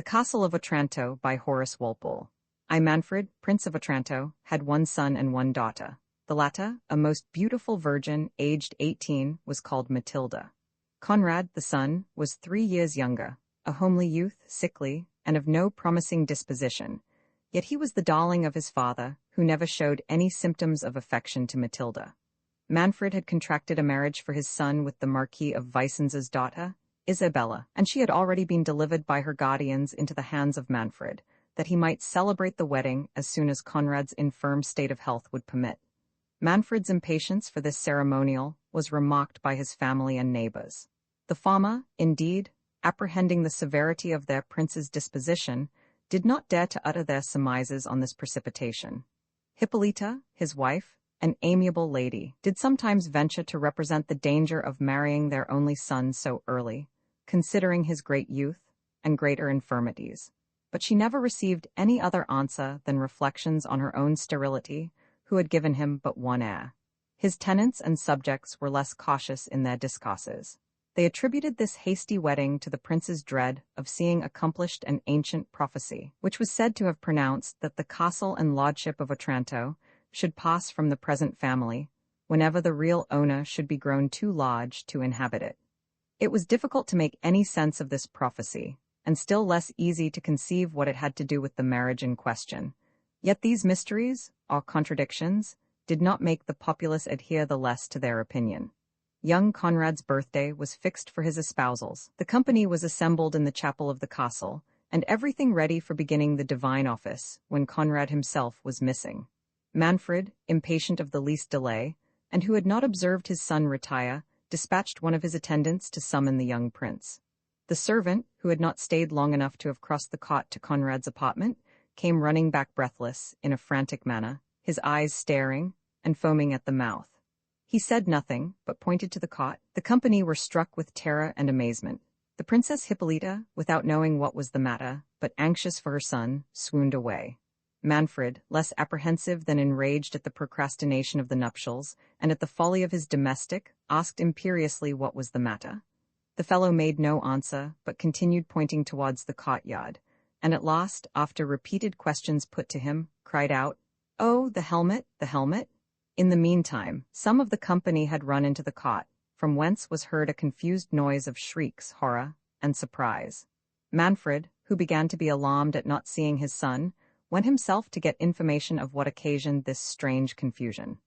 The Castle of Otranto by Horace Walpole. I, Manfred, Prince of Otranto, had one son and one daughter. The latter, a most beautiful virgin, aged 18, was called Matilda. Conrad, the son, was 3 years younger, a homely youth, sickly, and of no promising disposition. Yet he was the darling of his father, who never showed any symptoms of affection to Matilda. Manfred had contracted a marriage for his son with the Marquis of Vicenz's daughter, Isabella, and she had already been delivered by her guardians into the hands of Manfred, that he might celebrate the wedding as soon as Conrad's infirm state of health would permit. Manfred's impatience for this ceremonial was remarked by his family and neighbors. The former, indeed, apprehending the severity of their prince's disposition, did not dare to utter their surmises on this precipitation. Hippolyta, his wife, an amiable lady, did sometimes venture to represent the danger of marrying their only son so early, considering his great youth and greater infirmities. But she never received any other answer than reflections on her own sterility, who had given him but one heir. His tenants and subjects were less cautious in their discourses. They attributed this hasty wedding to the prince's dread of seeing accomplished an ancient prophecy, which was said to have pronounced that the castle and lordship of Otranto should pass from the present family, whenever the real owner should be grown too large to inhabit it. It was difficult to make any sense of this prophecy, and still less easy to conceive what it had to do with the marriage in question. Yet these mysteries, or contradictions, did not make the populace adhere the less to their opinion. Young Conrad's birthday was fixed for his espousals. The company was assembled in the chapel of the castle, and everything ready for beginning the divine office, when Conrad himself was missing. Manfred, impatient of the least delay, and who had not observed his son retire, dispatched one of his attendants to summon the young prince. The servant, who had not stayed long enough to have crossed the court to Conrad's apartment, came running back breathless, in a frantic manner, his eyes staring and foaming at the mouth. He said nothing, but pointed to the cot. The company were struck with terror and amazement. The Princess Hippolyta, without knowing what was the matter, but anxious for her son, swooned away. Manfred, less apprehensive than enraged at the procrastination of the nuptials, and at the folly of his domestic, asked imperiously what was the matter. The fellow made no answer, but continued pointing towards the courtyard, and at last, after repeated questions put to him, cried out, "Oh, the helmet, the helmet!" In the meantime, some of the company had run into the cot, from whence was heard a confused noise of shrieks, horror, and surprise. Manfred, who began to be alarmed at not seeing his son, went himself to get information of what occasioned this strange confusion.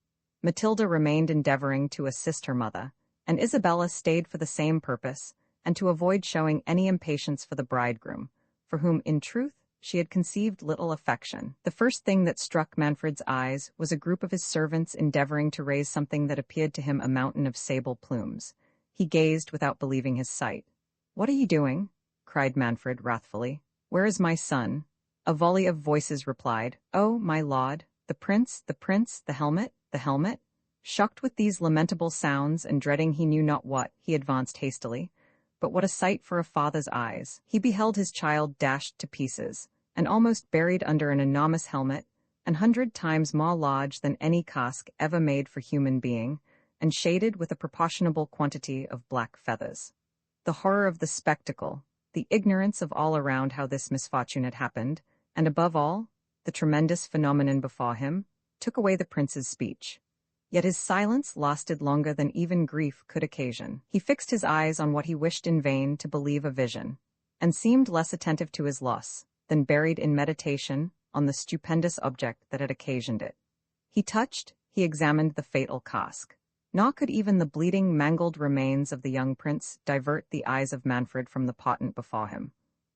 Matilda remained endeavoring to assist her mother, and Isabella stayed for the same purpose, and to avoid showing any impatience for the bridegroom, for whom, in truth, she had conceived little affection. The first thing that struck Manfred's eyes was a group of his servants endeavoring to raise something that appeared to him a mountain of sable plumes. He gazed without believing his sight. "What are you doing?" cried Manfred wrathfully. "Where is my son?" A volley of voices replied, "Oh, my lord, the prince, the helmet, the helmet." Shocked with these lamentable sounds and dreading he knew not what, he advanced hastily. But what a sight for a father's eyes! He beheld his child dashed to pieces, and almost buried under an enormous helmet, 100 times more large than any casque ever made for human being, and shaded with a proportionable quantity of black feathers. The horror of the spectacle, the ignorance of all around how this misfortune had happened, and above all, the tremendous phenomenon before him, took away the prince's speech. Yet his silence lasted longer than even grief could occasion. He fixed his eyes on what he wished in vain to believe a vision, and seemed less attentive to his loss than buried in meditation on the stupendous object that had occasioned it. He examined the fatal casque. Nor could even the bleeding, mangled remains of the young prince divert the eyes of Manfred from the portent before him.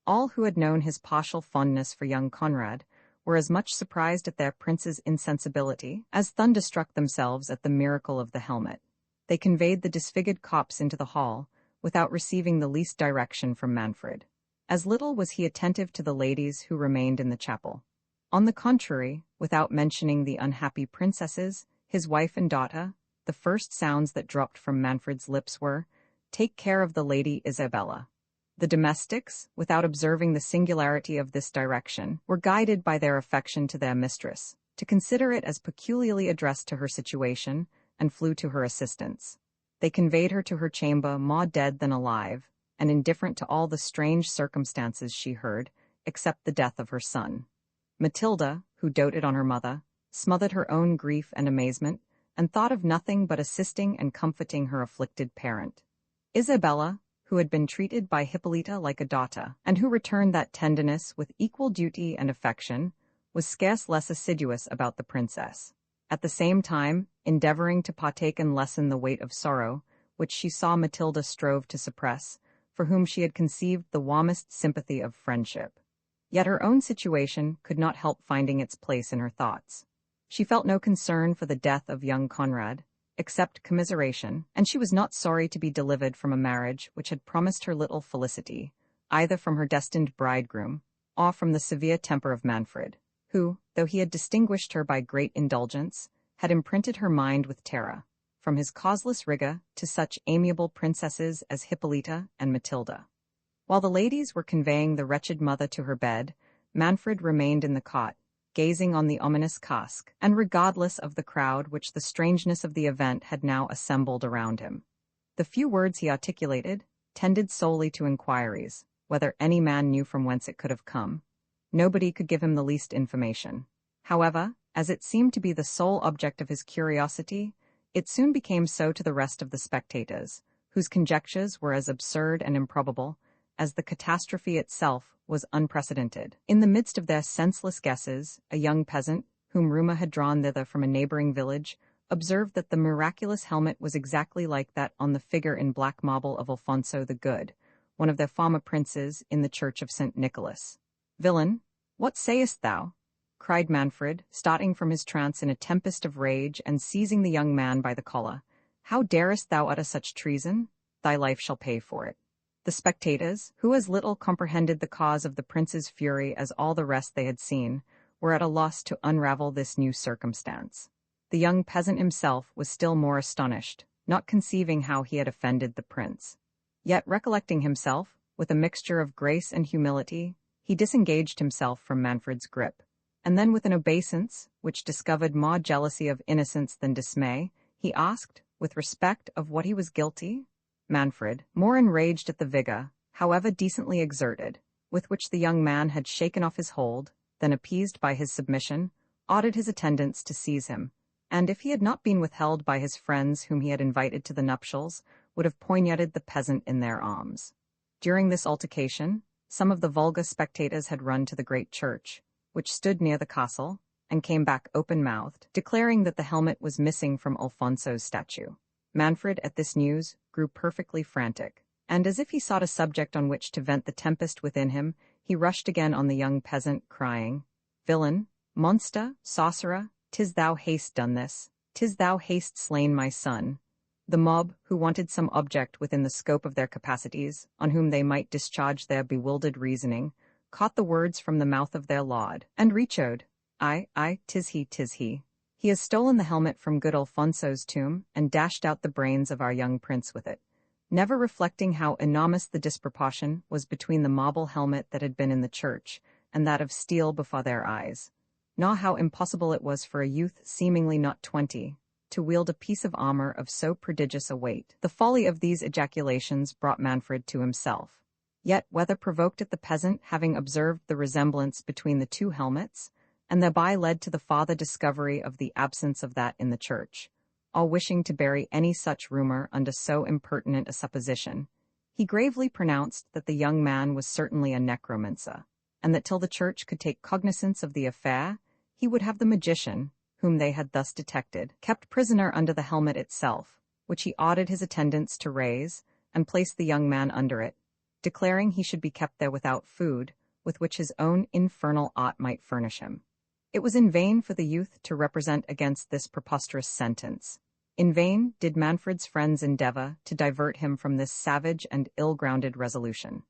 All who had known his partial fondness for young Conrad were as much surprised at their prince's insensibility as thunderstruck themselves at the miracle of the helmet. They conveyed the disfigured corpse into the hall, without receiving the least direction from Manfred. As little was he attentive to the ladies who remained in the chapel. On the contrary, without mentioning the unhappy princesses, his wife and daughter, the first sounds that dropped from Manfred's lips were, "Take care of the Lady Isabella." The domestics, without observing the singularity of this direction, were guided by their affection to their mistress, to consider it as peculiarly addressed to her situation, and flew to her assistance. They conveyed her to her chamber more dead than alive, and indifferent to all the strange circumstances she heard, except the death of her son. Matilda, who doted on her mother, smothered her own grief and amazement, and thought of nothing but assisting and comforting her afflicted parent. Isabella, who had been treated by Hippolyta like a daughter, and who returned that tenderness with equal duty and affection, was scarce less assiduous about the princess, at the same time endeavoring to partake and lessen the weight of sorrow, which she saw Matilda strove to suppress, for whom she had conceived the warmest sympathy of friendship. Yet her own situation could not help finding its place in her thoughts. She felt no concern for the death of young Conrad, except commiseration, and she was not sorry to be delivered from a marriage which had promised her little felicity, either from her destined bridegroom, or from the severe temper of Manfred, who, though he had distinguished her by great indulgence, had imprinted her mind with terror, from his causeless rigor to such amiable princesses as Hippolyta and Matilda. While the ladies were conveying the wretched mother to her bed, Manfred remained in the cot, gazing on the ominous cask, and regardless of the crowd which the strangeness of the event had now assembled around him. The few words he articulated tended solely to inquiries, whether any man knew from whence it could have come. Nobody could give him the least information. However, as it seemed to be the sole object of his curiosity, it soon became so to the rest of the spectators, whose conjectures were as absurd and improbable as the catastrophe itself was unprecedented. In the midst of their senseless guesses, a young peasant, whom rumour had drawn thither from a neighbouring village, observed that the miraculous helmet was exactly like that on the figure in black marble of Alfonso the Good, one of their former princes in the church of St. Nicholas. "Villain, what sayest thou?" cried Manfred, starting from his trance in a tempest of rage and seizing the young man by the collar. "How darest thou utter such treason? Thy life shall pay for it." The spectators, who as little comprehended the cause of the prince's fury as all the rest they had seen, were at a loss to unravel this new circumstance. The young peasant himself was still more astonished, not conceiving how he had offended the prince. Yet recollecting himself, with a mixture of grace and humility, he disengaged himself from Manfred's grip, and then with an obeisance, which discovered more jealousy of innocence than dismay, he asked, with respect, of what he was guilty. Manfred, more enraged at the vigour, however decently exerted, with which the young man had shaken off his hold, than appeased by his submission, ordered his attendants to seize him, and if he had not been withheld by his friends whom he had invited to the nuptials, would have poignarded the peasant in their arms. During this altercation, some of the vulgar spectators had run to the great church, which stood near the castle, and came back open-mouthed, declaring that the helmet was missing from Alfonso's statue. Manfred, at this news, grew perfectly frantic, and as if he sought a subject on which to vent the tempest within him, he rushed again on the young peasant, crying, "Villain, monster, sorcerer, 'tis thou hast done this, 'tis thou hast slain my son." The mob, who wanted some object within the scope of their capacities, on whom they might discharge their bewildered reasoning, caught the words from the mouth of their lord, and rechoed, "Aye, 'tis he, 'tis he. He has stolen the helmet from good Alfonso's tomb, and dashed out the brains of our young prince with it," never reflecting how enormous the disproportion was between the marble helmet that had been in the church, and that of steel before their eyes, nor how impossible it was for a youth seemingly not 20, to wield a piece of armour of so prodigious a weight. The folly of these ejaculations brought Manfred to himself. Yet, whether provoked at the peasant having observed the resemblance between the two helmets, and thereby led to the farther discovery of the absence of that in the church, or wishing to bury any such rumour under so impertinent a supposition, he gravely pronounced that the young man was certainly a necromancer, and that till the church could take cognizance of the affair, he would have the magician, whom they had thus detected, kept prisoner under the helmet itself, which he ordered his attendants to raise, and place the young man under it, declaring he should be kept there without food, with which his own infernal art might furnish him. It was in vain for the youth to represent against this preposterous sentence. In vain did Manfred's friends endeavour to divert him from this savage and ill-grounded resolution.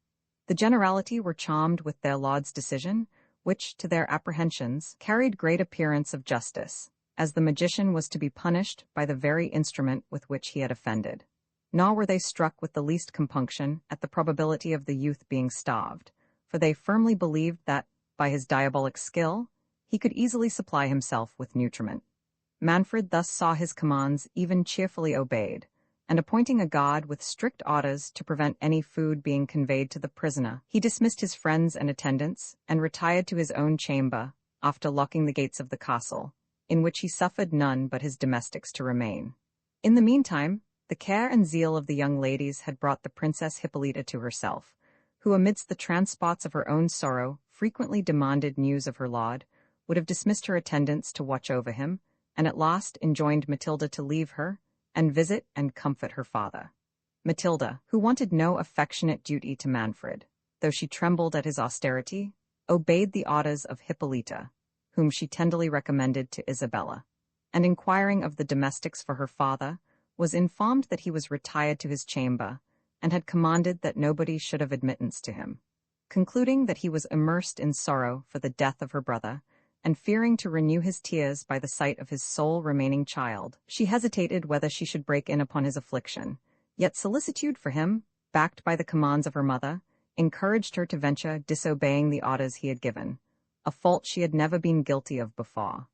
The generality were charmed with their lord's decision, which, to their apprehensions, carried great appearance of justice, as the magician was to be punished by the very instrument with which he had offended. Nor were they struck with the least compunction at the probability of the youth being starved, for they firmly believed that, by his diabolic skill, he could easily supply himself with nutriment. Manfred thus saw his commands even cheerfully obeyed, and appointing a guard with strict orders to prevent any food being conveyed to the prisoner, he dismissed his friends and attendants, and retired to his own chamber, after locking the gates of the castle, in which he suffered none but his domestics to remain. In the meantime, the care and zeal of the young ladies had brought the Princess Hippolyta to herself, who amidst the transports of her own sorrow frequently demanded news of her lord, would have dismissed her attendants to watch over him, and at last enjoined Matilda to leave her, and visit and comfort her father. Matilda, who wanted no affectionate duty to Manfred, though she trembled at his austerity, obeyed the orders of Hippolyta, whom she tenderly recommended to Isabella, and inquiring of the domestics for her father, was informed that he was retired to his chamber, and had commanded that nobody should have admittance to him. Concluding that he was immersed in sorrow for the death of her brother, and fearing to renew his tears by the sight of his sole remaining child, she hesitated whether she should break in upon his affliction, yet solicitude for him, backed by the commands of her mother, encouraged her to venture disobeying the orders he had given, a fault she had never been guilty of before.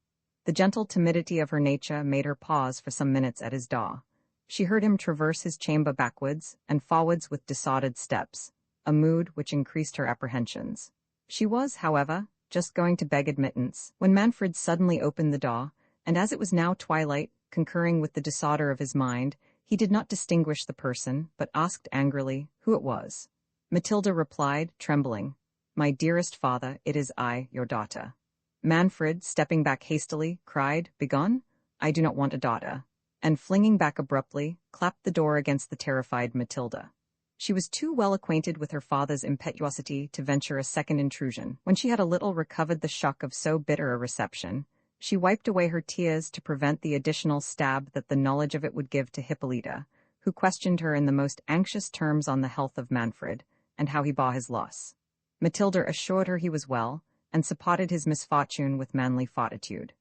The gentle timidity of her nature made her pause for some minutes at his door. She heard him traverse his chamber backwards and forwards with disordered steps, a mood which increased her apprehensions. She was, however, just going to beg admittance, when Manfred suddenly opened the door, and as it was now twilight, concurring with the disorder of his mind, he did not distinguish the person, but asked angrily who it was. Matilda replied, trembling, "My dearest father, it is I, your daughter." Manfred, stepping back hastily, cried, "Begone! I do not want a daughter," and flinging back abruptly, clapped the door against the terrified Matilda. She was too well acquainted with her father's impetuosity to venture a second intrusion. When she had a little recovered the shock of so bitter a reception, she wiped away her tears to prevent the additional stab that the knowledge of it would give to Hippolyta, who questioned her in the most anxious terms on the health of Manfred, and how he bore his loss. Matilda assured her he was well, and supported his misfortune with manly fortitude.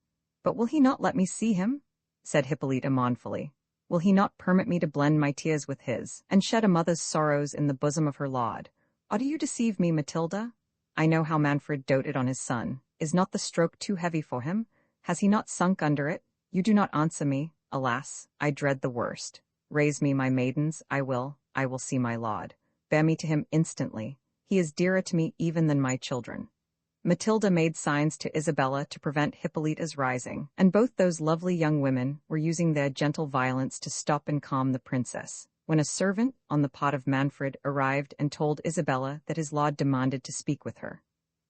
"But will he not let me see him?" said Hippolyta mournfully. "Will he not permit me to blend my tears with his, and shed a mother's sorrows in the bosom of her lord? Or do you deceive me, Matilda? I know how Manfred doted on his son. Is not the stroke too heavy for him? Has he not sunk under it? You do not answer me. Alas, I dread the worst. Raise me, my maidens, I will see my lord. Bear me to him instantly. He is dearer to me even than my children." Matilda made signs to Isabella to prevent Hippolyta's rising, and both those lovely young women were using their gentle violence to stop and calm the princess, when a servant, on the part of Manfred, arrived and told Isabella that his lord demanded to speak with her.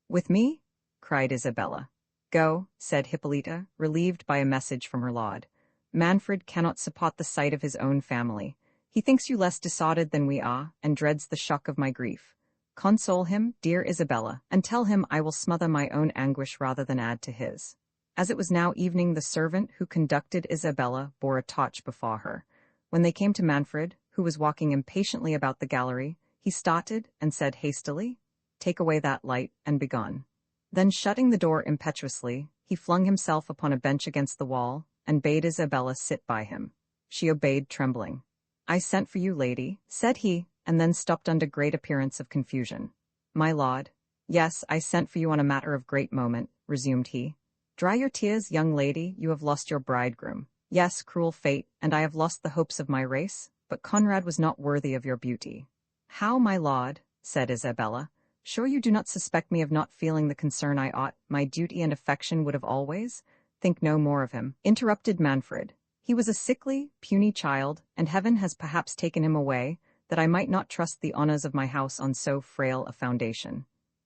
"With me?" cried Isabella. "Go," said Hippolyta, relieved by a message from her lord. "Manfred cannot support the sight of his own family. He thinks you less disordered than we are, and dreads the shock of my grief. Console him, dear Isabella, and tell him I will smother my own anguish rather than add to his." As it was now evening, the servant who conducted Isabella bore a torch before her. When they came to Manfred, who was walking impatiently about the gallery, he started and said hastily, "Take away that light, and begone." Then, shutting the door impetuously, he flung himself upon a bench against the wall, and bade Isabella sit by him. She obeyed, trembling. "I sent for you, lady," said he, and then stopped under great appearance of confusion. "My lord." "Yes, I sent for you on a matter of great moment," resumed he. "Dry your tears, young lady, you have lost your bridegroom." "Yes, cruel fate, and I have lost the hopes of my race, but Conrad was not worthy of your beauty." "How, my lord?" said Isabella. "Sure you do not suspect me of not feeling the concern I ought, my duty and affection would have always—" "Think no more of him," interrupted Manfred. "He was a sickly, puny child, and heaven has perhaps taken him away, that I might not trust the honors of my house on so frail a foundation.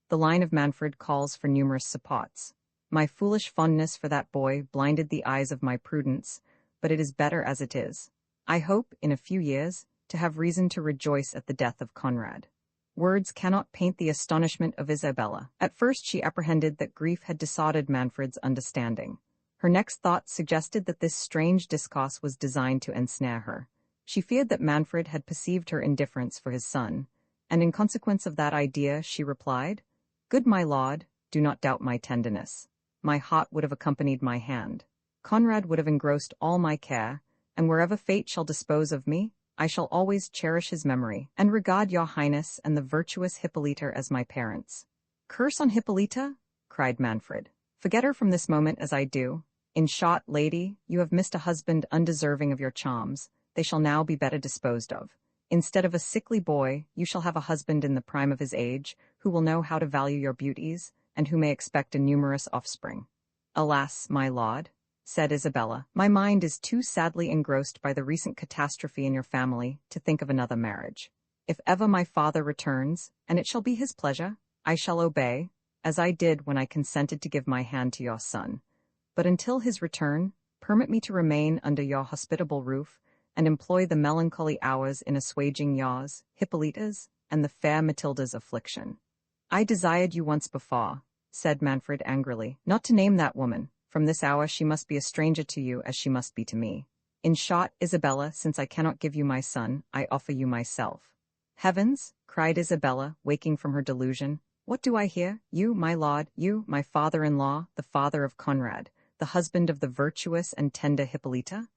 The line of Manfred calls for numerous supports. My foolish fondness for that boy blinded the eyes of my prudence, but it is better as it is. I hope, in a few years, to have reason to rejoice at the death of Conrad." Words cannot paint the astonishment of Isabella. At first she apprehended that grief had disordered Manfred's understanding. Her next thought suggested that this strange discourse was designed to ensnare her. She feared that Manfred had perceived her indifference for his son, and in consequence of that idea she replied, "Good my lord, do not doubt my tenderness. My heart would have accompanied my hand. Conrad would have engrossed all my care, and wherever fate shall dispose of me, I shall always cherish his memory, and regard your highness and the virtuous Hippolyta as my parents." "Curse on Hippolyta?" cried Manfred. "Forget her from this moment as I do. In short, lady, you have missed a husband undeserving of your charms. they shall now be better disposed of. Instead of a sickly boy, you shall have a husband in the prime of his age, who will know how to value your beauties, and who may expect a numerous offspring. Alas, my lord, said Isabella, my mind is too sadly engrossed by the recent catastrophe in your family to think of another marriage. If ever my father returns, and it shall be his pleasure, I shall obey, as I did when I consented to give my hand to your son. But until his return, permit me to remain under your hospitable roof, and employ the melancholy hours in assuaging yours, Hippolyta's, and the fair Matilda's affliction. I desired you once before, said Manfred angrily, not to name that woman. From this hour she must be a stranger to you as she must be to me. In short, Isabella, since I cannot give you my son, I offer you myself. Heavens, cried Isabella, waking from her delusion, what do I hear? You, my lord, you, my father-in-law, the father of Conrad, the husband of the virtuous and tender Hippolyta?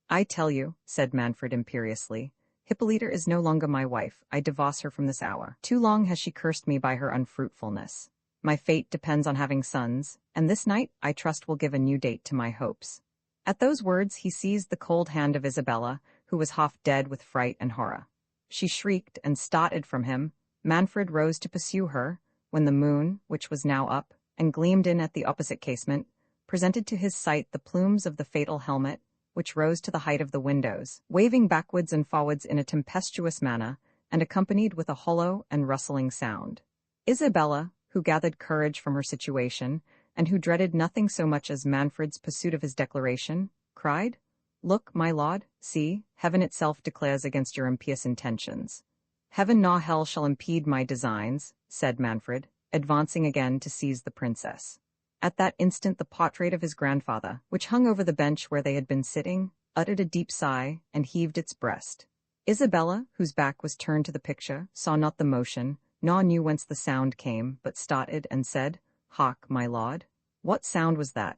I tell you, said Manfred imperiously, Hippolyta is no longer my wife. I divorce her from this hour. Too long has she cursed me by her unfruitfulness. My fate depends on having sons, and this night, I trust, will give a new date to my hopes. At those words he seized the cold hand of Isabella, who was half dead with fright and horror. She shrieked and started from him. Manfred rose to pursue her, when the moon, which was now up, and gleamed in at the opposite casement, presented to his sight the plumes of the fatal helmet, which rose to the height of the windows, waving backwards and forwards in a tempestuous manner, and accompanied with a hollow and rustling sound. Isabella, who gathered courage from her situation, and who dreaded nothing so much as Manfred's pursuit of his declaration, cried, Look, my lord, see, heaven itself declares against your impious intentions. Heaven nor hell shall impede my designs, said Manfred, advancing again to seize the princess. At that instant the portrait of his grandfather, which hung over the bench where they had been sitting, uttered a deep sigh and heaved its breast. Isabella, whose back was turned to the picture, saw not the motion, nor knew whence the sound came, but started and said, Hark, my lord, what sound was that?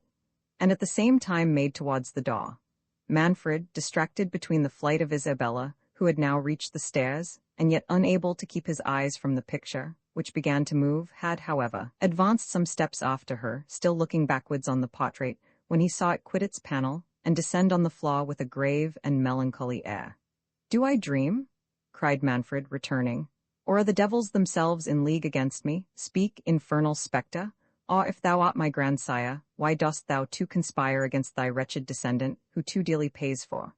And at the same time made towards the door. Manfred, distracted between the flight of Isabella, who had now reached the stairs, and yet unable to keep his eyes from the picture, which began to move, had, however, advanced some steps after her, still looking backwards on the portrait, when he saw it quit its panel, and descend on the floor with a grave and melancholy air. Do I dream? Cried Manfred, returning. Or are the devils themselves in league against me? Speak, infernal spectre. Or if thou art my grandsire, why dost thou too conspire against thy wretched descendant, who too dearly pays for?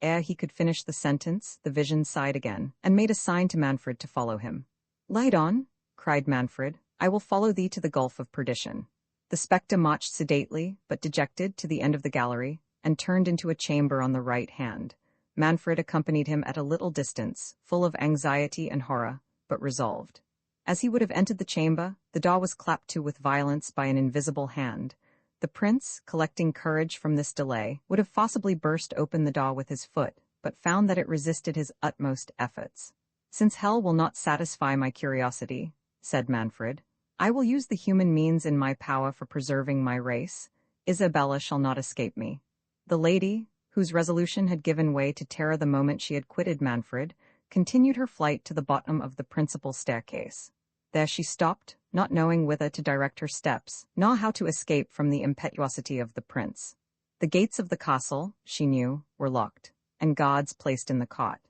Ere he could finish the sentence, the vision sighed again, and made a sign to Manfred to follow him. Light on, cried Manfred, I will follow thee to the gulf of perdition. The spectre marched sedately, but dejected, to the end of the gallery, and turned into a chamber on the right hand. Manfred accompanied him at a little distance, full of anxiety and horror, but resolved. As he would have entered the chamber, the door was clapped to with violence by an invisible hand. The prince, collecting courage from this delay, would have forcibly burst open the door with his foot, but found that it resisted his utmost efforts. Since hell will not satisfy my curiosity, said Manfred, I will use the human means in my power for preserving my race. Isabella shall not escape me. The lady, whose resolution had given way to terror the moment she had quitted Manfred, continued her flight to the bottom of the principal staircase. There she stopped, not knowing whither to direct her steps, nor how to escape from the impetuosity of the prince. The gates of the castle, she knew, were locked, and guards placed in the court.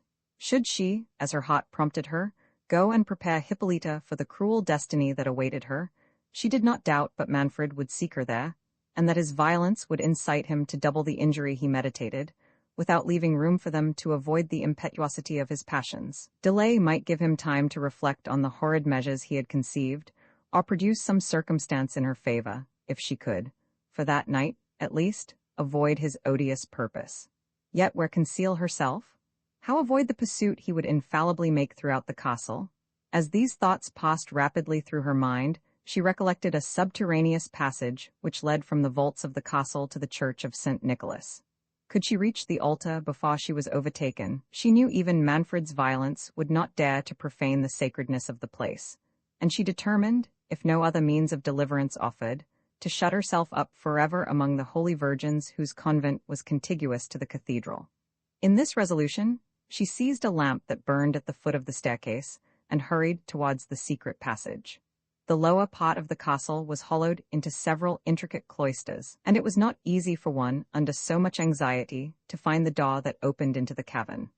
Should she, as her heart prompted her, go and prepare Hippolyta for the cruel destiny that awaited her, she did not doubt but Manfred would seek her there, and that his violence would incite him to double the injury he meditated, without leaving room for them to avoid the impetuosity of his passions. Delay might give him time to reflect on the horrid measures he had conceived, or produce some circumstance in her favor, if she could, for that night, at least, avoid his odious purpose. Yet where conceal herself? How avoid the pursuit he would infallibly make throughout the castle? As these thoughts passed rapidly through her mind, she recollected a subterraneous passage which led from the vaults of the castle to the church of St. Nicholas. Could she reach the altar before she was overtaken, she knew even Manfred's violence would not dare to profane the sacredness of the place, and she determined, if no other means of deliverance offered, to shut herself up forever among the holy virgins whose convent was contiguous to the cathedral. In this resolution, she seized a lamp that burned at the foot of the staircase, and hurried towards the secret passage. The lower part of the castle was hollowed into several intricate cloisters, and it was not easy for one, under so much anxiety, to find the door that opened into the cavern.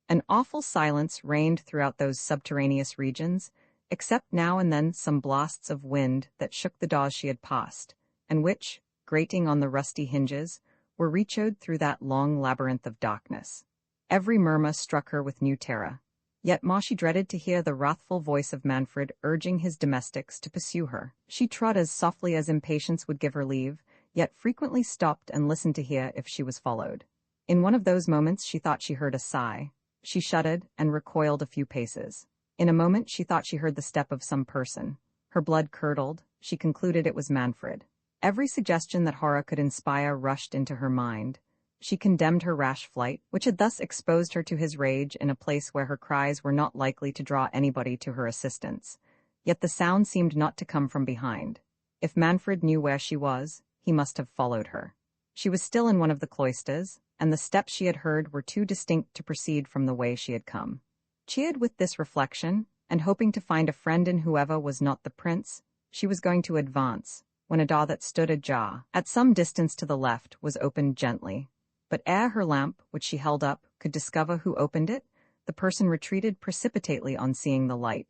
An awful silence reigned throughout those subterraneous regions, except now and then some blasts of wind that shook the doors she had passed, and which, grating on the rusty hinges, were reechoed through that long labyrinth of darkness. Every murmur struck her with new terror. Yet more she dreaded to hear the wrathful voice of Manfred urging his domestics to pursue her. She trod as softly as impatience would give her leave, yet frequently stopped and listened to hear if she was followed. In one of those moments she thought she heard a sigh. She shuddered and recoiled a few paces. In a moment she thought she heard the step of some person. Her blood curdled. She concluded it was Manfred. Every suggestion that horror could inspire rushed into her mind. She condemned her rash flight, which had thus exposed her to his rage in a place where her cries were not likely to draw anybody to her assistance. Yet the sound seemed not to come from behind. If Manfred knew where she was, he must have followed her. She was still in one of the cloisters, and the steps she had heard were too distinct to proceed from the way she had come. Cheered with this reflection, and hoping to find a friend in whoever was not the prince, she was going to advance, when a door that stood ajar, at some distance to the left, was opened gently. But ere her lamp, which she held up, could discover who opened it, the person retreated precipitately on seeing the light.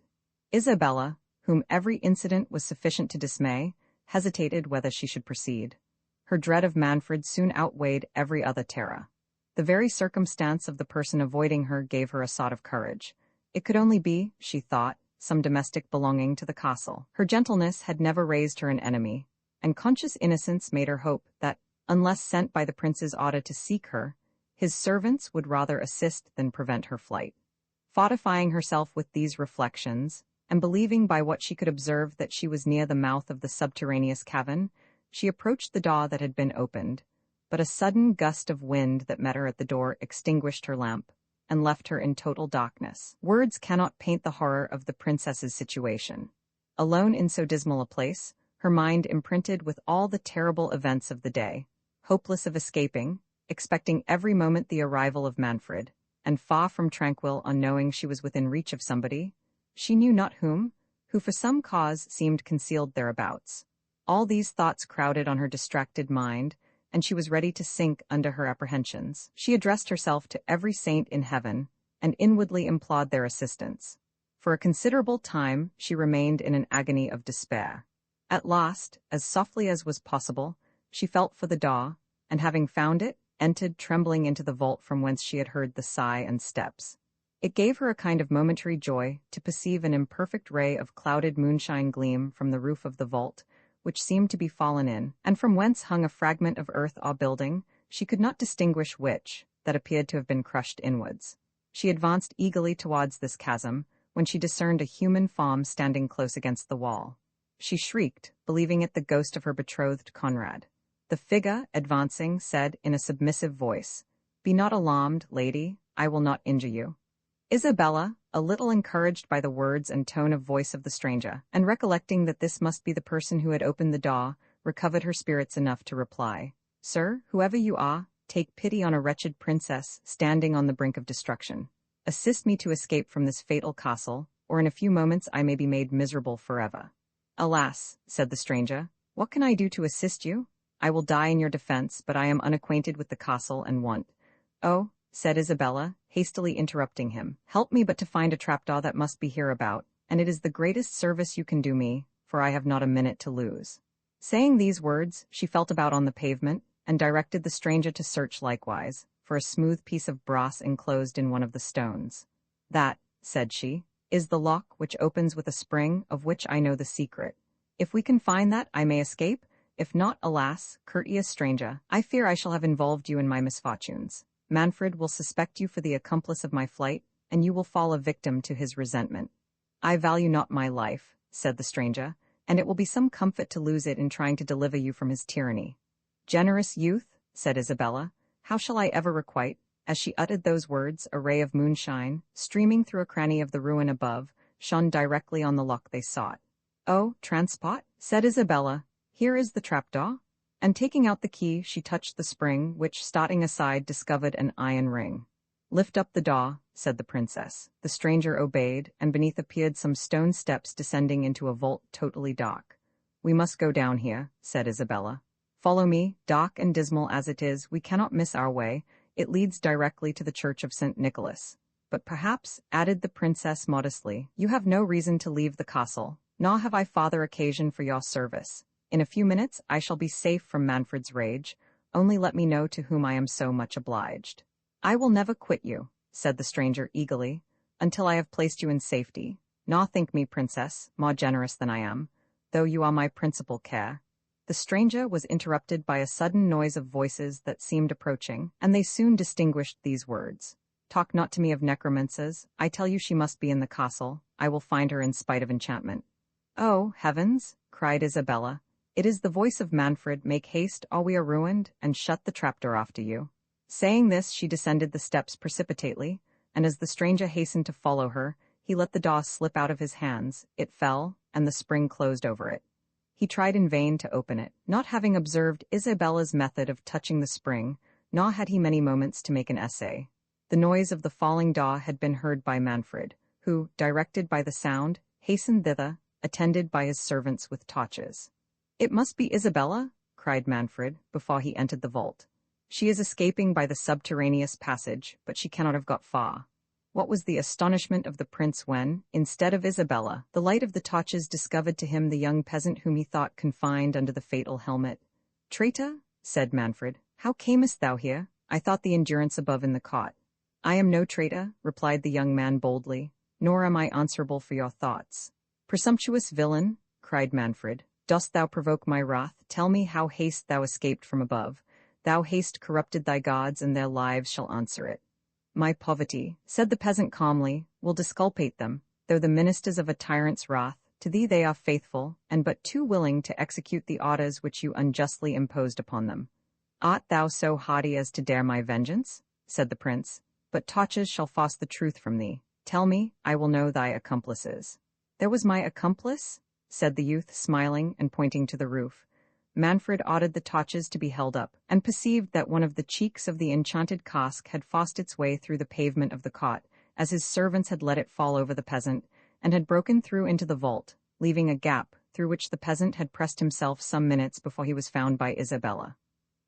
Isabella, whom every incident was sufficient to dismay, hesitated whether she should proceed. Her dread of Manfred soon outweighed every other terror. The very circumstance of the person avoiding her gave her a sort of courage. It could only be, she thought, some domestic belonging to the castle. Her gentleness had never raised her an enemy, and conscious innocence made her hope that, unless sent by the prince's order to seek her, his servants would rather assist than prevent her flight. Fortifying herself with these reflections, and believing by what she could observe that she was near the mouth of the subterraneous cavern, she approached the door that had been opened, but a sudden gust of wind that met her at the door extinguished her lamp, and left her in total darkness. Words cannot paint the horror of the princess's situation. Alone in so dismal a place, her mind imprinted with all the terrible events of the day, hopeless of escaping, expecting every moment the arrival of Manfred, and far from tranquil on knowing she was within reach of somebody, she knew not whom, who for some cause seemed concealed thereabouts. All these thoughts crowded on her distracted mind, and she was ready to sink under her apprehensions. She addressed herself to every saint in heaven, and inwardly implored their assistance. For a considerable time she remained in an agony of despair. At last, as softly as was possible, she felt for the door, and having found it, entered trembling into the vault from whence she had heard the sigh and steps. It gave her a kind of momentary joy to perceive an imperfect ray of clouded moonshine gleam from the roof of the vault, which seemed to be fallen in, and from whence hung a fragment of earth or building, she could not distinguish which, that appeared to have been crushed inwards. She advanced eagerly towards this chasm, when she discerned a human form standing close against the wall. She shrieked, believing it the ghost of her betrothed Conrad. The figure, advancing, said in a submissive voice, "Be not alarmed, lady, I will not injure you." Isabella, a little encouraged by the words and tone of voice of the stranger, and recollecting that this must be the person who had opened the door, recovered her spirits enough to reply, "Sir, whoever you are, take pity on a wretched princess standing on the brink of destruction. Assist me to escape from this fatal castle, or in a few moments I may be made miserable forever." "Alas," said the stranger, "what can I do to assist you? I will die in your defense, but I am unacquainted with the castle and want—" "Oh," said Isabella, hastily interrupting him, "help me but to find a trapdoor that must be hereabout, and it is the greatest service you can do me, for I have not a minute to lose." Saying these words, she felt about on the pavement, and directed the stranger to search likewise, for a smooth piece of brass enclosed in one of the stones. "That," said she, "is the lock which opens with a spring, of which I know the secret. If we can find that, I may escape. If not, alas, courteous stranger, I fear I shall have involved you in my misfortunes. Manfred will suspect you for the accomplice of my flight, and you will fall a victim to his resentment." "I value not my life," said the stranger, "and it will be some comfort to lose it in trying to deliver you from his tyranny." "Generous youth," said Isabella, "how shall I ever requite?" As she uttered those words, a ray of moonshine, streaming through a cranny of the ruin above, shone directly on the lock they sought. "Oh, transport," said Isabella, "here is the trapdoor." And taking out the key, she touched the spring, which, starting aside, discovered an iron ring. "Lift up the door," said the princess. The stranger obeyed, and beneath appeared some stone steps descending into a vault totally dark. "We must go down here," said Isabella. "Follow me. Dark and dismal as it is, we cannot miss our way. It leads directly to the church of St. Nicholas. But perhaps," added the princess modestly, "you have no reason to leave the castle, nor have I farther occasion for your service. In a few minutes I shall be safe from Manfred's rage. Only let me know to whom I am so much obliged." "I will never quit you," said the stranger eagerly, "until I have placed you in safety. Nor think me, princess, more generous than I am, though you are my principal care." The stranger was interrupted by a sudden noise of voices that seemed approaching, and they soon distinguished these words: "Talk not to me of necromancers. I tell you she must be in the castle. I will find her in spite of enchantment." "Oh, heavens!" cried Isabella. "It is the voice of Manfred. Make haste, or we are ruined, and shut the trapdoor after you." Saying this, she descended the steps precipitately, and as the stranger hastened to follow her, he let the door slip out of his hands. It fell, and the spring closed over it. He tried in vain to open it, not having observed Isabella's method of touching the spring, nor had he many moments to make an essay. The noise of the falling door had been heard by Manfred, who, directed by the sound, hastened thither, attended by his servants with torches. "It must be Isabella," cried Manfred, before he entered the vault. "She is escaping by the subterraneous passage, but she cannot have got far." What was the astonishment of the prince when, instead of Isabella, the light of the torches discovered to him the young peasant whom he thought confined under the fatal helmet. "Traitor," said Manfred, "how camest thou here? I thought the endurance above in the cot." "I am no traitor," replied the young man boldly, "nor am I answerable for your thoughts." "Presumptuous villain," cried Manfred, "dost thou provoke my wrath? Tell me how haste thou escaped from above. Thou haste corrupted thy gods, and their lives shall answer it." "My poverty," said the peasant calmly, "will disculpate them, though the ministers of a tyrant's wrath. To thee they are faithful, and but too willing to execute the orders which you unjustly imposed upon them." "Art thou so hardy as to dare my vengeance?" said the prince. "But torches shall force the truth from thee. Tell me, I will know thy accomplices." "There was my accomplice?" said the youth, smiling and pointing to the roof. Manfred ordered the torches to be held up, and perceived that one of the cheeks of the enchanted cask had forced its way through the pavement of the cot, as his servants had let it fall over the peasant, and had broken through into the vault, leaving a gap, through which the peasant had pressed himself some minutes before he was found by Isabella.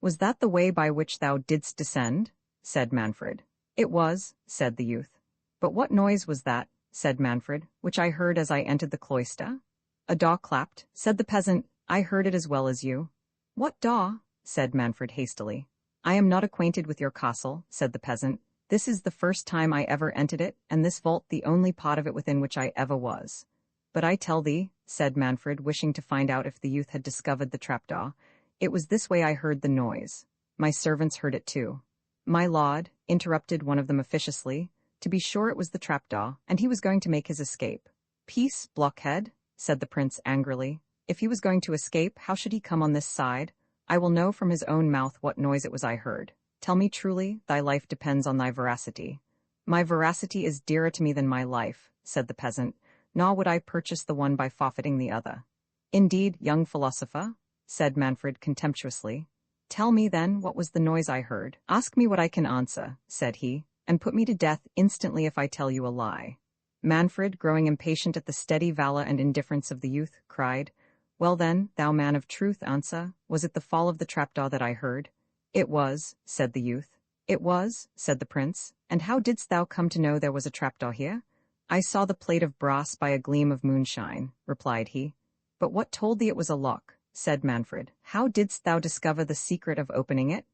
"Was that the way by which thou didst descend?" said Manfred. "It was," said the youth. "But what noise was that," said Manfred, "which I heard as I entered the cloister?" "A door clapped," said the peasant. "I heard it as well as you." "What door?" said Manfred hastily. "I am not acquainted with your castle," said the peasant. "This is the first time I ever entered it, and this vault the only part of it within which I ever was." "But I tell thee," said Manfred, wishing to find out if the youth had discovered the trapdoor, "it was this way I heard the noise. My servants heard it too." "My lord," interrupted one of them officiously, "to be sure it was the trapdoor, and he was going to make his escape." "Peace, blockhead," said the prince angrily. "If he was going to escape, how should he come on this side? I will know from his own mouth what noise it was I heard. Tell me truly, thy life depends on thy veracity." "My veracity is dearer to me than my life," said the peasant, "nor would I purchase the one by forfeiting the other." "Indeed, young philosopher," said Manfred contemptuously. "Tell me, then, what was the noise I heard?" "Ask me what I can answer," said he, "and put me to death instantly if I tell you a lie." Manfred, growing impatient at the steady valor and indifference of the youth, cried, "Well then, thou man of truth, answer, was it the fall of the trapdoor that I heard?" "It was," said the youth. "It was," said the prince, "and how didst thou come to know there was a trapdoor here?" "I saw the plate of brass by a gleam of moonshine," replied he. "But what told thee it was a lock?" said Manfred. "How didst thou discover the secret of opening it?"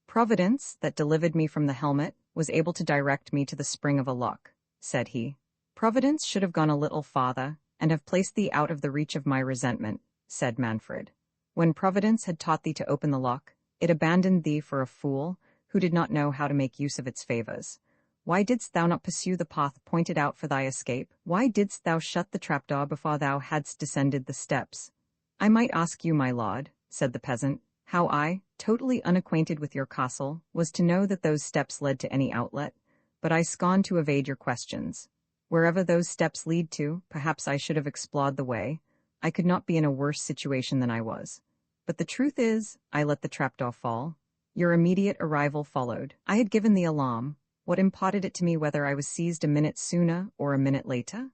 "Providence, that delivered me from the helmet, was able to direct me to the spring of a lock," said he. "Providence should have gone a little farther, and have placed thee out of the reach of my resentment," said Manfred. "When Providence had taught thee to open the lock, it abandoned thee for a fool who did not know how to make use of its favors. Why didst thou not pursue the path pointed out for thy escape? Why didst thou shut the trapdoor before thou hadst descended the steps?" "I might ask you, my lord," said the peasant, "how I, totally unacquainted with your castle, was to know that those steps led to any outlet, but I scorn to evade your questions. Wherever those steps lead to, perhaps I should have explored the way. I could not be in a worse situation than I was. But the truth is, I let the trapdoor fall. Your immediate arrival followed. I had given the alarm. What imparted it to me whether I was seized a minute sooner or a minute later?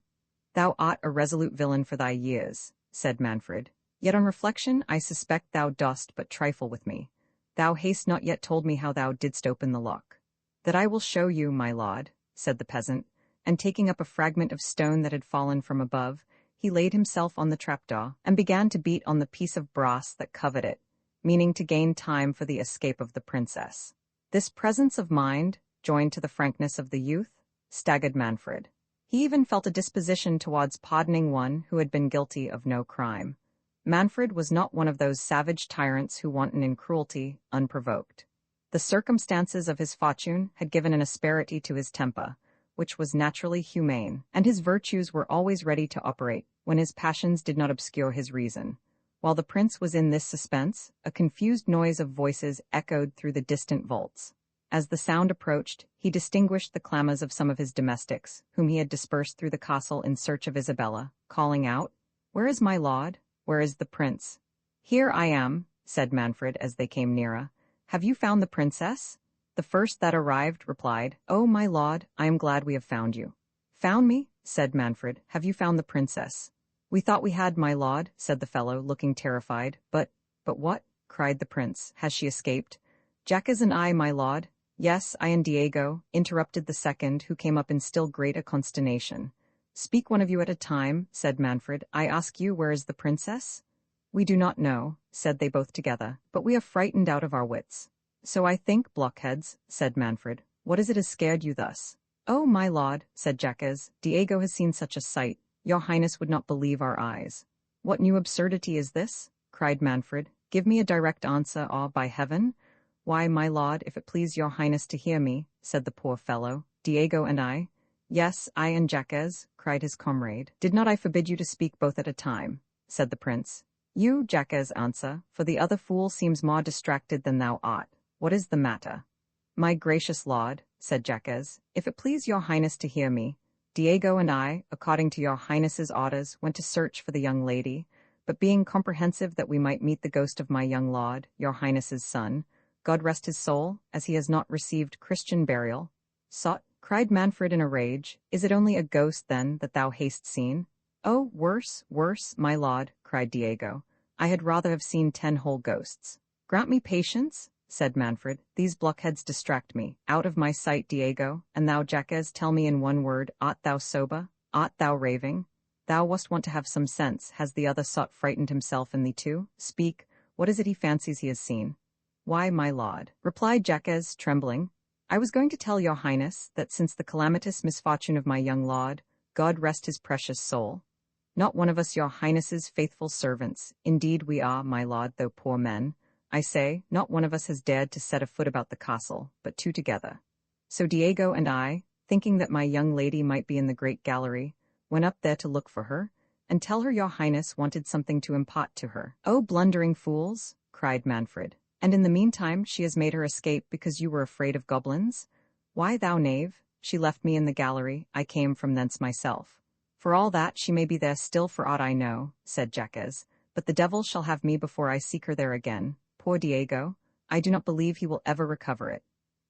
Thou art a resolute villain for thy years, said Manfred. Yet on reflection I suspect thou dost but trifle with me. Thou hast not yet told me how thou didst open the lock. That I will show you, my lord, said the peasant, and taking up a fragment of stone that had fallen from above, he laid himself on the trapdoor and began to beat on the piece of brass that covered it, meaning to gain time for the escape of the princess. This presence of mind, joined to the frankness of the youth, staggered Manfred. He even felt a disposition towards pardoning one who had been guilty of no crime. Manfred was not one of those savage tyrants who wanton in cruelty, unprovoked. The circumstances of his fortune had given an asperity to his temper, which was naturally humane, and his virtues were always ready to operate when his passions did not obscure his reason. While the prince was in this suspense, a confused noise of voices echoed through the distant vaults. As the sound approached, he distinguished the clamours of some of his domestics, whom he had dispersed through the castle in search of Isabella, calling out, "Where is my lord? Where is the prince?" "Here I am," said Manfred as they came nearer. "Have you found the princess?" The first that arrived replied, "Oh, my lord, I am glad we have found you." "Found me?" said Manfred. "Have you found the princess?" "We thought we had, my lord," said the fellow, looking terrified. But what?" cried the prince. "Has she escaped?" "Jacques and I, my lord." "Yes, I and Diego," interrupted the second, who came up in still greater consternation. "Speak one of you at a time," said Manfred. "I ask you, where is the princess?" "We do not know," said they both together, "but we are frightened out of our wits." "So I think, blockheads," said Manfred. "What is it has scared you thus?" "Oh, my lord," said Jacques, "Diego has seen such a sight. Your highness would not believe our eyes." "What new absurdity is this?" cried Manfred. "Give me a direct answer, or, by heaven—" "Why, my lord, if it please your highness to hear me," said the poor fellow, "Diego and I—" "Yes, I and Jacques," cried his comrade. "Did not I forbid you to speak both at a time?" said the prince. "You, Jacques, answer, for the other fool seems more distracted than thou art. What is the matter?" "My gracious lord," said Jacques, "if it please your highness to hear me, Diego and I, according to your highness's orders, went to search for the young lady, but being comprehensive that we might meet the ghost of my young lord, your highness's son, God rest his soul, as he has not received Christian burial." "Sot," cried Manfred in a rage, "is it only a ghost, then, that thou hast seen?" "Oh, worse, worse, my lord," cried Diego. "I had rather have seen 10 whole ghosts." "Grant me patience," said Manfred. "These blockheads distract me. Out of my sight, Diego, and thou, Jacques, tell me in one word, art thou sober? Art thou raving? Thou wast want to have some sense. Has the other sot frightened himself and thee too? Speak, what is it he fancies he has seen?" "Why, my lord," replied Jacques, trembling, "I was going to tell your highness that since the calamitous misfortune of my young lord, God rest his precious soul, not one of us your highness's faithful servants, indeed we are, my lord, though poor men, I say, not one of us has dared to set a foot about the castle, but 2 together. So Diego and I, thinking that my young lady might be in the great gallery, went up there to look for her, and tell her your highness wanted something to impart to her." "Oh, blundering fools," cried Manfred. "And in the meantime she has made her escape because you were afraid of goblins? Why, thou knave, she left me in the gallery, I came from thence myself. For all that, she may be there still for aught I know," said Jacques, "but the devil shall have me before I seek her there again. Poor Diego, I do not believe he will ever recover it."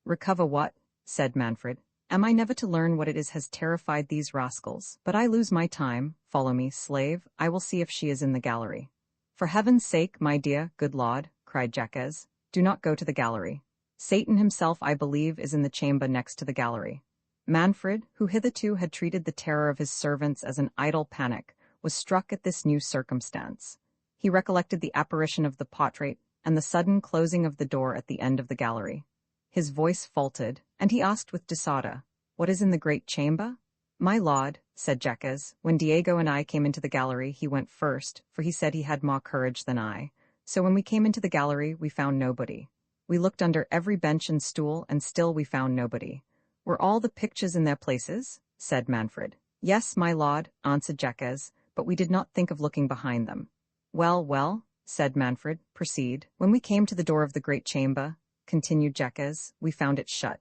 "Recover what?" said Manfred. "Am I never to learn what it is has terrified these rascals? But I lose my time. Follow me, slave, I will see if she is in the gallery." "For heaven's sake, my dear, good lord," cried Jacques, "do not go to the gallery. Satan himself, I believe, is in the chamber next to the gallery." Manfred, who hitherto had treated the terror of his servants as an idle panic, was struck at this new circumstance. He recollected the apparition of the portrait and the sudden closing of the door at the end of the gallery. His voice faltered, and he asked with disorder, "What is in the great chamber?" "My lord," said Jacques, "when Diego and I came into the gallery, he went first, for he said he had more courage than I. So when we came into the gallery, we found nobody. We looked under every bench and stool, and still we found nobody." "Were all the pictures in their places?" said Manfred. "Yes, my lord," answered Jacques, "but we did not think of looking behind them." "Well, well," said Manfred, "proceed." "When we came to the door of the great chamber," continued Jacques, "we found it shut."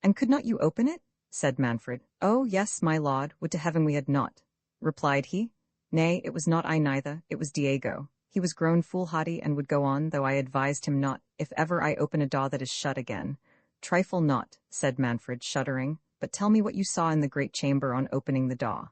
"And could not you open it?" said Manfred. "Oh, yes, my lord, would to heaven we had not," replied he. "Nay, it was not I neither, it was Diego. He was grown foolhardy and would go on, though I advised him not, if ever I open a door that is shut again. Trifle not, said Manfred, shuddering, but tell me what you saw in the great chamber on opening the door.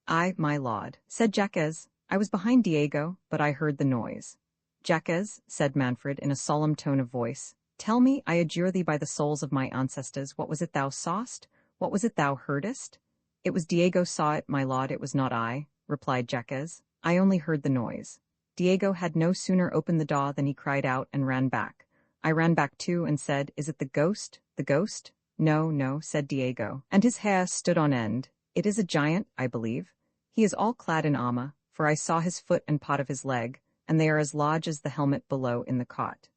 I, my lord, said Jacques, I was behind Diego, but I heard the noise. Jacques, said Manfred in a solemn tone of voice, tell me, I adjure thee by the souls of my ancestors, what was it thou sawest? What was it thou heardest? It was Diego saw it, my lord, it was not I, replied Jacques. I only heard the noise. Diego had no sooner opened the door than he cried out and ran back. I ran back too and said, is it the ghost? The ghost? No, no, said Diego, and his hair stood on end. It is a giant, I believe. He is all clad in armor, for I saw his foot and part of his leg, and they are as large as the helmet below in the cot.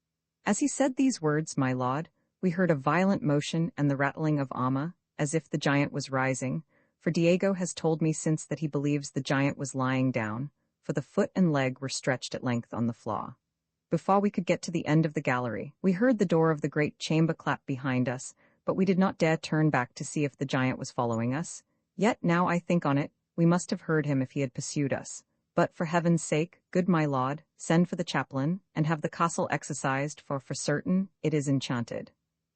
As he said these words, my lord, we heard a violent motion and the rattling of armor, as if the giant was rising, for Diego has told me since that he believes the giant was lying down, for the foot and leg were stretched at length on the floor. Before we could get to the end of the gallery, we heard the door of the great chamber clap behind us, but we did not dare turn back to see if the giant was following us. Yet, now I think on it, we must have heard him if he had pursued us. But for heaven's sake, good my lord, send for the chaplain, and have the castle exorcised, for certain, it is enchanted.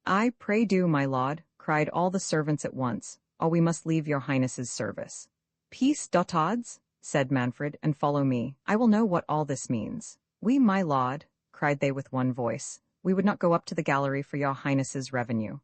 I pray do, my lord, cried all the servants at once, or we must leave your highness's service. Peace, dotards, said Manfred, and follow me. I will know what all this means. We, my lord, cried they with one voice, we would not go up to the gallery for your highness's revenue.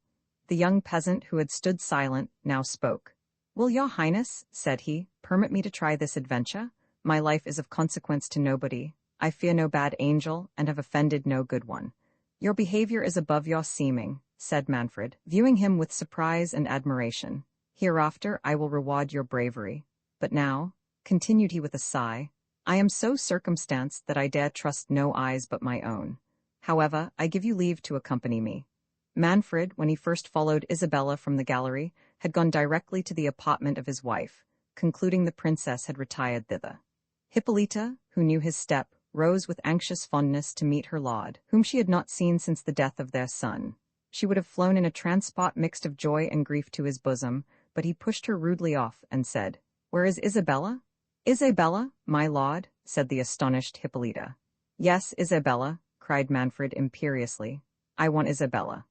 The young peasant who had stood silent now spoke. Will your highness, said he, permit me to try this adventure? My life is of consequence to nobody. I fear no bad angel, and have offended no good one. Your behavior is above your seeming, said Manfred, viewing him with surprise and admiration. Hereafter I will reward your bravery. But now, continued he with a sigh, I am so circumstanced that I dare trust no eyes but my own. However, I give you leave to accompany me. Manfred, when he first followed Isabella from the gallery, had gone directly to the apartment of his wife, concluding the princess had retired thither. Hippolyta, who knew his step, rose with anxious fondness to meet her lord, whom she had not seen since the death of their son. She would have flown in a transport mixed of joy and grief to his bosom, but he pushed her rudely off and said, Where is Isabella? Isabella, my lord, said the astonished Hippolyta. Yes, Isabella, cried Manfred imperiously. I want Isabella.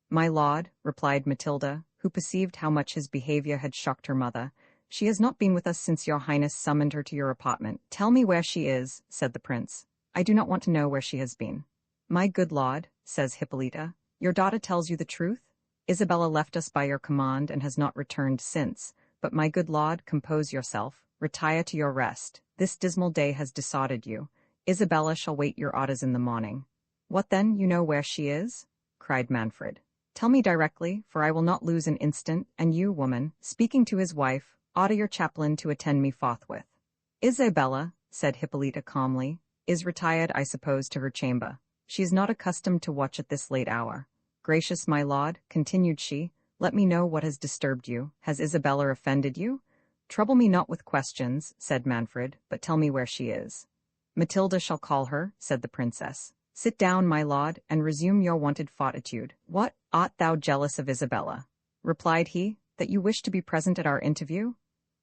My lord, replied Matilda, who perceived how much his behavior had shocked her mother. She has not been with us since your highness summoned her to your apartment. Tell me where she is, said the prince. I do not want to know where she has been. My good lord, says Hippolyta, your daughter tells you the truth? Isabella left us by your command and has not returned since. But my good lord, compose yourself. Retire to your rest. This dismal day has disordered you. Isabella shall wait your orders in the morning. What then, you know where she is? Cried Manfred. Tell me directly, for I will not lose an instant, and you, woman, speaking to his wife, order your chaplain to attend me forthwith. Isabella, said Hippolyta calmly, is retired, I suppose, to her chamber. She is not accustomed to watch at this late hour. Gracious my lord, continued she, let me know what has disturbed you. Has Isabella offended you? Trouble me not with questions, said Manfred, but tell me where she is. Matilda shall call her, said the princess. Sit down, my lord, and resume your wonted fortitude. What, art thou jealous of Isabella? Replied he, that you wish to be present at our interview?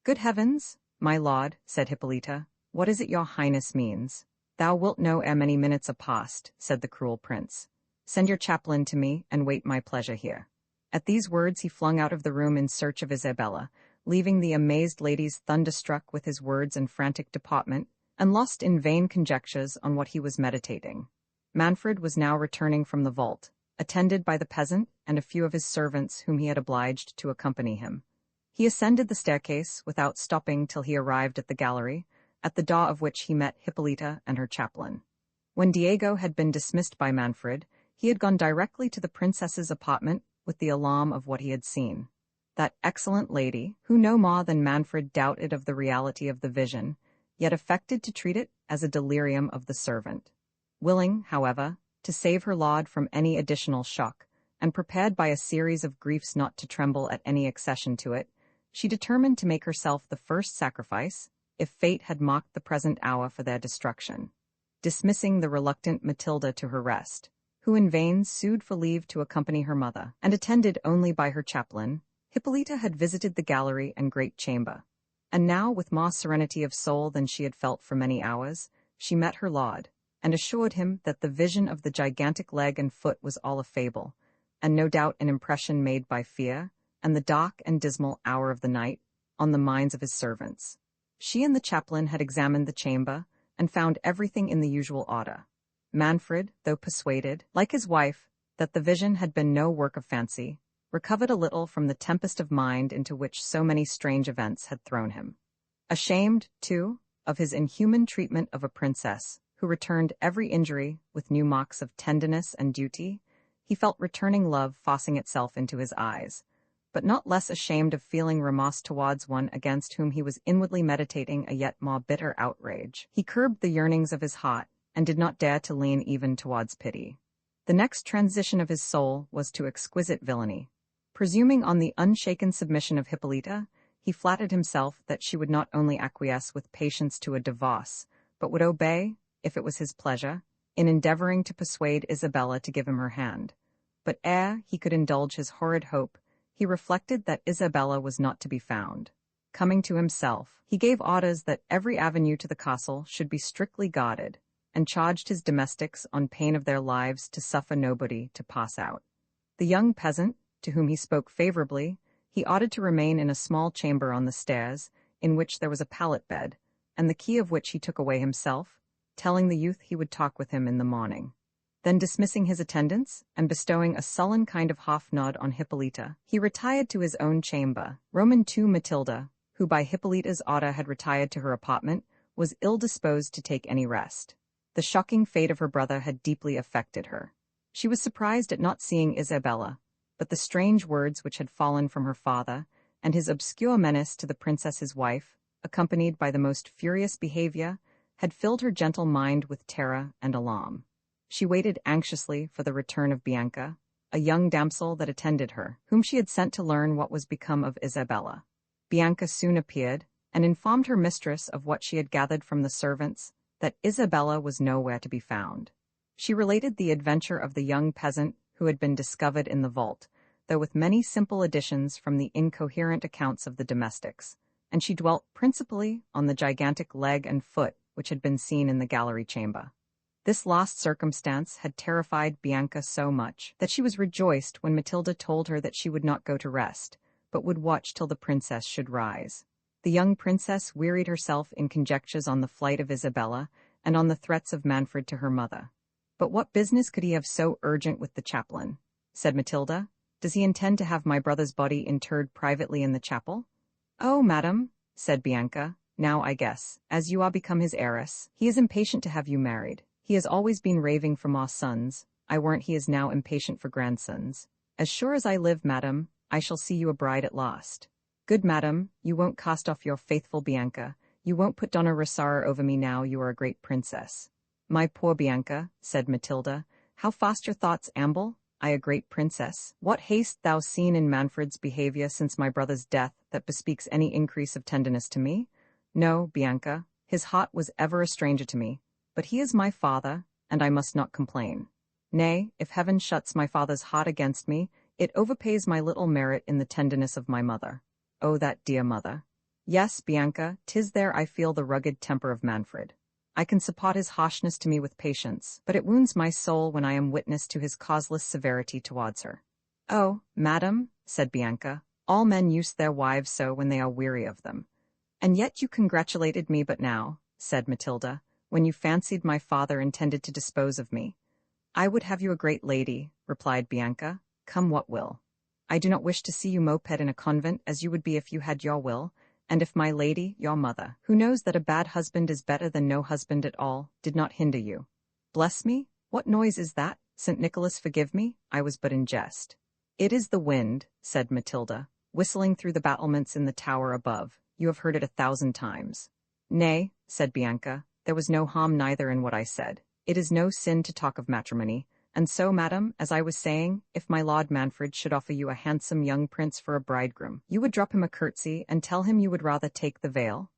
Good heavens, my lord, said Hippolyta, what is it your highness means? Thou wilt know ere many minutes are past, said the cruel prince. Send your chaplain to me, and wait my pleasure here. At these words he flung out of the room in search of Isabella, leaving the amazed ladies thunderstruck with his words and frantic deportment, and lost in vain conjectures on what he was meditating. Manfred was now returning from the vault, attended by the peasant and a few of his servants whom he had obliged to accompany him. He ascended the staircase without stopping till he arrived at the gallery, at the door of which he met Hippolyta and her chaplain. When Diego had been dismissed by Manfred, he had gone directly to the princess's apartment with the alarm of what he had seen. That excellent lady, who no more than Manfred doubted of the reality of the vision, yet affected to treat it as a delirium of the servant. Willing, however, to save her lord from any additional shock, and prepared by a series of griefs not to tremble at any accession to it, she determined to make herself the first sacrifice, if fate had marked the present hour for their destruction. Dismissing the reluctant Matilda to her rest, who in vain sued for leave to accompany her mother, and attended only by her chaplain, Hippolyta had visited the gallery and great chamber, and now, with more serenity of soul than she had felt for many hours, she met her lord, and assured him that the vision of the gigantic leg and foot was all a fable, and no doubt an impression made by fear, and the dark and dismal hour of the night, on the minds of his servants. She and the chaplain had examined the chamber, and found everything in the usual order. Manfred, though persuaded, like his wife, that the vision had been no work of fancy, recovered a little from the tempest of mind into which so many strange events had thrown him. Ashamed, too, of his inhuman treatment of a princess, who returned every injury with new marks of tenderness and duty, he felt returning love forcing itself into his eyes, but not less ashamed of feeling remorse towards one against whom he was inwardly meditating a yet more bitter outrage. He curbed the yearnings of his heart, and did not dare to lean even towards pity. The next transition of his soul was to exquisite villainy. Presuming on the unshaken submission of Hippolyta, he flattered himself that she would not only acquiesce with patience to a divorce, but would obey, if it was his pleasure, in endeavoring to persuade Isabella to give him her hand. But ere he could indulge his horrid hope, he reflected that Isabella was not to be found. Coming to himself, he gave orders that every avenue to the castle should be strictly guarded, and charged his domestics on pain of their lives to suffer nobody to pass out. The young peasant, to whom he spoke favorably, he ordered to remain in a small chamber on the stairs, in which there was a pallet bed, and the key of which he took away himself, telling the youth he would talk with him in the morning. Then dismissing his attendants, and bestowing a sullen kind of half-nod on Hippolyta, he retired to his own chamber. II Matilda, who by Hippolyta's order had retired to her apartment, was ill-disposed to take any rest. The shocking fate of her brother had deeply affected her. She was surprised at not seeing Isabella, but the strange words which had fallen from her father, and his obscure menace to the princess his wife, accompanied by the most furious behavior, had filled her gentle mind with terror and alarm. She waited anxiously for the return of Bianca, a young damsel that attended her, whom she had sent to learn what was become of Isabella. Bianca soon appeared, and informed her mistress of what she had gathered from the servants, that Isabella was nowhere to be found. She related the adventure of the young peasant who had been discovered in the vault, though with many simple additions from the incoherent accounts of the domestics, and she dwelt principally on the gigantic leg and foot which had been seen in the gallery chamber. This last circumstance had terrified Bianca so much that she was rejoiced when Matilda told her that she would not go to rest, but would watch till the princess should rise. The young princess wearied herself in conjectures on the flight of Isabella and on the threats of Manfred to her mother. "But what business could he have so urgent with the chaplain?" said Matilda. "Does he intend to have my brother's body interred privately in the chapel?" "Oh, madam," said Bianca, "now I guess, as you are become his heiress, he is impatient to have you married. He has always been raving for more sons. I warrant he is now impatient for grandsons. As sure as I live, madam, I shall see you a bride at last. Good madam, you won't cast off your faithful Bianca. You won't put Donna Rossara over me now you are a great princess." "My poor Bianca," said Matilda, "how fast your thoughts amble! I a great princess! What hast thou seen in Manfred's behavior since my brother's death that bespeaks any increase of tenderness to me? No, Bianca, his heart was ever a stranger to me, but he is my father, and I must not complain. Nay, if heaven shuts my father's heart against me, it overpays my little merit in the tenderness of my mother. Oh, that dear mother! Yes, Bianca, 'tis there I feel the rugged temper of Manfred. I can support his harshness to me with patience, but it wounds my soul when I am witness to his causeless severity towards her." "Oh, madam," said Bianca, "all men use their wives so when they are weary of them." "And yet you congratulated me but now," said Matilda, "when you fancied my father intended to dispose of me." "I would have you a great lady," replied Bianca, "come what will. I do not wish to see you moped in a convent as you would be if you had your will, and if my lady, your mother, who knows that a bad husband is better than no husband at all, did not hinder you. Bless me, what noise is that? St. Nicholas forgive me, I was but in jest." "It is the wind," said Matilda, "whistling through the battlements in the tower above. You have heard it 1,000 times." "Nay," said Bianca, "there was no harm neither in what I said. It is no sin to talk of matrimony. And so, madam, as I was saying, if my Lord Manfred should offer you a handsome young prince for a bridegroom, you would drop him a curtsy and tell him you would rather take the veil?"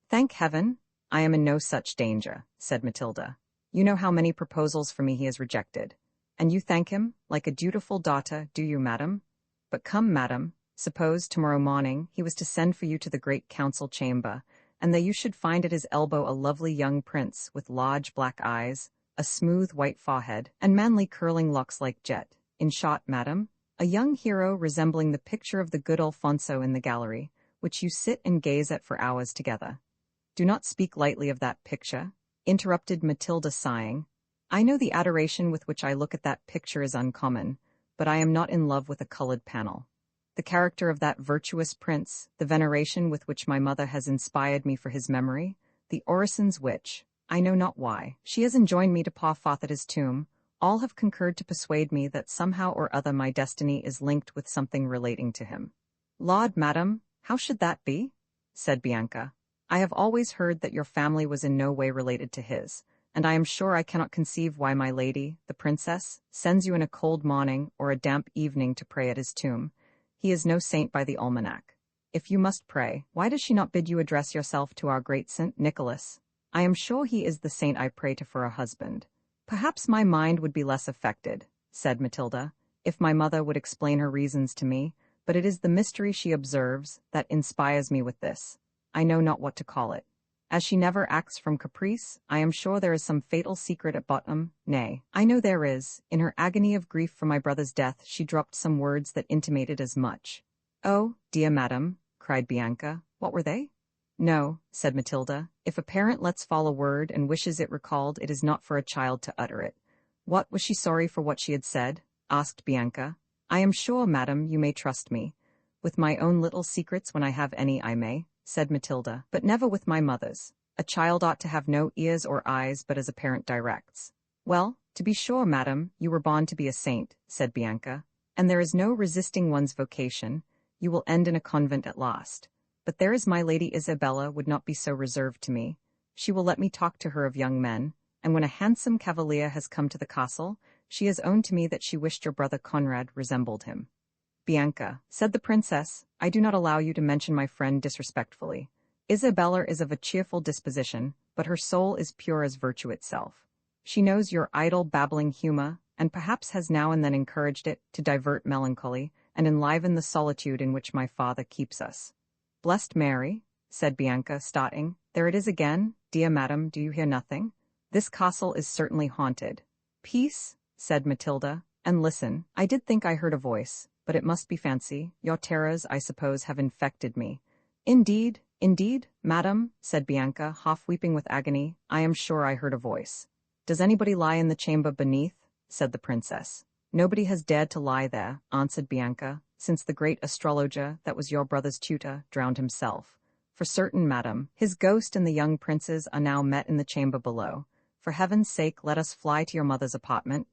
"Thank heaven, I am in no such danger," said Matilda. "You know how many proposals for me he has rejected. And you thank him, like a dutiful daughter, do you, madam? But come, madam, suppose tomorrow morning he was to send for you to the great council chamber, and that you should find at his elbow a lovely young prince with large black eyes, a smooth white forehead, and manly curling locks like jet. In short, madam, a young hero resembling the picture of the good Alfonso in the gallery, which you sit and gaze at for hours together. Do not speak lightly of that picture, interrupted Matilda, sighing. I know the adoration with which I look at that picture is uncommon, but I am not in love with a colored panel. The character of that virtuous prince, the veneration with which my mother has inspired me for his memory, the orisons which, I know not why, she has enjoined me to pour forth at his tomb, all have concurred to persuade me that somehow or other my destiny is linked with something relating to him. Lord, madam, how should that be? Said Bianca. I have always heard that your family was in no way related to his, and I am sure I cannot conceive why my lady, the princess, sends you in a cold morning or a damp evening to pray at his tomb. He is no saint by the almanac. If you must pray, why does she not bid you address yourself to our great Saint Nicholas? I am sure he is the saint I pray to for a husband. Perhaps my mind would be less affected, said Matilda, if my mother would explain her reasons to me, but it is the mystery she observes that inspires me with this. I know not what to call it. As she never acts from caprice, I am sure there is some fatal secret at bottom. Nay, I know there is. In her agony of grief for my brother's death, she dropped some words that intimated as much. Oh, dear madam, cried Bianca, what were they? No, said Matilda, if a parent lets fall a word and wishes it recalled, it is not for a child to utter it. What, was she sorry for what she had said? Asked Bianca. I am sure, madam, you may trust me. With my own little secrets when I have any I may, said Matilda, but never with my mother's. A child ought to have no ears or eyes but as a parent directs. Well, to be sure, madam, you were born to be a saint, said Bianca, and there is no resisting one's vocation. You will end in a convent at last. But there is my Lady Isabella would not be so reserved to me. She will let me talk to her of young men, and when a handsome cavalier has come to the castle, she has owned to me that she wished your brother Conrad resembled him. Bianca, said the princess, I do not allow you to mention my friend disrespectfully. Isabella is of a cheerful disposition, but her soul is pure as virtue itself. She knows your idle, babbling humor, and perhaps has now and then encouraged it to divert melancholy and enliven the solitude in which my father keeps us. Blessed Mary, said Bianca, starting, there it is again. Dear madam, do you hear nothing? This castle is certainly haunted. Peace, said Matilda, and listen. I did think I heard a voice, but it must be fancy. Your terrors, I suppose, have infected me. Indeed, madam, said Bianca, half weeping with agony, I am sure I heard a voice. Does anybody lie in the chamber beneath? Said the princess. Nobody has dared to lie there, answered Bianca, since the great astrologer, that was your brother's tutor, drowned himself. For certain, madam, his ghost and the young princes are now met in the chamber below. For heaven's sake, let us fly to your mother's apartment.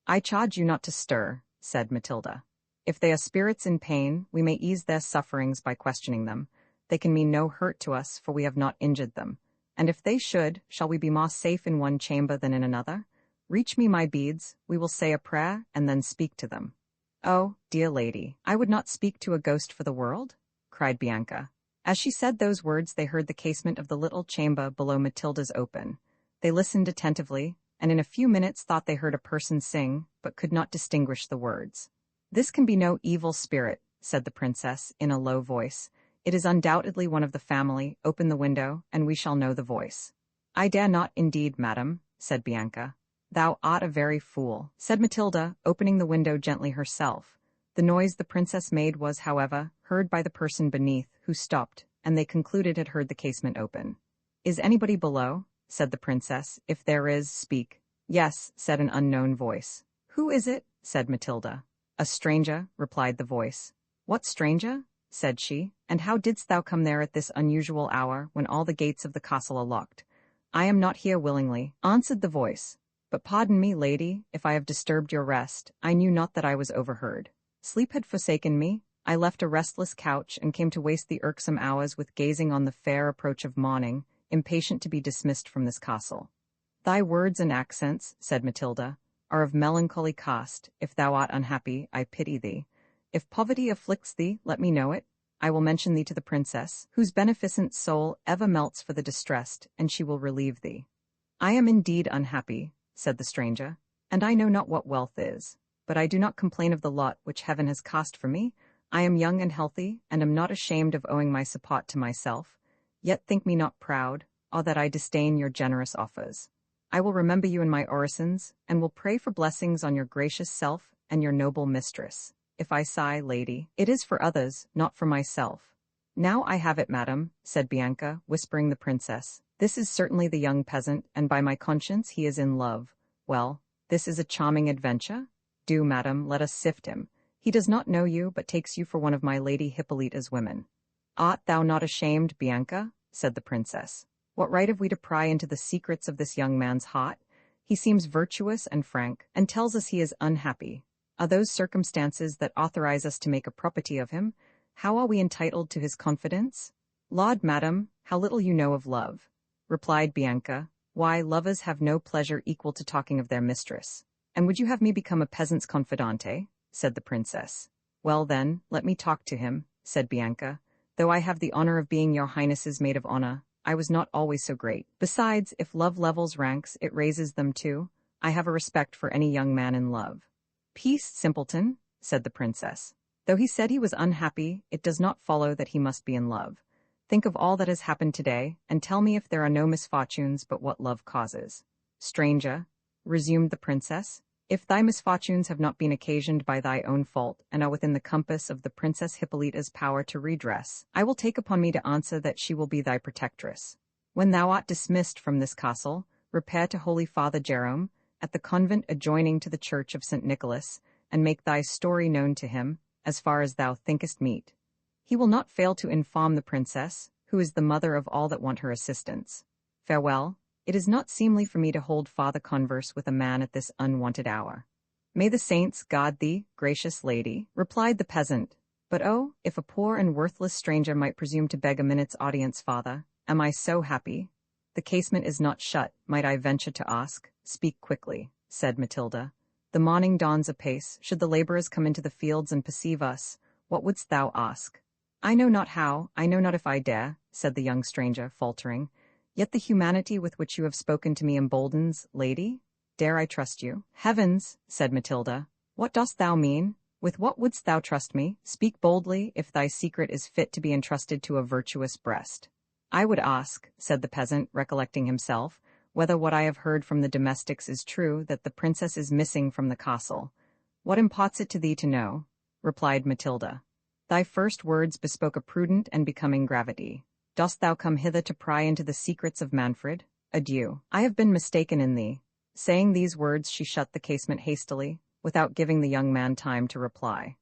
I charge you not to stir, said Matilda. If they are spirits in pain, we may ease their sufferings by questioning them. They can mean no hurt to us, for we have not injured them. And if they should, shall we be more safe in one chamber than in another? Reach me my beads, we will say a prayer, and then speak to them. Oh, dear lady, I would not speak to a ghost for the world, cried Bianca. As she said those words, they heard the casement of the little chamber below Matilda's open. They listened attentively, and in a few minutes thought they heard a person sing, but could not distinguish the words. This can be no evil spirit, said the princess, in a low voice. It is undoubtedly one of the family. Open the window, and we shall know the voice. I dare not indeed, madam, said Bianca. Thou art a very fool, said Matilda, opening the window gently herself. The noise the princess made was, however, heard by the person beneath, who stopped, and they concluded had heard the casement open. Is anybody below? Said the princess. If there is, speak. Yes, said an unknown voice. Who is it? Said Matilda. A stranger, replied the voice. What stranger? Said she, and how didst thou come there at this unusual hour, when all the gates of the castle are locked? I am not here willingly, answered the voice. But pardon me, lady, if I have disturbed your rest. I knew not that I was overheard. Sleep had forsaken me. I left a restless couch and came to waste the irksome hours with gazing on the fair approach of morning, impatient to be dismissed from this castle. Thy words and accents, said Matilda, are of melancholy cast. If thou art unhappy, I pity thee. If poverty afflicts thee, let me know it. I will mention thee to the princess, whose beneficent soul ever melts for the distressed, and she will relieve thee. I am indeed unhappy, said the stranger, and I know not what wealth is. But I do not complain of the lot which heaven has cast for me. I am young and healthy, and am not ashamed of owing my support to myself. Yet think me not proud, or that I disdain your generous offers. I will remember you in my orisons, and will pray for blessings on your gracious self and your noble mistress. if I sigh, lady, it is for others, not for myself. Now I have it, madam, said Bianca, whispering the princess. This is certainly the young peasant, and by my conscience he is in love. Well, this is a charming adventure. Do, madam, let us sift him. He does not know you, but takes you for one of my Lady Hippolyta's women. Art thou not ashamed, Bianca? Said the princess. What right have we to pry into the secrets of this young man's heart? He seems virtuous and frank, and tells us he is unhappy. Are those circumstances that authorize us to make a property of him? How are we entitled to his confidence? Laud, madam, how little you know of love, replied Bianca. Why, lovers have no pleasure equal to talking of their mistress. And would you have me become a peasant's confidante? Said the princess. Well then, let me talk to him, said Bianca. Though I have the honor of being your highness's maid of honor, I was not always so great. Besides, if love levels ranks, it raises them too. I have a respect for any young man in love. Peace, simpleton, said the princess. Though he said he was unhappy, it does not follow that he must be in love. Think of all that has happened today, and tell me if there are no misfortunes but what love causes. Stranger, resumed the princess, if thy misfortunes have not been occasioned by thy own fault, and are within the compass of the Princess Hippolyta's power to redress, I will take upon me to answer that she will be thy protectress. When thou art dismissed from this castle, repair to Holy Father Jerome, at the convent adjoining to the church of St. Nicholas, and make thy story known to him, as far as thou thinkest meet. He will not fail to inform the princess, who is the mother of all that want her assistance. Farewell. It is not seemly for me to hold farther converse with a man at this unwonted hour. May the saints guard thee, gracious lady, replied the peasant. But oh, if a poor and worthless stranger might presume to beg a minute's audience, father, am I so happy? The casement is not shut, might I venture to ask? Speak quickly, said Matilda. The morning dawns apace. Should the labourers come into the fields and perceive us, what wouldst thou ask? I know not how, I know not if I dare, said the young stranger, faltering. Yet the humanity with which you have spoken to me emboldens, lady. Dare I trust you? Heavens, said Matilda, what dost thou mean? With what wouldst thou trust me? Speak boldly, if thy secret is fit to be entrusted to a virtuous breast. I would ask, said the peasant, recollecting himself, whether what I have heard from the domestics is true, that the princess is missing from the castle. What imports it to thee to know? Replied Matilda. Thy first words bespoke a prudent and becoming gravity. Dost thou come hither to pry into the secrets of Manfred? Adieu. I have been mistaken in thee. Saying these words, she shut the casement hastily, without giving the young man time to reply.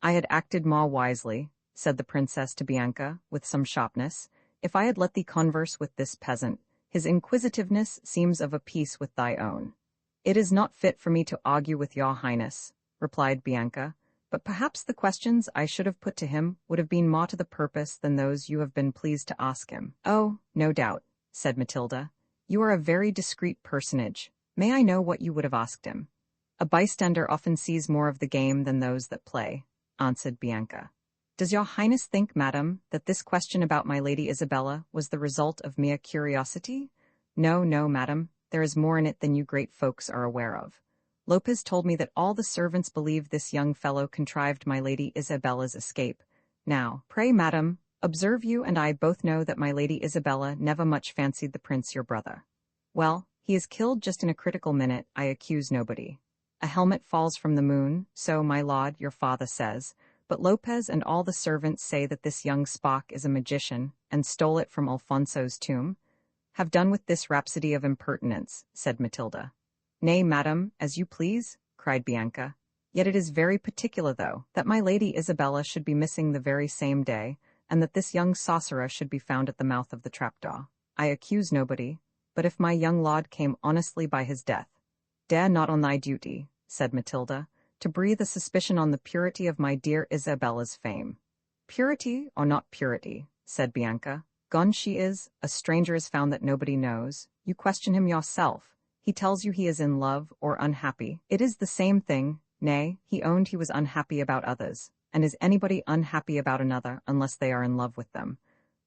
I had acted more wisely, said the princess to Bianca, with some sharpness, if I had let thee converse with this peasant. His inquisitiveness seems of a piece with thy own. It is not fit for me to argue with your highness, replied Bianca, but perhaps the questions I should have put to him would have been more to the purpose than those you have been pleased to ask him. Oh, no doubt, said Matilda. You are a very discreet personage. May I know what you would have asked him? A bystander often sees more of the game than those that play, answered Bianca. Does your highness think, madam, that this question about my Lady Isabella was the result of mere curiosity? No, no, madam, there is more in it than you great folks are aware of. Lopez told me that all the servants believed this young fellow contrived my Lady Isabella's escape. Now, pray, madam, observe you and I both know that my Lady Isabella never much fancied the prince your brother. Well, he is killed just in a critical minute, I accuse nobody. A helmet falls from the moon, so my lord, your father says, but Lopez and all the servants say that this young Spock is a magician, and stole it from Alfonso's tomb. Have done with this rhapsody of impertinence, said Matilda. Nay, madam, as you please, cried Bianca. Yet it is very particular, though, that my Lady Isabella should be missing the very same day, and that this young sorcerer should be found at the mouth of the trapdoor. I accuse nobody, but if my young lord came honestly by his death, dare not on thy duty, said Matilda, to breathe a suspicion on the purity of my dear Isabella's fame. Purity or not purity, said Bianca. Gone she is, a stranger is found that nobody knows. You question him yourself. He tells you he is in love or unhappy. It is the same thing. Nay, he owned he was unhappy about others. And is anybody unhappy about another unless they are in love with them?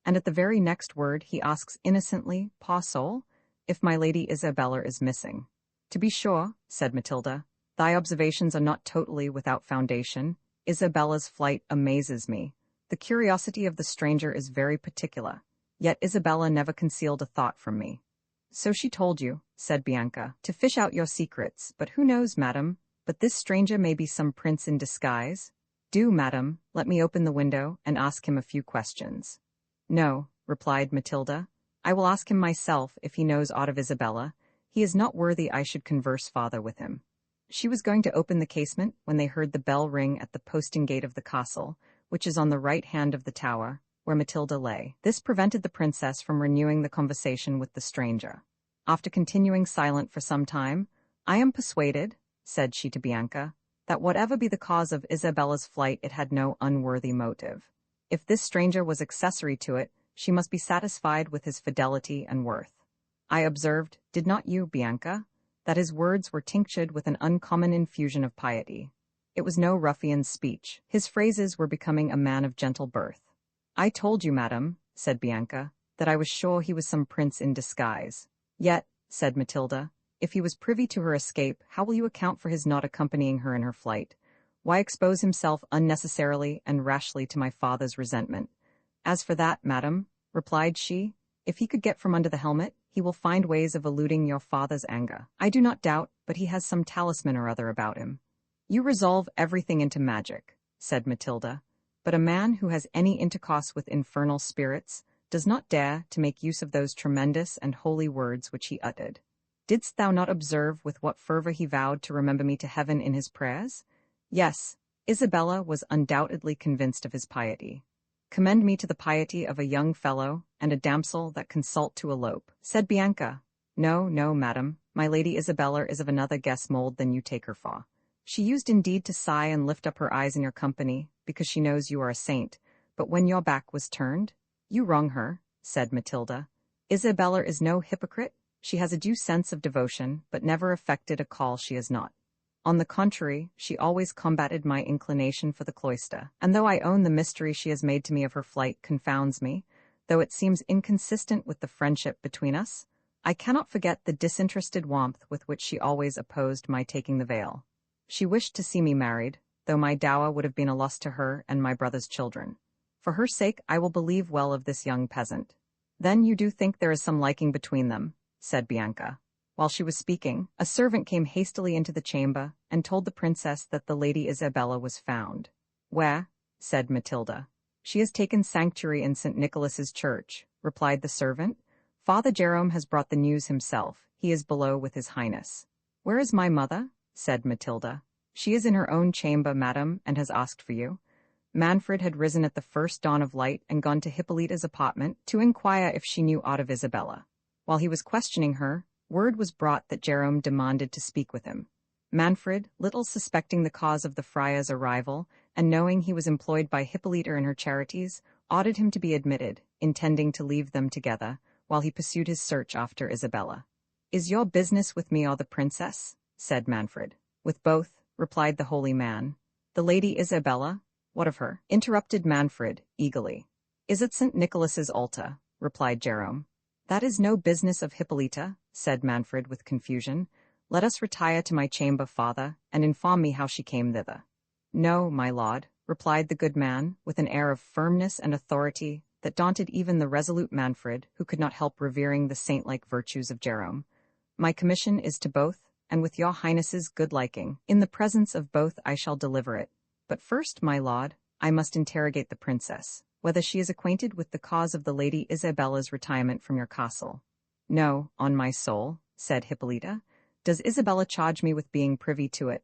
And at the very next word he asks innocently, poor soul, if my Lady Isabella is missing. To be sure, said Matilda, thy observations are not totally without foundation. Isabella's flight amazes me. The curiosity of the stranger is very particular. Yet Isabella never concealed a thought from me. So she told you, said Bianca, to fish out your secrets, but who knows, madam, but this stranger may be some prince in disguise? Do, madam, let me open the window and ask him a few questions. No, replied Matilda. I will ask him myself if he knows aught of Isabella. He is not worthy I should converse farther with him. She was going to open the casement when they heard the bell ring at the postern gate of the castle, which is on the right hand of the tower, where Matilda lay. This prevented the princess from renewing the conversation with the stranger. After continuing silent for some time, I am persuaded, said she to Bianca, that whatever be the cause of Isabella's flight, it had no unworthy motive. If this stranger was accessory to it, she must be satisfied with his fidelity and worth. I observed, did not you, Bianca, that his words were tinctured with an uncommon infusion of piety. It was no ruffian's speech. His phrases were becoming a man of gentle birth. I told you, madam, said Bianca, that I was sure he was some prince in disguise. Yet, said Matilda, if he was privy to her escape, how will you account for his not accompanying her in her flight? Why expose himself unnecessarily and rashly to my father's resentment? As for that, madam, replied she, if he could get from under the helmet, he will find ways of eluding your father's anger. I do not doubt, but he has some talisman or other about him. You resolve everything into magic, said Matilda, but a man who has any intercourse with infernal spirits does not dare to make use of those tremendous and holy words which he uttered. Didst thou not observe with what fervor he vowed to remember me to heaven in his prayers? Yes, Isabella was undoubtedly convinced of his piety. Commend me to the piety of a young fellow and a damsel that consult to elope, said Bianca. No, no, madam, my lady Isabella is of another guess mold than you take her for. She used indeed to sigh and lift up her eyes in your company, because she knows you are a saint, but when your back was turned, you wrong her, said Matilda. Isabella is no hypocrite. She has a due sense of devotion, but never affected a call she is not. On the contrary, she always combated my inclination for the cloister, and though I own the mystery she has made to me of her flight confounds me, though it seems inconsistent with the friendship between us, I cannot forget the disinterested warmth with which she always opposed my taking the veil. She wished to see me married, though my dower would have been a loss to her and my brother's children. For her sake I will believe well of this young peasant. Then you do think there is some liking between them, said Bianca. While she was speaking, a servant came hastily into the chamber and told the princess that the Lady Isabella was found. Where? Said Matilda. She has taken sanctuary in St. Nicholas's church, replied the servant. Father Jerome has brought the news himself. He is below with his highness. Where is my mother? Said Matilda. She is in her own chamber, madam, and has asked for you. Manfred had risen at the first dawn of light and gone to Hippolyta's apartment to inquire if she knew aught of Isabella. While he was questioning her, word was brought that Jerome demanded to speak with him. Manfred, little suspecting the cause of the friar's arrival, and knowing he was employed by Hippolyta in her charities, ordered him to be admitted, intending to leave them together, while he pursued his search after Isabella. Is your business with me or the princess? Said Manfred. With both, replied the holy man. The Lady Isabella? What of her? Interrupted Manfred, eagerly. Is it St. Nicholas's altar? Replied Jerome. That is no business of Hippolyta, said Manfred with confusion. Let us retire to my chamber, father, and inform me how she came thither. No, my lord, replied the good man, with an air of firmness and authority that daunted even the resolute Manfred, who could not help revering the saint-like virtues of Jerome. My commission is to both, and with your highness's good liking. In the presence of both I shall deliver it. But first, my lord, I must interrogate the princess, whether she is acquainted with the cause of the Lady Isabella's retirement from your castle. No, on my soul, said Hippolyta. Does Isabella charge me with being privy to it?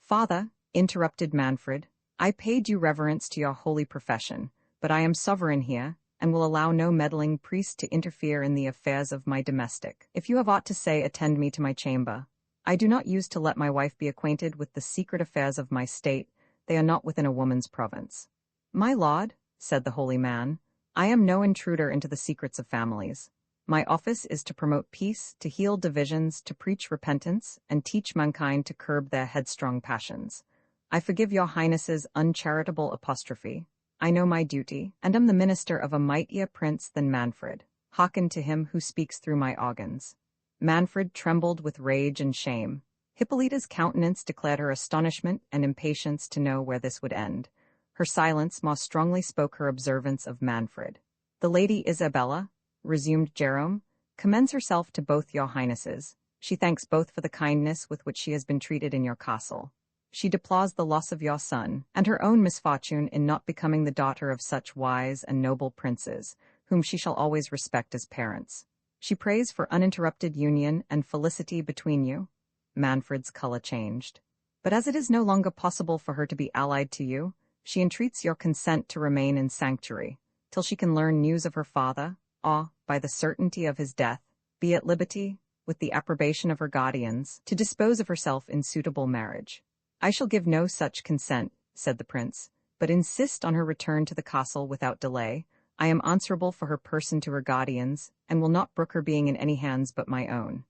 Father, interrupted Manfred, I paid due reverence to your holy profession, but I am sovereign here, and will allow no meddling priest to interfere in the affairs of my domestic. If you have aught to say, attend me to my chamber. I do not use to let my wife be acquainted with the secret affairs of my state. They are not within a woman's province. My lord, said the holy man, I am no intruder into the secrets of families. My office is to promote peace, to heal divisions, to preach repentance, and teach mankind to curb their headstrong passions. I forgive your highness's uncharitable apostrophe. I know my duty, and am the minister of a mightier prince than Manfred. Hearken to him who speaks through my organs. Manfred trembled with rage and shame. Hippolyta's countenance declared her astonishment and impatience to know where this would end. Her silence most strongly spoke her observance of Manfred. The Lady Isabella, resumed Jerome, commends herself to both your highnesses. She thanks both for the kindness with which she has been treated in your castle. She deplores the loss of your son, and her own misfortune in not becoming the daughter of such wise and noble princes, whom she shall always respect as parents. She prays for uninterrupted union and felicity between you." Manfred's colour changed. "But as it is no longer possible for her to be allied to you, she entreats your consent to remain in sanctuary, till she can learn news of her father, or, by the certainty of his death, be at liberty, with the approbation of her guardians, to dispose of herself in suitable marriage." "I shall give no such consent," said the prince, "but insist on her return to the castle without delay. I am answerable for her person to her guardians, and will not brook her being in any hands but my own."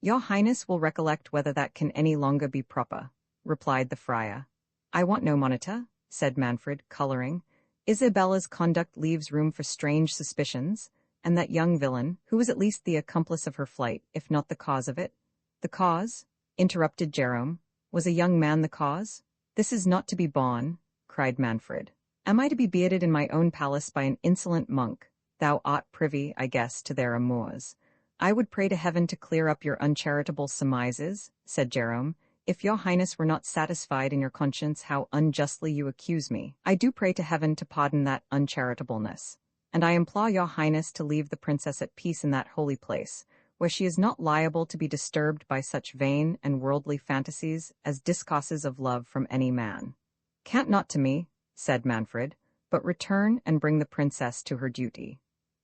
"Your highness will recollect whether that can any longer be proper," replied the friar. "I want no monitor," said Manfred, colouring. "Isabella's conduct leaves room for strange suspicions, and that young villain, who was at least the accomplice of her flight, if not the cause of it—" "The cause?" interrupted Jerome. "Was a young man the cause? This is not to be borne," cried Manfred. "Am I to be bearded in my own palace by an insolent monk? Thou art privy, I guess, to their amours." "I would pray to heaven to clear up your uncharitable surmises," said Jerome, "if your highness were not satisfied in your conscience how unjustly you accuse me. I do pray to heaven to pardon that uncharitableness, and I implore your highness to leave the princess at peace in that holy place, where she is not liable to be disturbed by such vain and worldly fantasies as discourses of love from any man." "Cant not to me," said Manfred, "but return and bring the princess to her duty."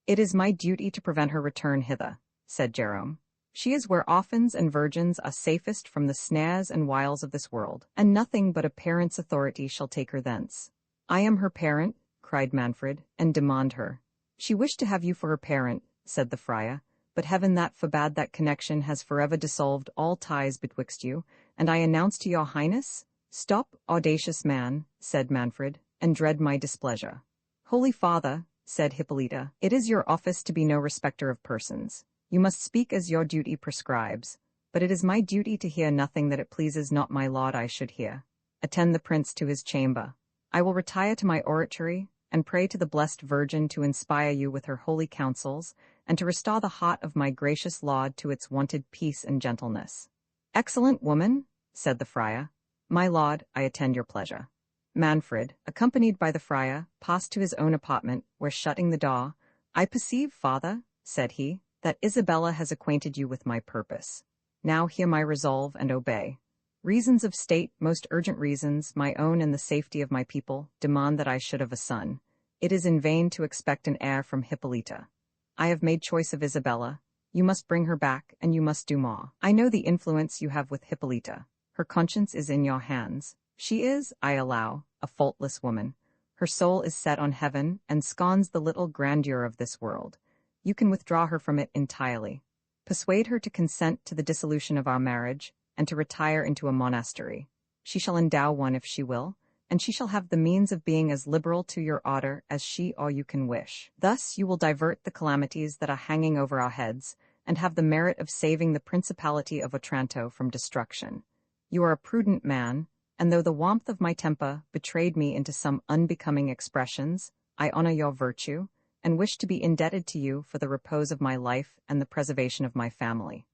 "It is my duty to prevent her return hither," said Jerome. "She is where orphans and virgins are safest from the snares and wiles of this world, and nothing but a parent's authority shall take her thence." "I am her parent," cried Manfred, "and demand her." "She wished to have you for her parent," said the friar, "but heaven that forbade that connection has forever dissolved all ties betwixt you, and I announce to your highness—" "Stop, audacious man," said Manfred, "and dread my displeasure." "Holy father," said Hippolyta, "it is your office to be no respecter of persons. You must speak as your duty prescribes, but it is my duty to hear nothing that it pleases not my lord I should hear. Attend the prince to his chamber. I will retire to my oratory, and pray to the blessed Virgin to inspire you with her holy counsels, and to restore the heart of my gracious lord to its wonted peace and gentleness." "Excellent woman," said the friar. "My lord, I attend your pleasure." Manfred, accompanied by the friar, passed to his own apartment, where, shutting the door, "I perceive, father," said he, "that Isabella has acquainted you with my purpose. Now hear my resolve and obey. Reasons of state, most urgent reasons, my own and the safety of my people, demand that I should have a son. It is in vain to expect an heir from Hippolyta. I have made choice of Isabella. You must bring her back, and you must do more. I know the influence you have with Hippolyta. Her conscience is in your hands. She is, I allow, a faultless woman. Her soul is set on heaven, and scorns the little grandeur of this world. You can withdraw her from it entirely. Persuade her to consent to the dissolution of our marriage, and to retire into a monastery. She shall endow one if she will, and she shall have the means of being as liberal to your order as she or you can wish. Thus you will divert the calamities that are hanging over our heads, and have the merit of saving the principality of Otranto from destruction. You are a prudent man, and though the warmth of my temper betrayed me into some unbecoming expressions, I honor your virtue, and wish to be indebted to you for the repose of my life and the preservation of my family."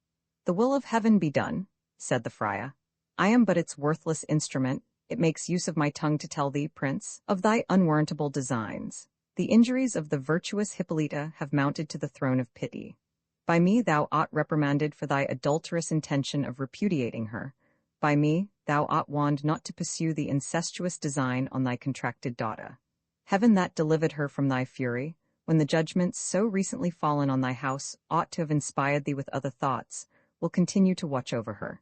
"The will of heaven be done," said the friar. "I am but its worthless instrument. It makes use of my tongue to tell thee, prince, of thy unwarrantable designs. The injuries of the virtuous Hippolyta have mounted to the throne of pity. By me thou art reprimanded for thy adulterous intention of repudiating her. By me thou art warned not to pursue the incestuous design on thy contracted daughter. Heaven that delivered her from thy fury, when the judgment so recently fallen on thy house ought to have inspired thee with other thoughts, will continue to watch over her.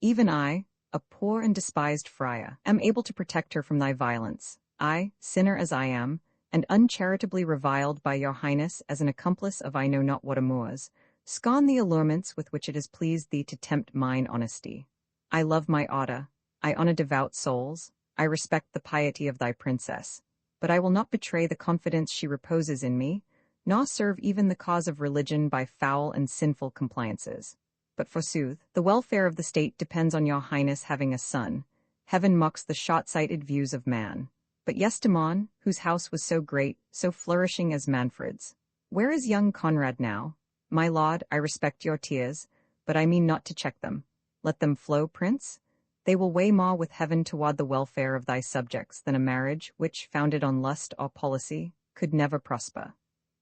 Even I, a poor and despised friar, am able to protect her from thy violence. I, sinner as I am, and uncharitably reviled by your highness as an accomplice of I know not what amours, scorn the allurements with which it has pleased thee to tempt mine honesty. I love my order, I honor devout souls, I respect the piety of thy princess, but I will not betray the confidence she reposes in me, nor serve even the cause of religion by foul and sinful compliances. But forsooth, the welfare of the state depends on your highness having a son. Heaven mocks the short-sighted views of man. But Yestamon, whose house was so great, so flourishing as Manfred's. Where is young Conrad now? My lord, I respect your tears, but I mean not to check them. Let them flow, prince. They will weigh more with heaven toward the welfare of thy subjects than a marriage which, founded on lust or policy, could never prosper.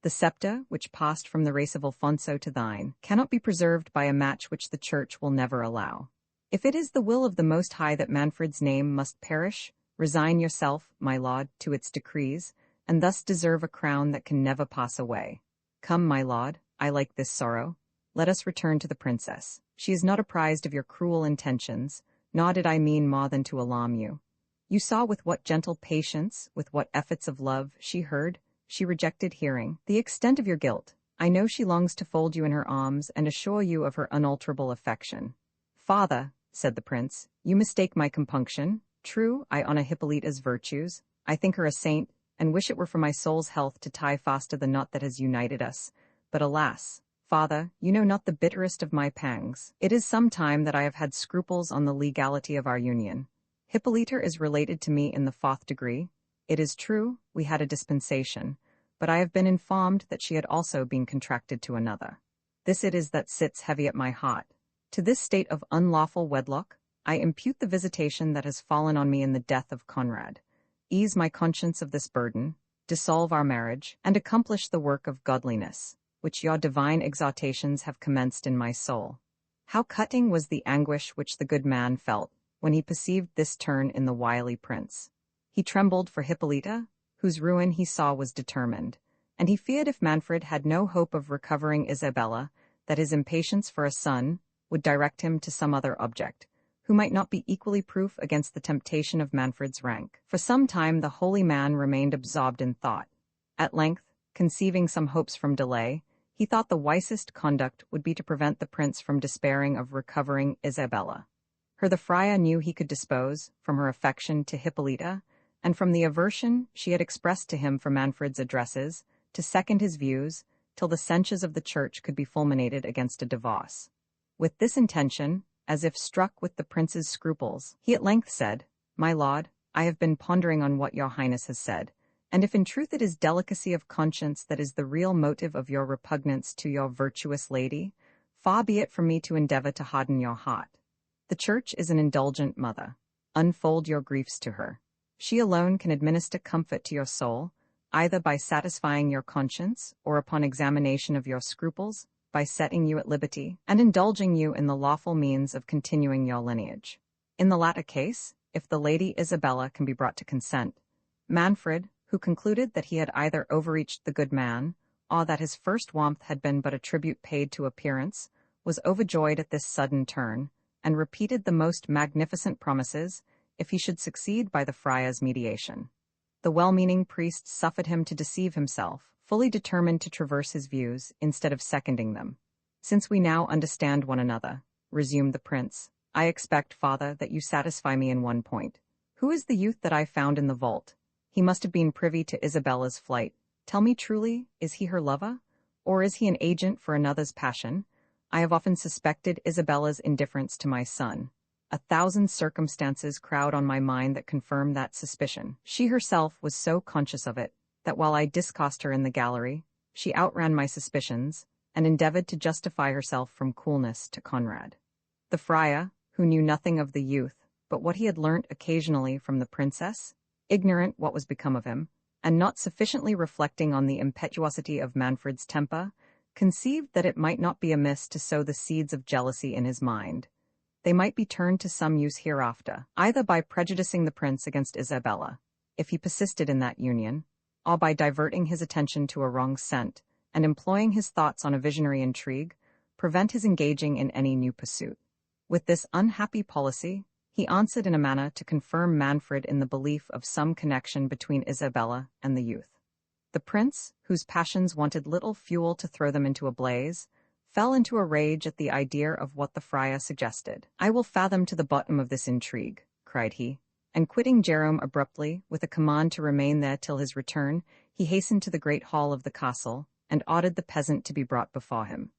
The scepter, which passed from the race of Alfonso to thine, cannot be preserved by a match which the Church will never allow. If it is the will of the Most High that Manfred's name must perish, resign yourself, my lord, to its decrees, and thus deserve a crown that can never pass away. Come, my lord, I like this sorrow. Let us return to the princess. She is not apprised of your cruel intentions, nor did I mean more than to alarm you. You saw with what gentle patience, with what efforts of love, she heard, she rejected hearing, the extent of your guilt. I know she longs to fold you in her arms and assure you of her unalterable affection. Father, said the prince, you mistake my compunction. True, I honor Hippolyta's virtues. I think her a saint, and wish it were for my soul's health to tie faster the knot that has united us. But alas, father, you know not the bitterest of my pangs. It is some time that I have had scruples on the legality of our union. Hippolyta is related to me in the 4th degree. It is true, we had a dispensation, but I have been informed that she had also been contracted to another. This it is that sits heavy at my heart. To this state of unlawful wedlock, I impute the visitation that has fallen on me in the death of Conrad. Ease my conscience of this burden, dissolve our marriage, and accomplish the work of godliness, which your divine exhortations have commenced in my soul. How cutting was the anguish which the good man felt when he perceived this turn in the wily prince. He trembled for Hippolyta, whose ruin he saw was determined, and he feared if Manfred had no hope of recovering Isabella, that his impatience for a son would direct him to some other object, who might not be equally proof against the temptation of Manfred's rank. For some time the holy man remained absorbed in thought. At length, conceiving some hopes from delay, he thought the wisest conduct would be to prevent the prince from despairing of recovering Isabella. Her the friar knew he could dispose, from her affection to Hippolyta, and from the aversion she had expressed to him for Manfred's addresses, to second his views, till the censures of the Church could be fulminated against a divorce. With this intention, as if struck with the prince's scruples, he at length said, My lord, I have been pondering on what your highness has said, and if in truth it is delicacy of conscience that is the real motive of your repugnance to your virtuous lady, far be it from me to endeavor to harden your heart. The Church is an indulgent mother. Unfold your griefs to her. She alone can administer comfort to your soul, either by satisfying your conscience, or upon examination of your scruples, by setting you at liberty, and indulging you in the lawful means of continuing your lineage. In the latter case, if the Lady Isabella can be brought to consent, Manfred, who concluded that he had either overreached the good man, or that his first warmth had been but a tribute paid to appearance, was overjoyed at this sudden turn, and repeated the most magnificent promises, if he should succeed by the friar's mediation. The well-meaning priest suffered him to deceive himself, fully determined to traverse his views, instead of seconding them. Since we now understand one another, resumed the prince, I expect, father, that you satisfy me in one point. Who is the youth that I found in the vault? He must have been privy to Isabella's flight. Tell me truly, is he her lover? Or is he an agent for another's passion? I have often suspected Isabella's indifference to my son. 1,000 circumstances crowd on my mind that confirm that suspicion. She herself was so conscious of it, that while I discoursed her in the gallery, she outran my suspicions, and endeavored to justify herself from coolness to Conrad. The friar, who knew nothing of the youth, but what he had learnt occasionally from the princess, ignorant what was become of him, and not sufficiently reflecting on the impetuosity of Manfred's temper, conceived that it might not be amiss to sow the seeds of jealousy in his mind. They might be turned to some use hereafter, either by prejudicing the prince against Isabella, if he persisted in that union, or by diverting his attention to a wrong scent, and employing his thoughts on a visionary intrigue, prevent his engaging in any new pursuit. With this unhappy policy, he answered in a manner to confirm Manfred in the belief of some connection between Isabella and the youth. The prince, whose passions wanted little fuel to throw them into a blaze, fell into a rage at the idea of what the friar suggested. I will fathom to the bottom of this intrigue, cried he, and quitting Jerome abruptly, with a command to remain there till his return, he hastened to the great hall of the castle, and ordered the peasant to be brought before him.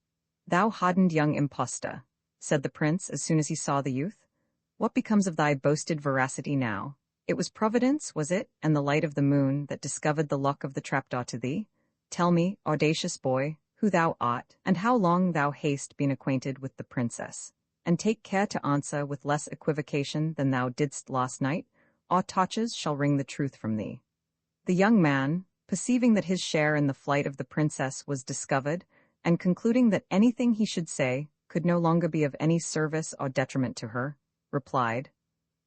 Thou hardened young impostor, said the prince as soon as he saw the youth, what becomes of thy boasted veracity now? It was Providence, was it, and the light of the moon, that discovered the luck of the trapdoor to thee? Tell me, audacious boy, who thou art, and how long thou hast been acquainted with the princess. and take care to answer with less equivocation than thou didst last night, our torches shall wring the truth from thee." The young man, perceiving that his share in the flight of the princess was discovered, and concluding that anything he should say could no longer be of any service or detriment to her, replied,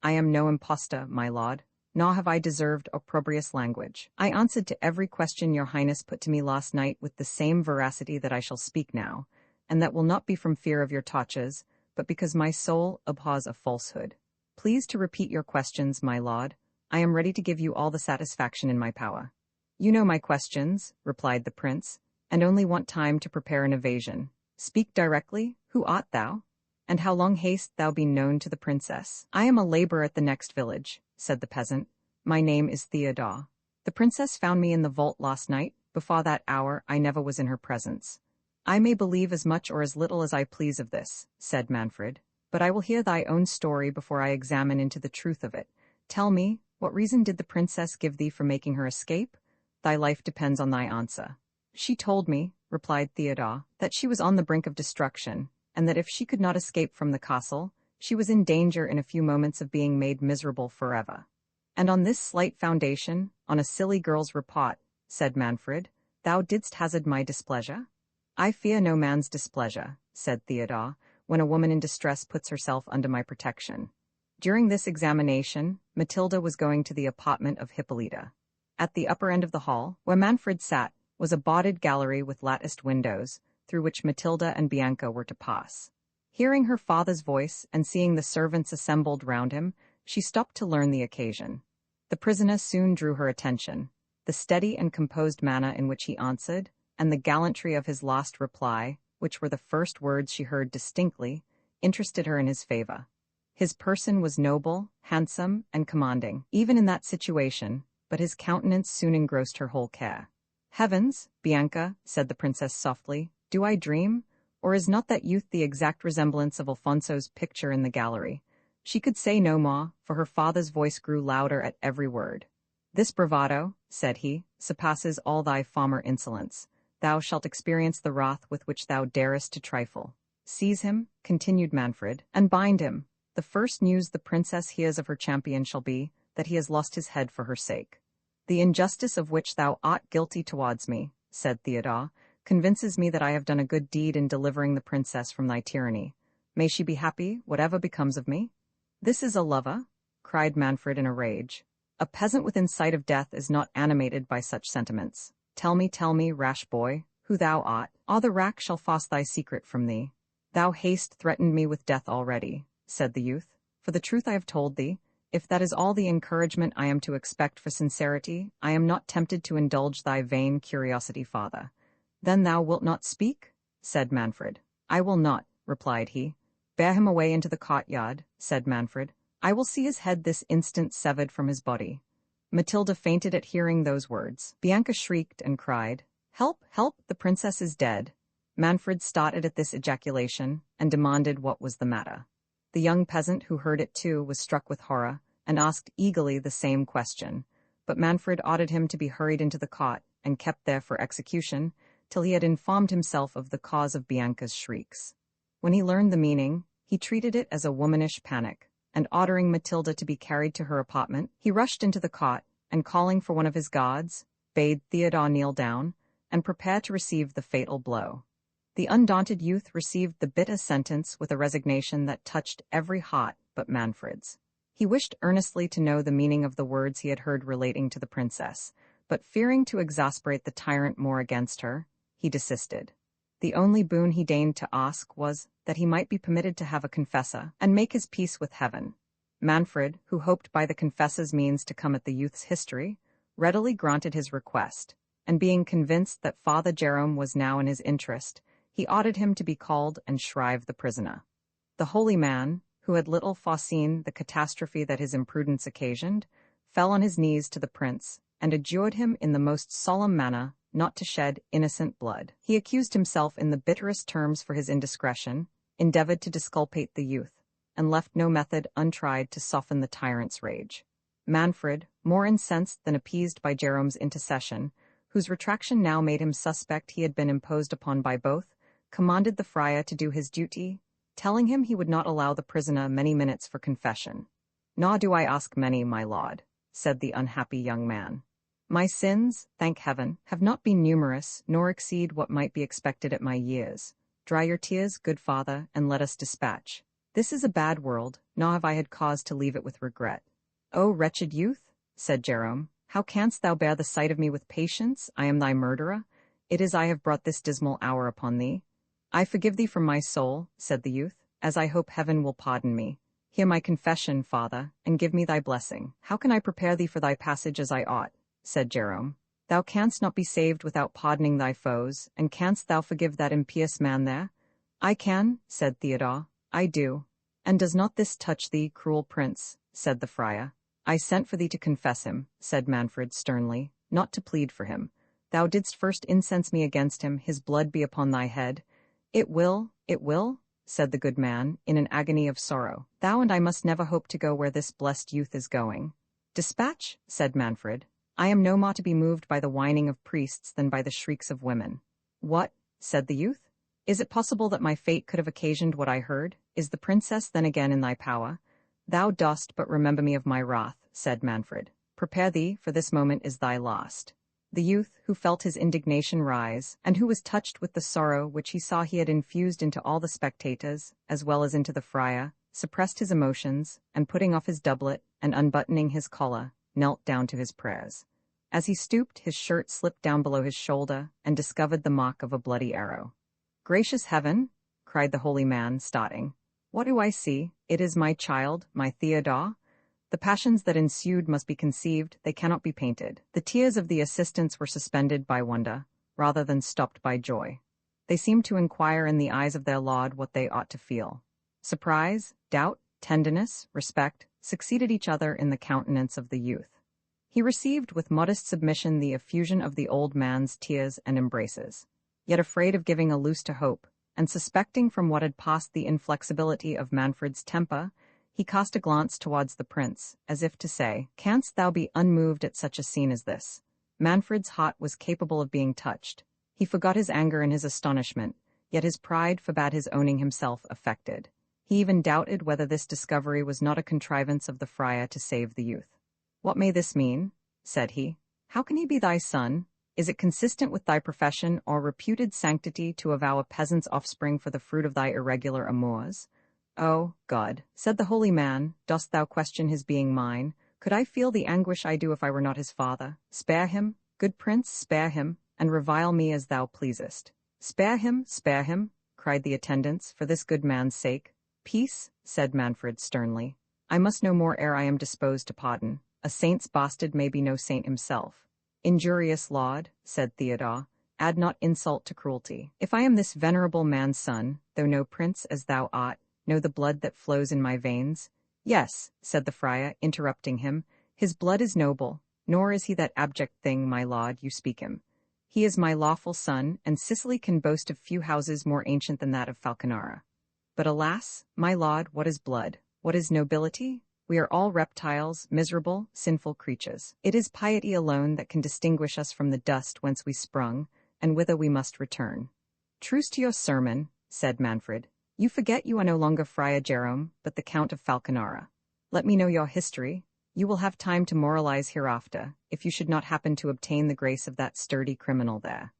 "I am no impostor, my lord, nor have I deserved opprobrious language. I answered to every question your highness put to me last night with the same veracity that I shall speak now, and that will not be from fear of your torches, but because my soul abhors a falsehood. Please to repeat your questions, my lord. I am ready to give you all the satisfaction in my power." "You know my questions," replied the prince, "and only want time to prepare an evasion. Speak directly. Who art thou? And how long hast thou been known to the princess?" "I am a laborer at the next village," said the peasant. "My name is Theodore. The princess found me in the vault last night. Before that hour I never was in her presence." "I may believe as much or as little as I please of this," said Manfred, "but I will hear thy own story before I examine into the truth of it. Tell me, what reason did the princess give thee for making her escape? Thy life depends on thy answer." "She told me," replied Theodore, "that she was on the brink of destruction, and that if she could not escape from the castle, she was in danger in a few moments of being made miserable forever." "And on this slight foundation, on a silly girl's report," said Manfred, "thou didst hazard my displeasure?" "I fear no man's displeasure," said Theodore, "when a woman in distress puts herself under my protection." During this examination, Matilda was going to the apartment of Hippolyta. At the upper end of the hall, where Manfred sat, was a boarded gallery with latticed windows, through which Matilda and Bianca were to pass. Hearing her father's voice and seeing the servants assembled round him, she stopped to learn the occasion. The prisoner soon drew her attention. The steady and composed manner in which he answered, and the gallantry of his last reply, which were the first words she heard distinctly, interested her in his favor. His person was noble, handsome, and commanding, even in that situation, but his countenance soon engrossed her whole care. "Heavens, Bianca," said the princess softly, "do I dream? Or is not that youth the exact resemblance of Alfonso's picture in the gallery?" She could say no more, for her father's voice grew louder at every word. "This bravado," said he, "surpasses all thy former insolence. Thou shalt experience the wrath with which thou darest to trifle. Seize him," continued Manfred, "and bind him. The first news the princess hears of her champion shall be, that he has lost his head for her sake." "The injustice of which thou art guilty towards me," said Theodore, "convinces me that I have done a good deed in delivering the princess from thy tyranny. May she be happy, whatever becomes of me." "This is a lover," cried Manfred in a rage. "A peasant within sight of death is not animated by such sentiments. Tell me, rash boy, who thou art, or the rack shall force thy secret from thee." "Thou hast threatened me with death already," said the youth. "For the truth I have told thee. If that is all the encouragement I am to expect for sincerity, I am not tempted to indulge thy vain curiosity farther." "Then thou wilt not speak?" said Manfred. "I will not," replied he. "Bear him away into the courtyard," said Manfred. "I will see his head this instant severed from his body." Matilda fainted at hearing those words. Bianca shrieked and cried, "Help, help, the princess is dead." Manfred started at this ejaculation, and demanded what was the matter. The young peasant who heard it too was struck with horror, and asked eagerly the same question, but Manfred ordered him to be hurried into the cot, and kept there for execution, till he had informed himself of the cause of Bianca's shrieks. When he learned the meaning, he treated it as a womanish panic, and ordering Matilda to be carried to her apartment, he rushed into the cot, and calling for one of his guards, bade Theodore kneel down, and prepare to receive the fatal blow. The undaunted youth received the bitter sentence with a resignation that touched every heart but Manfred's. He wished earnestly to know the meaning of the words he had heard relating to the princess, but fearing to exasperate the tyrant more against her, he desisted. The only boon he deigned to ask was that he might be permitted to have a confessor, and make his peace with heaven. Manfred, who hoped by the confessor's means to come at the youth's history, readily granted his request, and being convinced that Father Jerome was now in his interest, he ordered him to be called and shrive the prisoner. The holy man, who had little foreseen the catastrophe that his imprudence occasioned, fell on his knees to the prince, and adjured him in the most solemn manner not to shed innocent blood. He accused himself in the bitterest terms for his indiscretion, endeavored to disculpate the youth, and left no method untried to soften the tyrant's rage. Manfred, more incensed than appeased by Jerome's intercession, whose retraction now made him suspect he had been imposed upon by both, commanded the friar to do his duty, telling him he would not allow the prisoner many minutes for confession. "Nor do I ask many, my lord," said the unhappy young man. "My sins, thank heaven, have not been numerous, nor exceed what might be expected at my years. Dry your tears, good father, and let us dispatch. This is a bad world, nor have I had cause to leave it with regret." "O wretched youth," said Jerome, "how canst thou bear the sight of me with patience? I am thy murderer. It is I have brought this dismal hour upon thee." "I forgive thee from my soul," said the youth, "as I hope heaven will pardon me. Hear my confession, father, and give me thy blessing." "How can I prepare thee for thy passage as I ought?" said Jerome. "Thou canst not be saved without pardoning thy foes, and canst thou forgive that impious man there?" "I can," said Theodore. "I do." "And does not this touch thee, cruel prince?" said the friar. "I sent for thee to confess him," said Manfred sternly, "not to plead for him. Thou didst first incense me against him, his blood be upon thy head." It will," said the good man, in an agony of sorrow. "Thou and I must never hope to go where this blessed youth is going." "Dispatch," said Manfred. "I am no more to be moved by the whining of priests than by the shrieks of women." "What?" said the youth. "Is it possible that my fate could have occasioned what I heard? Is the princess then again in thy power?" "Thou dost but remember me of my wrath," said Manfred. "Prepare thee, for this moment is thy last." The youth, who felt his indignation rise, and who was touched with the sorrow which he saw he had infused into all the spectators, as well as into the friar, suppressed his emotions, and putting off his doublet, and unbuttoning his collar, knelt down to his prayers. As he stooped, his shirt slipped down below his shoulder, and discovered the mark of a bloody arrow. "Gracious heaven!" cried the holy man, starting. "What do I see? It is my child, my Theodore." The passions that ensued must be conceived, they cannot be painted. The tears of the assistants were suspended by wonder, rather than stopped by joy. They seemed to inquire in the eyes of their lord what they ought to feel. Surprise, doubt, tenderness, respect, succeeded each other in the countenance of the youth. He received with modest submission the effusion of the old man's tears and embraces. Yet afraid of giving a loose to hope, and suspecting from what had passed the inflexibility of Manfred's temper, he cast a glance towards the prince, as if to say, "Canst thou be unmoved at such a scene as this?" Manfred's heart was capable of being touched. He forgot his anger in his astonishment, yet his pride forbade his owning himself affected. He even doubted whether this discovery was not a contrivance of the friar to save the youth. "What may this mean?" said he. "How can he be thy son? Is it consistent with thy profession or reputed sanctity to avow a peasant's offspring for the fruit of thy irregular amours?" "Oh, God," said the holy man, "dost thou question his being mine? Could I feel the anguish I do if I were not his father? Spare him, good prince, spare him, and revile me as thou pleasest." Spare him," cried the attendants, "for this good man's sake." "Peace," said Manfred sternly. "I must know more ere I am disposed to pardon. A saint's bastard may be no saint himself." "Injurious lord," said Theodore, "add not insult to cruelty. If I am this venerable man's son, though no prince as thou art, know the blood that flows in my veins." "Yes," said the friar, interrupting him, "his blood is noble, nor is he that abject thing, my lord, you speak him. He is my lawful son, and Sicily can boast of few houses more ancient than that of Falconara. But alas, my lord, what is blood? What is nobility? We are all reptiles, miserable, sinful creatures. It is piety alone that can distinguish us from the dust whence we sprung, and whither we must return." "Truce to your sermon," said Manfred. "You forget you are no longer Friar Jerome, but the Count of Falconara. Let me know your history. You will have time to moralize hereafter, if you should not happen to obtain the grace of that sturdy criminal there."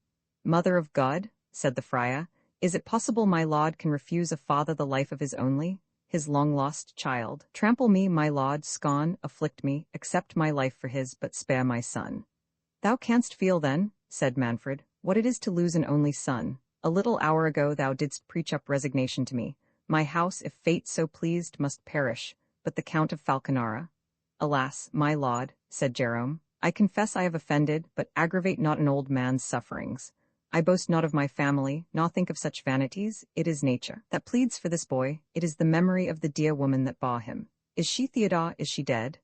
"Mother of God," said the friar, "is it possible my lord can refuse a father the life of his only, his long-lost child? Trample me, my lord, scorn, afflict me, accept my life for his, but spare my son." "Thou canst feel then," said Manfred, "what it is to lose an only son. A little hour ago thou didst preach up resignation to me. My house, if fate so pleased, must perish, but the Count of Falconara—" "Alas, my lord," said Jerome, "I confess I have offended, but aggravate not an old man's sufferings. I boast not of my family, nor think of such vanities. It is nature that pleads for this boy. It is the memory of the dear woman that bore him. Is she, Theodore, is she dead?"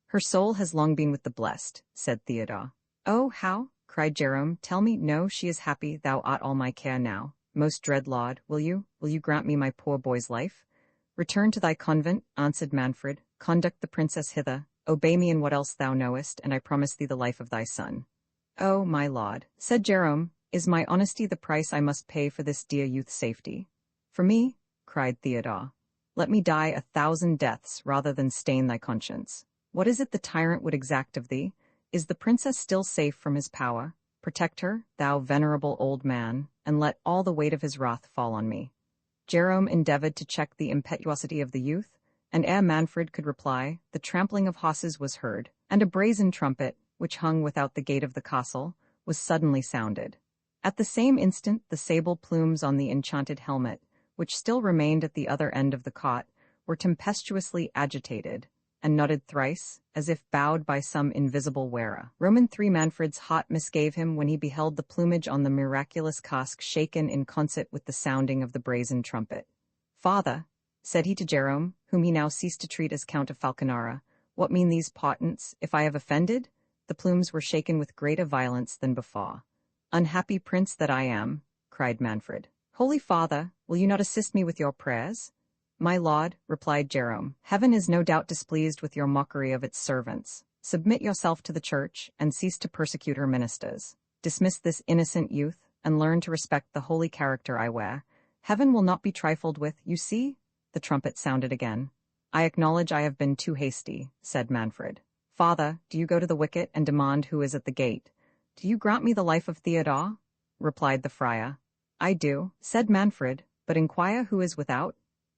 "Her soul has long been with the blessed," said Theodore. "Oh, how?" cried Jerome. "Tell me." "No, she is happy. Thou art all my care now. Most dread lord, will you grant me my poor boy's life?" "Return to thy convent," answered Manfred. "Conduct the princess hither. Obey me in what else thou knowest, and I promise thee the life of thy son." "Oh, my lord," said Jerome, "is my honesty the price I must pay for this dear youth's safety?" "For me, cried Theodore. "Let me die 1,000 deaths rather than stain thy conscience. What is it the tyrant would exact of thee? Is the princess still safe from his power? Protect her, thou venerable old man, and let all the weight of his wrath fall on me." Jerome endeavoured to check the impetuosity of the youth, and ere Manfred could reply, the trampling of horses was heard, and a brazen trumpet, which hung without the gate of the castle, was suddenly sounded. At the same instant the sable plumes on the enchanted helmet, which still remained at the other end of the cot, were tempestuously agitated, and nodded thrice, as if bowed by some invisible wearer. Roman 3 Manfred's heart misgave him when he beheld the plumage on the miraculous casque shaken in concert with the sounding of the brazen trumpet. "Father," said he to Jerome, whom he now ceased to treat as Count of Falconara, "what mean these portents? If I have offended?" The plumes were shaken with greater violence than before. "Unhappy prince that I am," cried Manfred. "Holy Father, will you not assist me with your prayers?" "My lord," replied Jerome, "heaven is no doubt displeased with your mockery of its servants. Submit yourself to the church, and cease to persecute her ministers. Dismiss this innocent youth, and learn to respect the holy character I wear. Heaven will not be trifled with, you see." The trumpet sounded again. "I acknowledge I have been too hasty," said Manfred. "Father, do you go to the wicket and demand who is at the gate?" "Do you grant me the life of Theodore?" replied the friar. "I do," said Manfred, "but inquire who is without."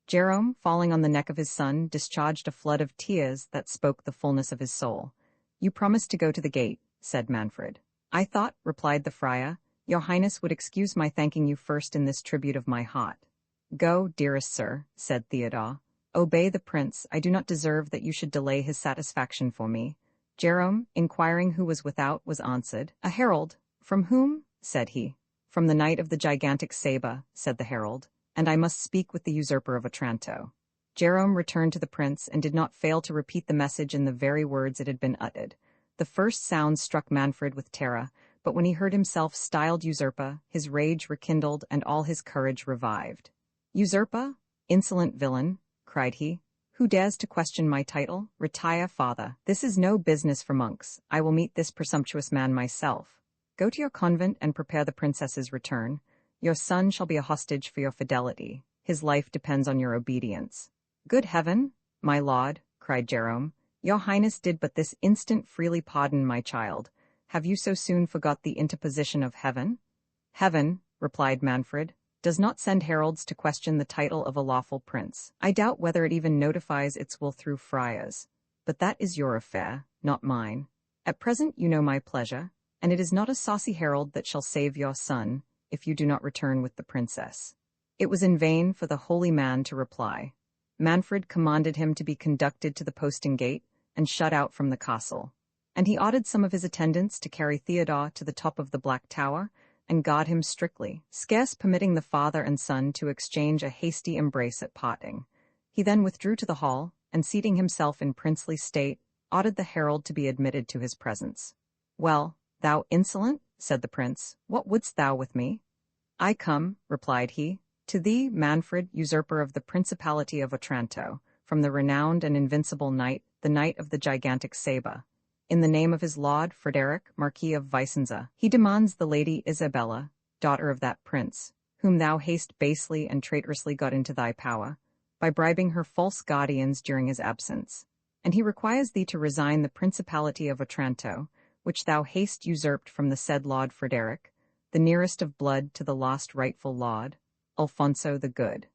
Jerome, falling on the neck of his son, discharged a flood of tears that spoke the fullness of his soul. "You promised to go to the gate," said Manfred. "I thought," replied the friar, "your highness would excuse my thanking you first in this tribute of my heart." "Go, dearest sir," said Theodore. "Obey the prince. I do not deserve that you should delay his satisfaction for me." Jerome, inquiring who was without, was answered, "A herald." "From whom?" said he. "From the knight of the gigantic sabre," said the herald, "and I must speak with the usurper of Otranto." Jerome returned to the prince and did not fail to repeat the message in the very words it had been uttered. The first sound struck Manfred with terror, but when he heard himself styled usurper, his rage rekindled and all his courage revived. "Usurper? Insolent villain!" cried he. "Who dares to question my title? Retire, father. This is no business for monks. I will meet this presumptuous man myself. Go to your convent and prepare the princess's return. Your son shall be a hostage for your fidelity. His life depends on your obedience." "Good heaven, my lord," cried Jerome, "your highness did but this instant freely pardon my child. Have you so soon forgot the interposition of heaven?" "Heaven," replied Manfred, "does not send heralds to question the title of a lawful prince. I doubt whether it even notifies its will through friars. But that is your affair, not mine. At present you know my pleasure, and it is not a saucy herald that shall save your son, if you do not return with the princess." It was in vain for the holy man to reply. Manfred commanded him to be conducted to the postern gate and shut out from the castle, and he ordered some of his attendants to carry Theodore to the top of the Black Tower and guard him strictly, scarce permitting the father and son to exchange a hasty embrace at parting. He then withdrew to the hall, and seating himself in princely state, ordered the herald to be admitted to his presence. "Well, thou insolent," said the prince, "what wouldst thou with me?" "I come," replied he, "to thee, Manfred, usurper of the principality of Otranto, from the renowned and invincible knight, the knight of the gigantic sabre. In the name of his lord, Frederick, Marquis of Vicenza, he demands the lady Isabella, daughter of that prince, whom thou hast basely and traitorously got into thy power, by bribing her false guardians during his absence. And he requires thee to resign the principality of Otranto, which thou hast usurped from the said Lord Frederick, the nearest of blood to the last rightful lord, Alfonso the Good.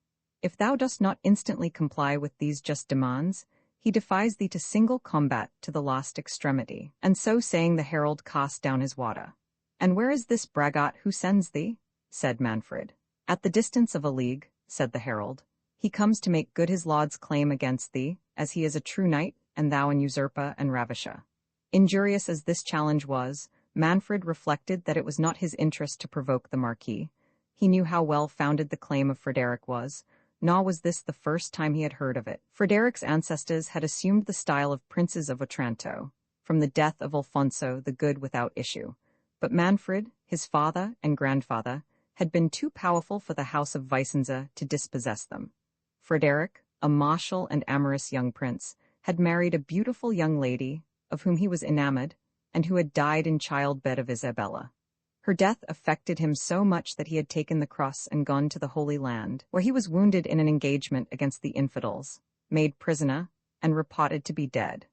If thou dost not instantly comply with these just demands, he defies thee to single combat to the last extremity." And so saying, the herald cast down his water. "And where is this braggart who sends thee?" said Manfred. "At the distance of a league," said the herald. "He comes to make good his lord's claim against thee, as he is a true knight, and thou an usurper and ravisher." Injurious as this challenge was, Manfred reflected that it was not his interest to provoke the Marquis. He knew how well founded the claim of Frederick was, nor was this the first time he had heard of it. Frederick's ancestors had assumed the style of princes of Otranto, from the death of Alfonso the Good without issue. But Manfred, his father and grandfather, had been too powerful for the house of Vicenza to dispossess them. Frederick, a martial and amorous young prince, had married a beautiful young lady, of whom he was enamored, and who had died in childbed of Isabella. Her death affected him so much that he had taken the cross and gone to the Holy Land, where he was wounded in an engagement against the infidels, made prisoner, and reported to be dead.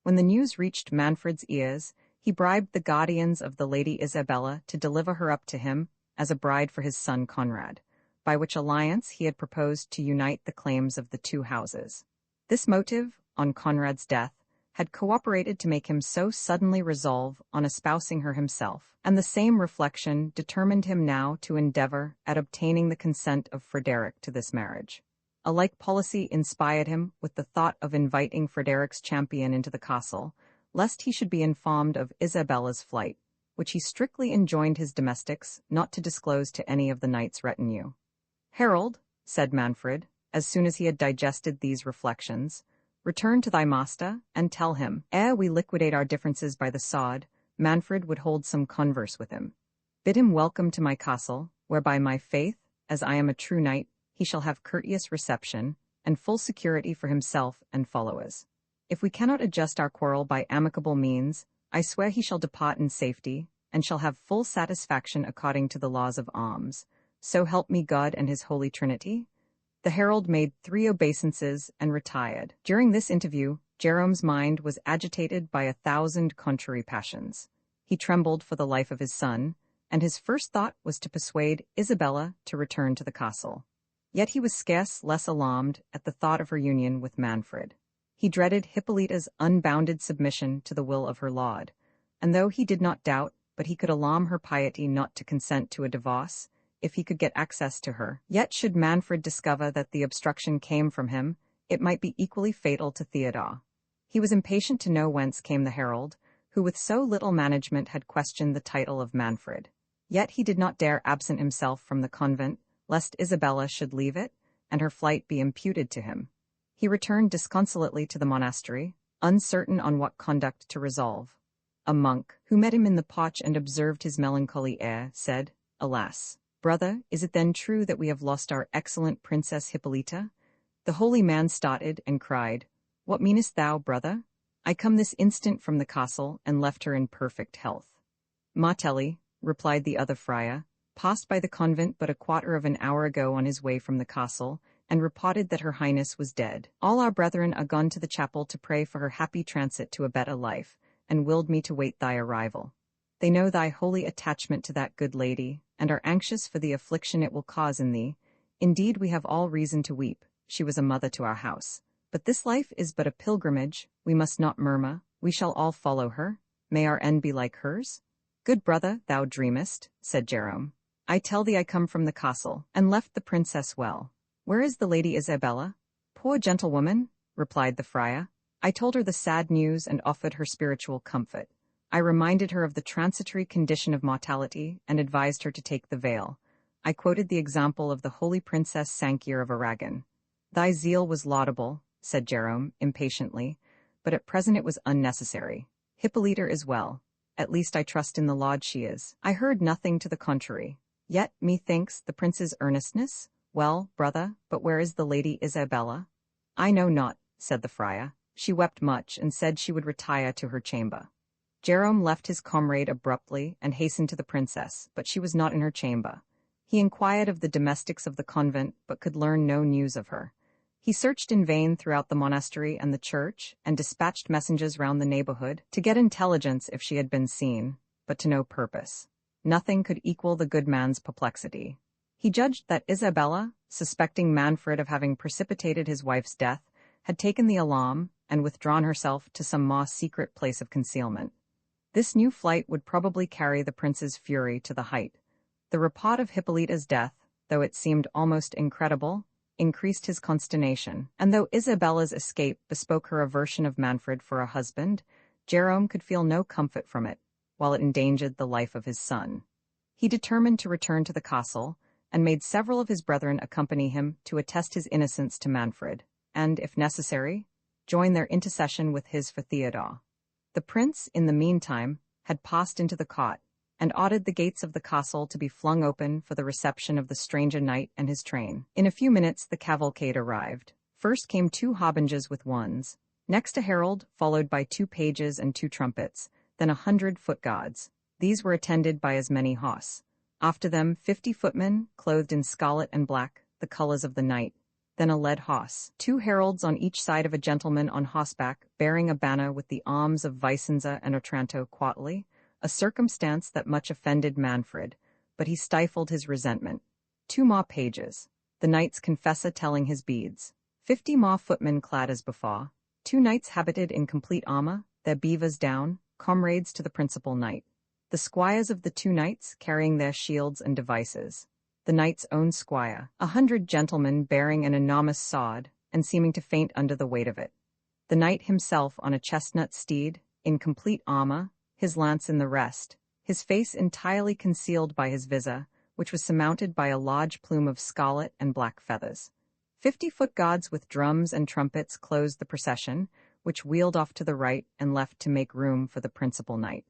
When the news reached Manfred's ears, he bribed the guardians of the Lady Isabella to deliver her up to him as a bride for his son Conrad, by which alliance he had proposed to unite the claims of the two houses. This motive, on Conrad's death, had cooperated to make him so suddenly resolve on espousing her himself, and the same reflection determined him now to endeavor at obtaining the consent of Frederick to this marriage. A like policy inspired him with the thought of inviting Frederick's champion into the castle, lest he should be informed of Isabella's flight, which he strictly enjoined his domestics not to disclose to any of the knight's retinue. "Herald," said Manfred, as soon as he had digested these reflections, "return to thy master, and tell him, ere we liquidate our differences by the sword, Manfred would hold some converse with him. Bid him welcome to my castle, where by my faith, as I am a true knight, he shall have courteous reception, and full security for himself and followers. If we cannot adjust our quarrel by amicable means, I swear he shall depart in safety, and shall have full satisfaction according to the laws of arms. So help me God and his Holy Trinity." The herald made 3 obeisances and retired. During this interview, Jerome's mind was agitated by 1,000 contrary passions. He trembled for the life of his son, and his first thought was to persuade Isabella to return to the castle. Yet he was scarce less alarmed at the thought of her union with Manfred. He dreaded Hippolyta's unbounded submission to the will of her lord, and though he did not doubt but he could alarm her piety not to consent to a divorce, if he could get access to her, yet should Manfred discover that the obstruction came from him, it might be equally fatal to Theodore. He was impatient to know whence came the herald, who with so little management had questioned the title of Manfred. Yet he did not dare absent himself from the convent, lest Isabella should leave it, and her flight be imputed to him. He returned disconsolately to the monastery, uncertain on what conduct to resolve. A monk, who met him in the porch and observed his melancholy air, said, "Alas, brother, is it then true that we have lost our excellent Princess Hippolyta?" The holy man started and cried, "What meanest thou, brother? I come this instant from the castle, and left her in perfect health." "Martelli," replied the other friar, "passed by the convent but a quarter of an hour ago on his way from the castle, and reported that her highness was dead. All our brethren are gone to the chapel to pray for her happy transit to a better life, and willed me to wait thy arrival. They know thy holy attachment to that good lady, and are anxious for the affliction it will cause in thee. Indeed, we have all reason to weep. She was a mother to our house. But this life is but a pilgrimage. We must not murmur. We shall all follow her. May our end be like hers?" "Good brother, thou dreamest," said Jerome. "I tell thee I come from the castle, and left the princess well. Where is the Lady Isabella?" "Poor gentlewoman," replied the friar. "I told her the sad news and offered her spiritual comfort. I reminded her of the transitory condition of mortality and advised her to take the veil. I quoted the example of the holy Princess Sankier of Aragon." "Thy zeal was laudable," said Jerome, impatiently, "but at present it was unnecessary. Hippolyta is well. At least I trust in the Lord she is. I heard nothing to the contrary. Yet, methinks, the prince's earnestness— Well, brother, but where is the Lady Isabella?" "I know not," said the friar. "She wept much, and said she would retire to her chamber." Jerome left his comrade abruptly and hastened to the princess, but she was not in her chamber. He inquired of the domestics of the convent, but could learn no news of her. He searched in vain throughout the monastery and the church, and dispatched messengers round the neighborhood to get intelligence if she had been seen, but to no purpose. Nothing could equal the good man's perplexity. He judged that Isabella, suspecting Manfred of having precipitated his wife's death, had taken the alarm and withdrawn herself to some more secret place of concealment. This new flight would probably carry the prince's fury to the height. The report of Hippolyta's death, though it seemed almost incredible, increased his consternation, and though Isabella's escape bespoke her aversion of Manfred for a husband, Jerome could feel no comfort from it, while it endangered the life of his son. He determined to return to the castle, and made several of his brethren accompany him to attest his innocence to Manfred, and, if necessary, join their intercession with his for Theodore. The prince, in the meantime, had passed into the court, and ordered the gates of the castle to be flung open for the reception of the stranger knight and his train. In a few minutes the cavalcade arrived. First came 2 harbingers with wands, next a herald, followed by 2 pages and 2 trumpets, then 100 foot guards. These were attended by as many hoss. After them 50 footmen, clothed in scarlet and black, the colours of the knight. Then a led hoss, 2 heralds on each side of a gentleman on horseback, bearing a banner with the arms of Vicenza and Otranto quarterly, a circumstance that much offended Manfred, but he stifled his resentment. 2 more pages, the knight's confessor telling his beads. 50 more footmen clad as before, 2 knights habited in complete armour, their beavers down, comrades to the principal knight. The squires of the 2 knights carrying their shields and devices. The knight's own squire, 100 gentlemen bearing an enormous sword, and seeming to faint under the weight of it. The knight himself on a chestnut steed, in complete armour, his lance in the rest, his face entirely concealed by his visor, which was surmounted by a large plume of scarlet and black feathers. 50-foot guards with drums and trumpets closed the procession, which wheeled off to the right and left to make room for the principal knight.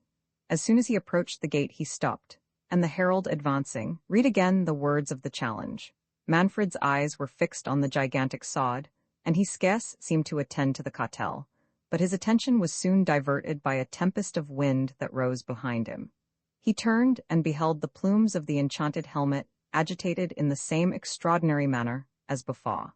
As soon as he approached the gate he stopped, and the herald advancing, read again the words of the challenge. Manfred's eyes were fixed on the gigantic sword, and he scarce seemed to attend to the cartel, but his attention was soon diverted by a tempest of wind that rose behind him. He turned and beheld the plumes of the enchanted helmet agitated in the same extraordinary manner as before.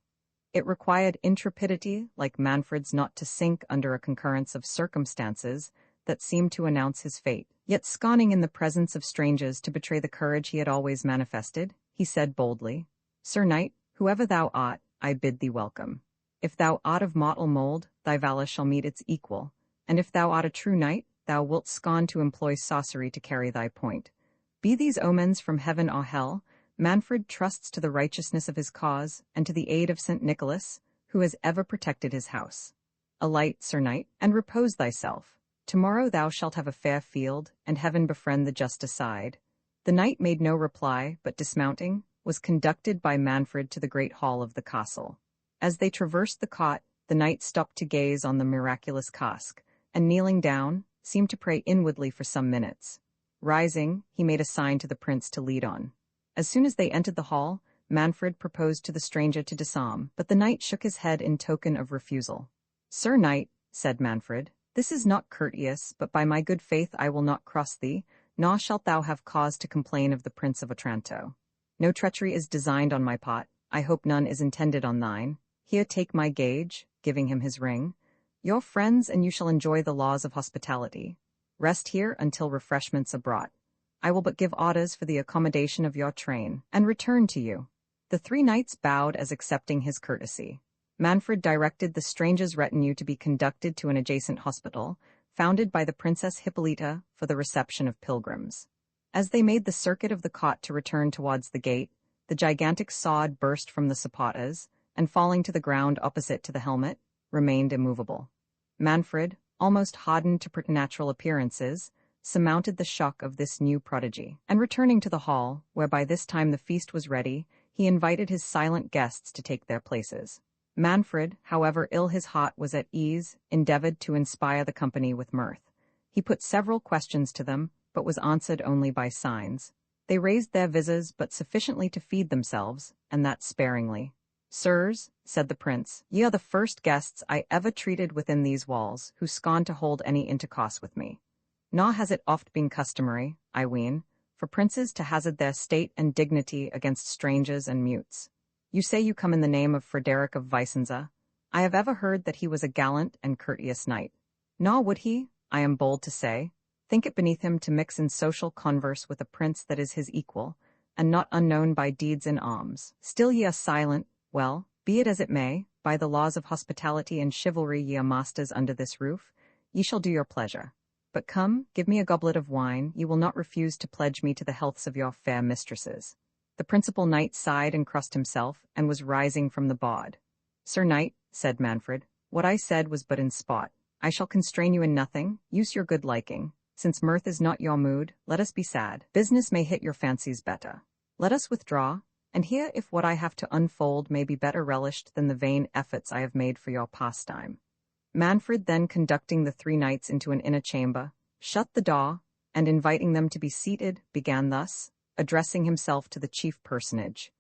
It required intrepidity like Manfred's not to sink under a concurrence of circumstances that seemed to announce his fate. Yet scorning in the presence of strangers to betray the courage he had always manifested, he said boldly, "Sir Knight, whoever thou art, I bid thee welcome. If thou art of mortal mould, thy valour shall meet its equal, and if thou art a true knight, thou wilt scorn to employ sorcery to carry thy point. Be these omens from heaven or hell, Manfred trusts to the righteousness of his cause and to the aid of St. Nicholas, who has ever protected his house. Alight, Sir Knight, and repose thyself. Tomorrow thou shalt have a fair field, and heaven befriend the just aside." The knight made no reply, but dismounting, was conducted by Manfred to the great hall of the castle. As they traversed the court, the knight stopped to gaze on the miraculous casque, and kneeling down, seemed to pray inwardly for some minutes. Rising, he made a sign to the prince to lead on. As soon as they entered the hall, Manfred proposed to the stranger to disarm, but the knight shook his head in token of refusal. "Sir Knight," said Manfred, "this is not courteous, but by my good faith I will not cross thee, nor shalt thou have cause to complain of the Prince of Otranto. No treachery is designed on my part, I hope none is intended on thine. Here take my gage," giving him his ring. "Your friends, and you shall enjoy the laws of hospitality. Rest here until refreshments are brought. I will but give orders for the accommodation of your train, and return to you." The 3 knights bowed as accepting his courtesy. Manfred directed the stranger's retinue to be conducted to an adjacent hospital, founded by the Princess Hippolyta for the reception of pilgrims. As they made the circuit of the cot to return towards the gate, the gigantic sword burst from the sapatas, and falling to the ground opposite to the helmet, remained immovable. Manfred, almost hardened to preternatural appearances, surmounted the shock of this new prodigy, and returning to the hall, where by this time the feast was ready, he invited his silent guests to take their places. Manfred, however ill his heart was at ease, endeavoured to inspire the company with mirth. He put several questions to them, but was answered only by signs. They raised their visors but sufficiently to feed themselves, and that sparingly. "Sirs," said the prince, "ye are the first guests I ever treated within these walls, who scorn to hold any intercourse with me. Nor has it oft been customary, I ween, for princes to hazard their state and dignity against strangers and mutes. You say you come in the name of Frederick of Vicenza. I have ever heard that he was a gallant and courteous knight. Nor would he, I am bold to say, think it beneath him to mix in social converse with a prince that is his equal, and not unknown by deeds in arms. Still ye are silent. Well, be it as it may, by the laws of hospitality and chivalry ye are masters under this roof, ye shall do your pleasure. But come, give me a goblet of wine, ye will not refuse to pledge me to the healths of your fair mistresses." The principal knight sighed and crossed himself, and was rising from the bod. "Sir Knight," said Manfred, "what I said was but in spot. I shall constrain you in nothing, use your good liking. Since mirth is not your mood, let us be sad. Business may hit your fancies better. Let us withdraw, and hear if what I have to unfold may be better relished than the vain efforts I have made for your pastime." Manfred then conducting the 3 knights into an inner chamber, shut the door, and inviting them to be seated, began thus, addressing himself to the chief personage.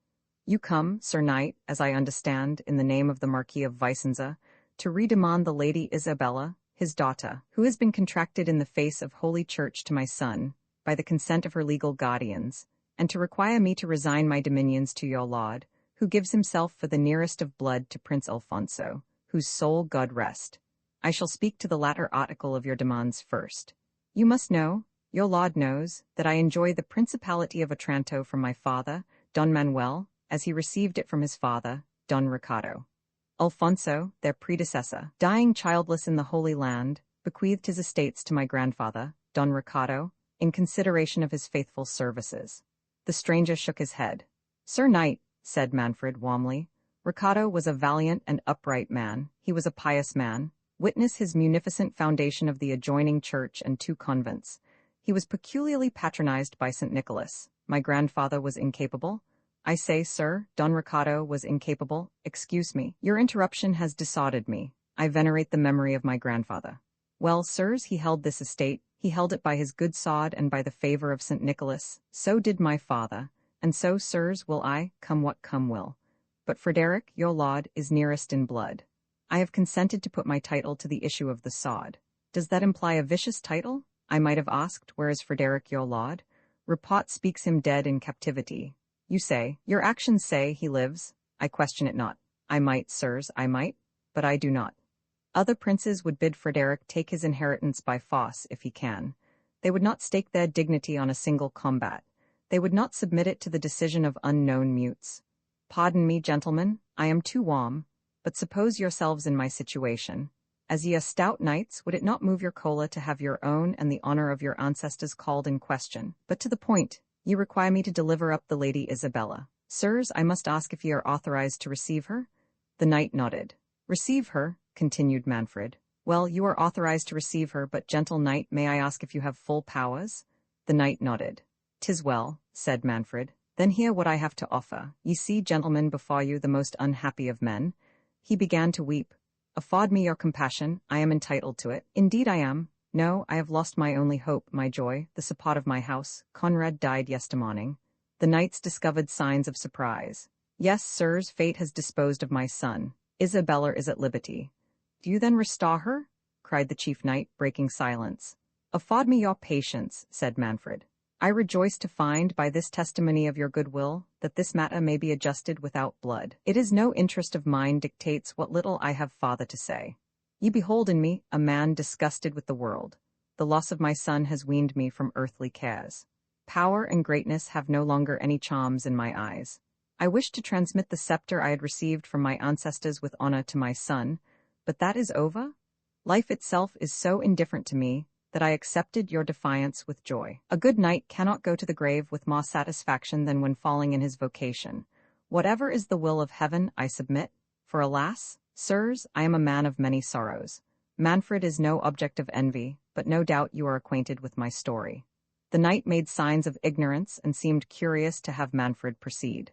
"You come, Sir Knight, as I understand, in the name of the Marquis of Vicenza, to redemand the Lady Isabella, his daughter, who has been contracted in the face of Holy Church to my son, by the consent of her legal guardians, and to require me to resign my dominions to your lord, who gives himself for the nearest of blood to Prince Alfonso, whose soul God rest. I shall speak to the latter article of your demands first. You must know, your lord knows, that I enjoy the principality of Otranto from my father, Don Manuel, as he received it from his father, Don Ricardo. Alfonso, their predecessor, dying childless in the Holy Land, bequeathed his estates to my grandfather, Don Ricardo, in consideration of his faithful services. The stranger shook his head. Sir Knight, said Manfred warmly, Ricardo was a valiant and upright man, he was a pious man, witness his munificent foundation of the adjoining church and 2 convents. He was peculiarly patronized by St. Nicholas. My grandfather was incapable. I say, sir, Don Ricardo was incapable. Excuse me, your interruption has disorded me. I venerate the memory of my grandfather. Well, sirs, he held this estate, he held it by his good sod and by the favor of St. Nicholas. So did my father, and so, sirs, will I, come what come will. But Frederick, your lord, is nearest in blood. I have consented to put my title to the issue of the sod. Does that imply a vicious title? I might have asked, where is Frederick, your lord? Report speaks him dead in captivity. You say, your actions say he lives. I question it not. I might, sirs, I might, but I do not. Other princes would bid Frederick take his inheritance by force if he can. They would not stake their dignity on a single combat. They would not submit it to the decision of unknown mutes. Pardon me, gentlemen, I am too warm, but suppose yourselves in my situation. As ye are stout knights, would it not move your choler to have your own and the honor of your ancestors called in question? But to the point, ye require me to deliver up the Lady Isabella. Sirs, I must ask if ye are authorized to receive her? The knight nodded. Receive her, continued Manfred. Well, you are authorized to receive her, but gentle knight, may I ask if you have full powers? The knight nodded. 'Tis well, said Manfred. Then hear what I have to offer. Ye see, gentlemen, before you the most unhappy of men. He began to weep. Afford me your compassion, I am entitled to it. Indeed I am. No, I have lost my only hope, my joy, the support of my house. Conrad died yestermorning. The knights discovered signs of surprise. Yes, sirs, fate has disposed of my son. Isabella is at liberty. Do you then restore her? Cried the chief knight, breaking silence. Afford me your patience, said Manfred. I rejoice to find, by this testimony of your goodwill, that this matter may be adjusted without blood. It is no interest of mine dictates what little I have farther to say. Ye behold in me a man disgusted with the world. The loss of my son has weaned me from earthly cares. Power and greatness have no longer any charms in my eyes. I wish to transmit the scepter I had received from my ancestors with honor to my son, but that is over? Life itself is so indifferent to me that I accepted your defiance with joy. A good knight cannot go to the grave with more satisfaction than when falling in his vocation. Whatever is the will of heaven, I submit, for alas, sirs, I am a man of many sorrows. Manfred is no object of envy, but no doubt you are acquainted with my story. The knight made signs of ignorance and seemed curious to have Manfred proceed.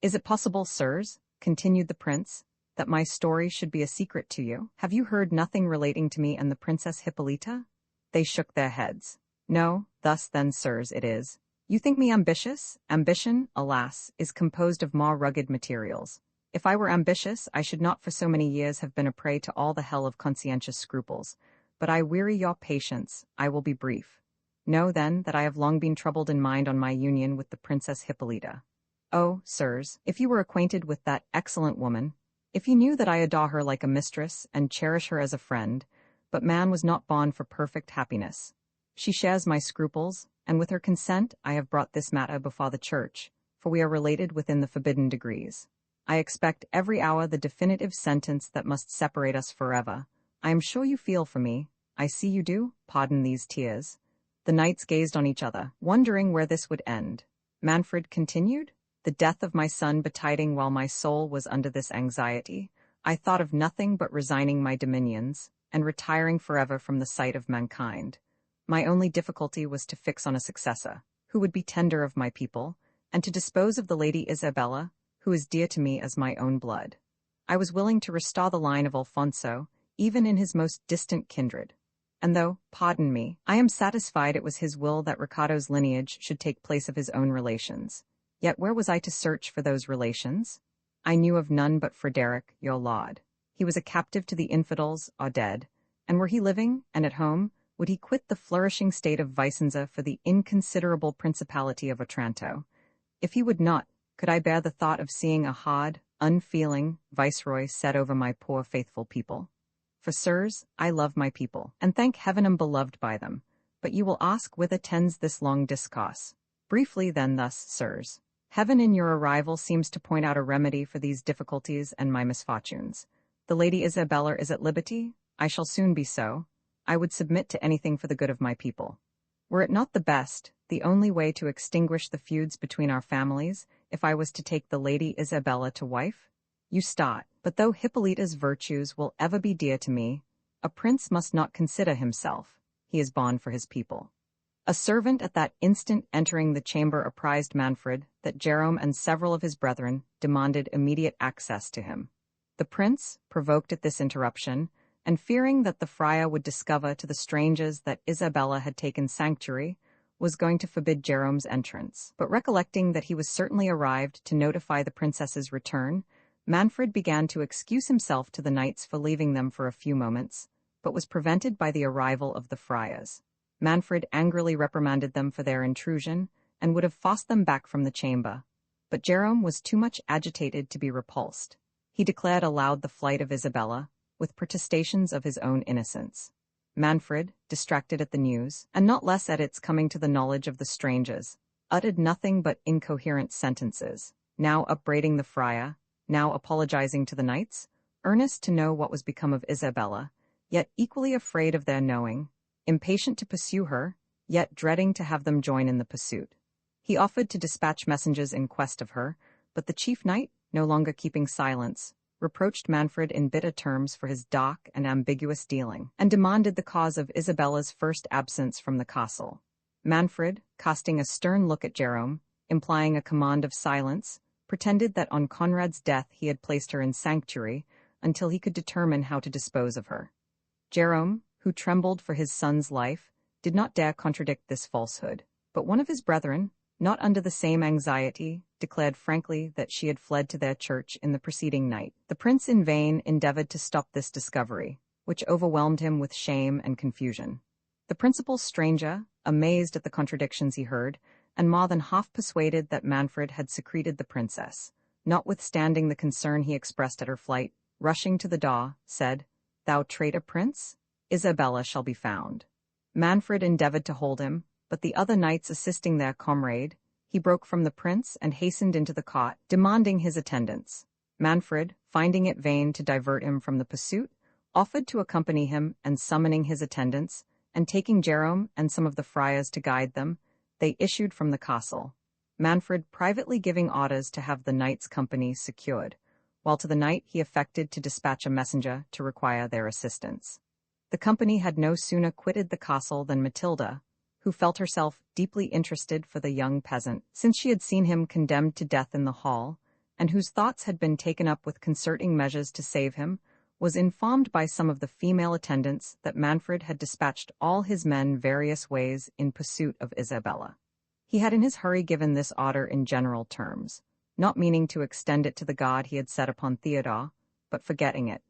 Is it possible, sirs, continued the prince, that my story should be a secret to you? Have you heard nothing relating to me and the Princess Hippolyta? They shook their heads. No, thus then, sirs, it is. You think me ambitious? Ambition, alas, is composed of more rugged materials. If I were ambitious, I should not for so many years have been a prey to all the hell of conscientious scruples. But I weary your patience, I will be brief. Know, then, that I have long been troubled in mind on my union with the Princess Hippolyta. Oh, sirs, if you were acquainted with that excellent woman, if you knew that I adore her like a mistress and cherish her as a friend, but man was not born for perfect happiness. She shares my scruples, and with her consent I have brought this matter before the church, for we are related within the forbidden degrees. I expect every hour the definitive sentence that must separate us forever. I am sure you feel for me. I see you do. Pardon these tears. The knights gazed on each other, wondering where this would end. Manfred continued, the death of my son betiding while my soul was under this anxiety, I thought of nothing but resigning my dominions, and retiring forever from the sight of mankind. My only difficulty was to fix on a successor, who would be tender of my people, and to dispose of the Lady Isabella, who is dear to me as my own blood. I was willing to restore the line of Alfonso, even in his most distant kindred. And though, pardon me, I am satisfied it was his will that Ricardo's lineage should take place of his own relations, yet where was I to search for those relations? I knew of none but Frederick, your lord. He was a captive to the infidels, or dead, and were he living, and at home, would he quit the flourishing state of Vicenza for the inconsiderable principality of Otranto? If he would not, could I bear the thought of seeing a hard, unfeeling viceroy set over my poor faithful people? For, sirs, I love my people, and thank heaven am beloved by them. But you will ask whither tends this long discourse. Briefly then thus, sirs. Heaven in your arrival seems to point out a remedy for these difficulties and my misfortunes. The Lady Isabella is at liberty. I shall soon be so. I would submit to anything for the good of my people. Were it not the best, the only way to extinguish the feuds between our families, if I was to take the Lady Isabella to wife? You start, but though Hippolyta's virtues will ever be dear to me, a prince must not consider himself. He is bond for his people. A servant at that instant entering the chamber apprised Manfred that Jerome and several of his brethren demanded immediate access to him. The prince, provoked at this interruption, and fearing that the friar would discover to the strangers that Isabella had taken sanctuary, was going to forbid Jerome's entrance. But recollecting that he was certainly arrived to notify the princess's return, Manfred began to excuse himself to the knights for leaving them for a few moments, but was prevented by the arrival of the friars. Manfred angrily reprimanded them for their intrusion, and would have forced them back from the chamber. But Jerome was too much agitated to be repulsed. He declared aloud the flight of Isabella, with protestations of his own innocence. Manfred, distracted at the news, and not less at its coming to the knowledge of the strangers, uttered nothing but incoherent sentences, now upbraiding the friar, now apologizing to the knights, earnest to know what was become of Isabella, yet equally afraid of their knowing, impatient to pursue her, yet dreading to have them join in the pursuit. He offered to dispatch messengers in quest of her, but the chief knight, no longer keeping silence, reproached Manfred in bitter terms for his dark and ambiguous dealing, and demanded the cause of Isabella's first absence from the castle. Manfred, casting a stern look at Jerome, implying a command of silence, pretended that on Conrad's death he had placed her in sanctuary until he could determine how to dispose of her. Jerome, who trembled for his son's life, did not dare contradict this falsehood, but one of his brethren, not under the same anxiety, declared frankly that she had fled to their church in the preceding night. The prince in vain endeavored to stop this discovery, which overwhelmed him with shame and confusion. The principal stranger, amazed at the contradictions he heard, and more than half persuaded that Manfred had secreted the princess, notwithstanding the concern he expressed at her flight, rushing to the door, said, "Thou traitor prince, Isabella shall be found." Manfred endeavored to hold him, but the other knights assisting their comrade, he broke from the prince and hastened into the cot, demanding his attendance. Manfred, finding it vain to divert him from the pursuit, offered to accompany him, and summoning his attendants, and taking Jerome and some of the friars to guide them, they issued from the castle, Manfred privately giving orders to have the knights' company secured, while to the night he affected to dispatch a messenger to require their assistance. The company had no sooner quitted the castle than Matilda, who felt herself deeply interested for the young peasant, since she had seen him condemned to death in the hall, and whose thoughts had been taken up with concerting measures to save him, was informed by some of the female attendants that Manfred had dispatched all his men various ways in pursuit of Isabella. He had in his hurry given this order in general terms, not meaning to extend it to the guard he had set upon Theodore, but forgetting it.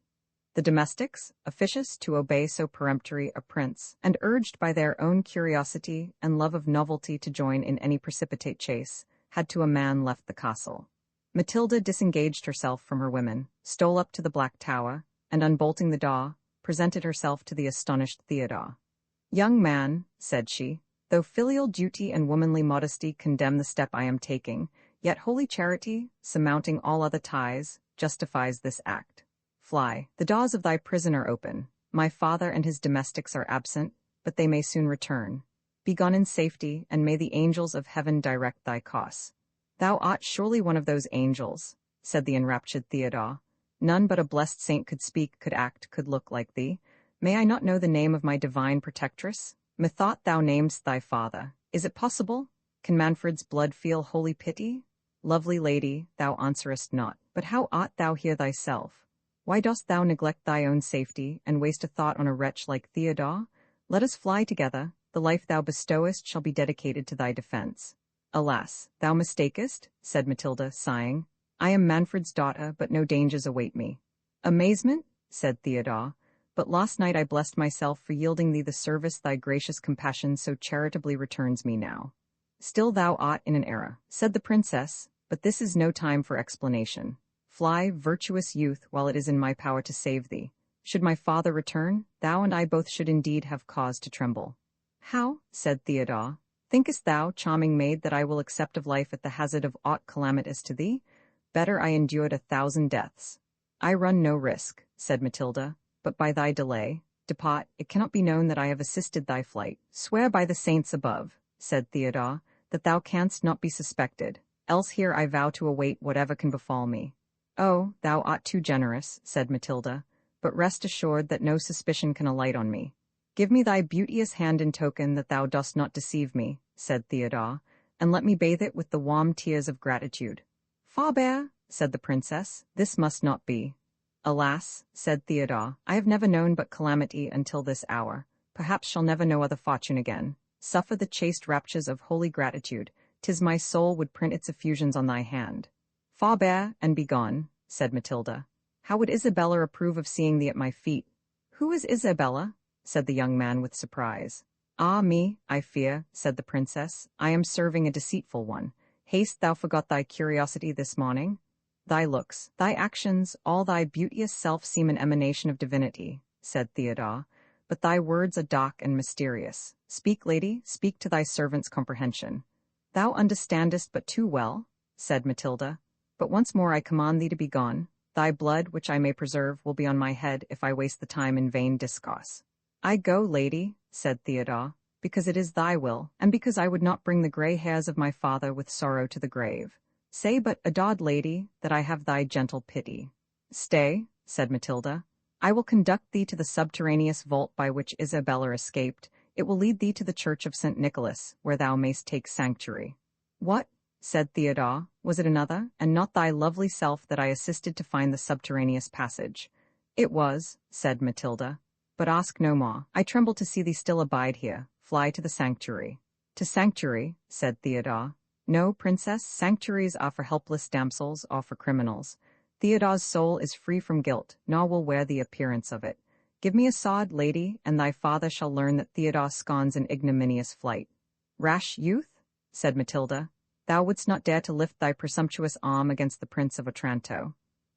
The domestics, officious to obey so peremptory a prince, and urged by their own curiosity and love of novelty to join in any precipitate chase, had to a man left the castle. Matilda disengaged herself from her women, stole up to the Black Tower, and unbolting the door, presented herself to the astonished Theodore. "Young man," said she, "though filial duty and womanly modesty condemn the step I am taking, yet holy charity, surmounting all other ties, justifies this act. Fly, the doors of thy prison are open. My father and his domestics are absent, but they may soon return. Be gone in safety, and may the angels of heaven direct thy course." "Thou art surely one of those angels," said the enraptured Theodore. "None but a blessed saint could speak, could act, could look like thee. May I not know the name of my divine protectress? Methought thou namedst thy father. Is it possible? Can Manfred's blood feel holy pity? Lovely lady, thou answerest not. But how art thou here thyself? Why dost thou neglect thy own safety, and waste a thought on a wretch like Theodore? Let us fly together. The life thou bestowest shall be dedicated to thy defense." "Alas, thou mistakest," said Matilda, sighing. "I am Manfred's daughter, but no dangers await me." "Amazement," said Theodore, But last night I blessed myself for yielding thee the service thy gracious compassion so charitably returns me now. Still thou art in an error, said the princess, but this is no time for explanation. Fly, virtuous youth, while it is in my power to save thee. Should my father return, thou and I both should indeed have cause to tremble. How, said Theodore, thinkest thou, charming maid, that I will accept of life at the hazard of aught calamitous to thee? Better I endured 1,000 deaths. I run no risk, said Matilda, but by thy delay, depart, it cannot be known that I have assisted thy flight. Swear by the saints above, said Theodore, that thou canst not be suspected, else here I vow to await whatever can befall me. Oh, thou art too generous, said Matilda, but rest assured that no suspicion can alight on me. Give me thy beauteous hand in token that thou dost not deceive me, said Theodore, and let me bathe it with the warm tears of gratitude. Forbear, said the princess, this must not be. Alas, said Theodore, I have never known but calamity until this hour, perhaps shall never know other fortune again. Suffer the chaste raptures of holy gratitude, 'tis my soul would print its effusions on thy hand. Forbear, and be gone, said Matilda. How would Isabella approve of seeing thee at my feet? Who is Isabella? Said the young man with surprise. Ah me, I fear, said the princess, I am serving a deceitful one. Haste, thou forgot thy curiosity this morning? Thy looks, thy actions, all thy beauteous self seem an emanation of divinity, said Theodore, but thy words are dark and mysterious. Speak, lady, speak to thy servant's comprehension. Thou understandest but too well, said Matilda, but once more I command thee to be gone. Thy blood, which I may preserve, will be on my head if I waste the time in vain discourse. I go, lady, said Theodore, because it is thy will, and because I would not bring the grey hairs of my father with sorrow to the grave. Say but, adored lady, that I have thy gentle pity. Stay, said Matilda. I will conduct thee to the subterraneous vault by which Isabella escaped. It will lead thee to the church of St. Nicholas, where thou mayst take sanctuary. What? Said Theodore, was it another, and not thy lovely self, that I assisted to find the subterraneous passage? It was, said Matilda, but ask no more. I tremble to see thee still abide here. Fly to the sanctuary. To sanctuary, said Theodore. No, princess, sanctuaries are for helpless damsels or for criminals. Theodore's soul is free from guilt, nor will wear the appearance of it. Give me a sword, lady, and thy father shall learn that Theodore scorns an ignominious flight. Rash youth, said Matilda, thou wouldst not dare to lift thy presumptuous arm against the Prince of Otranto.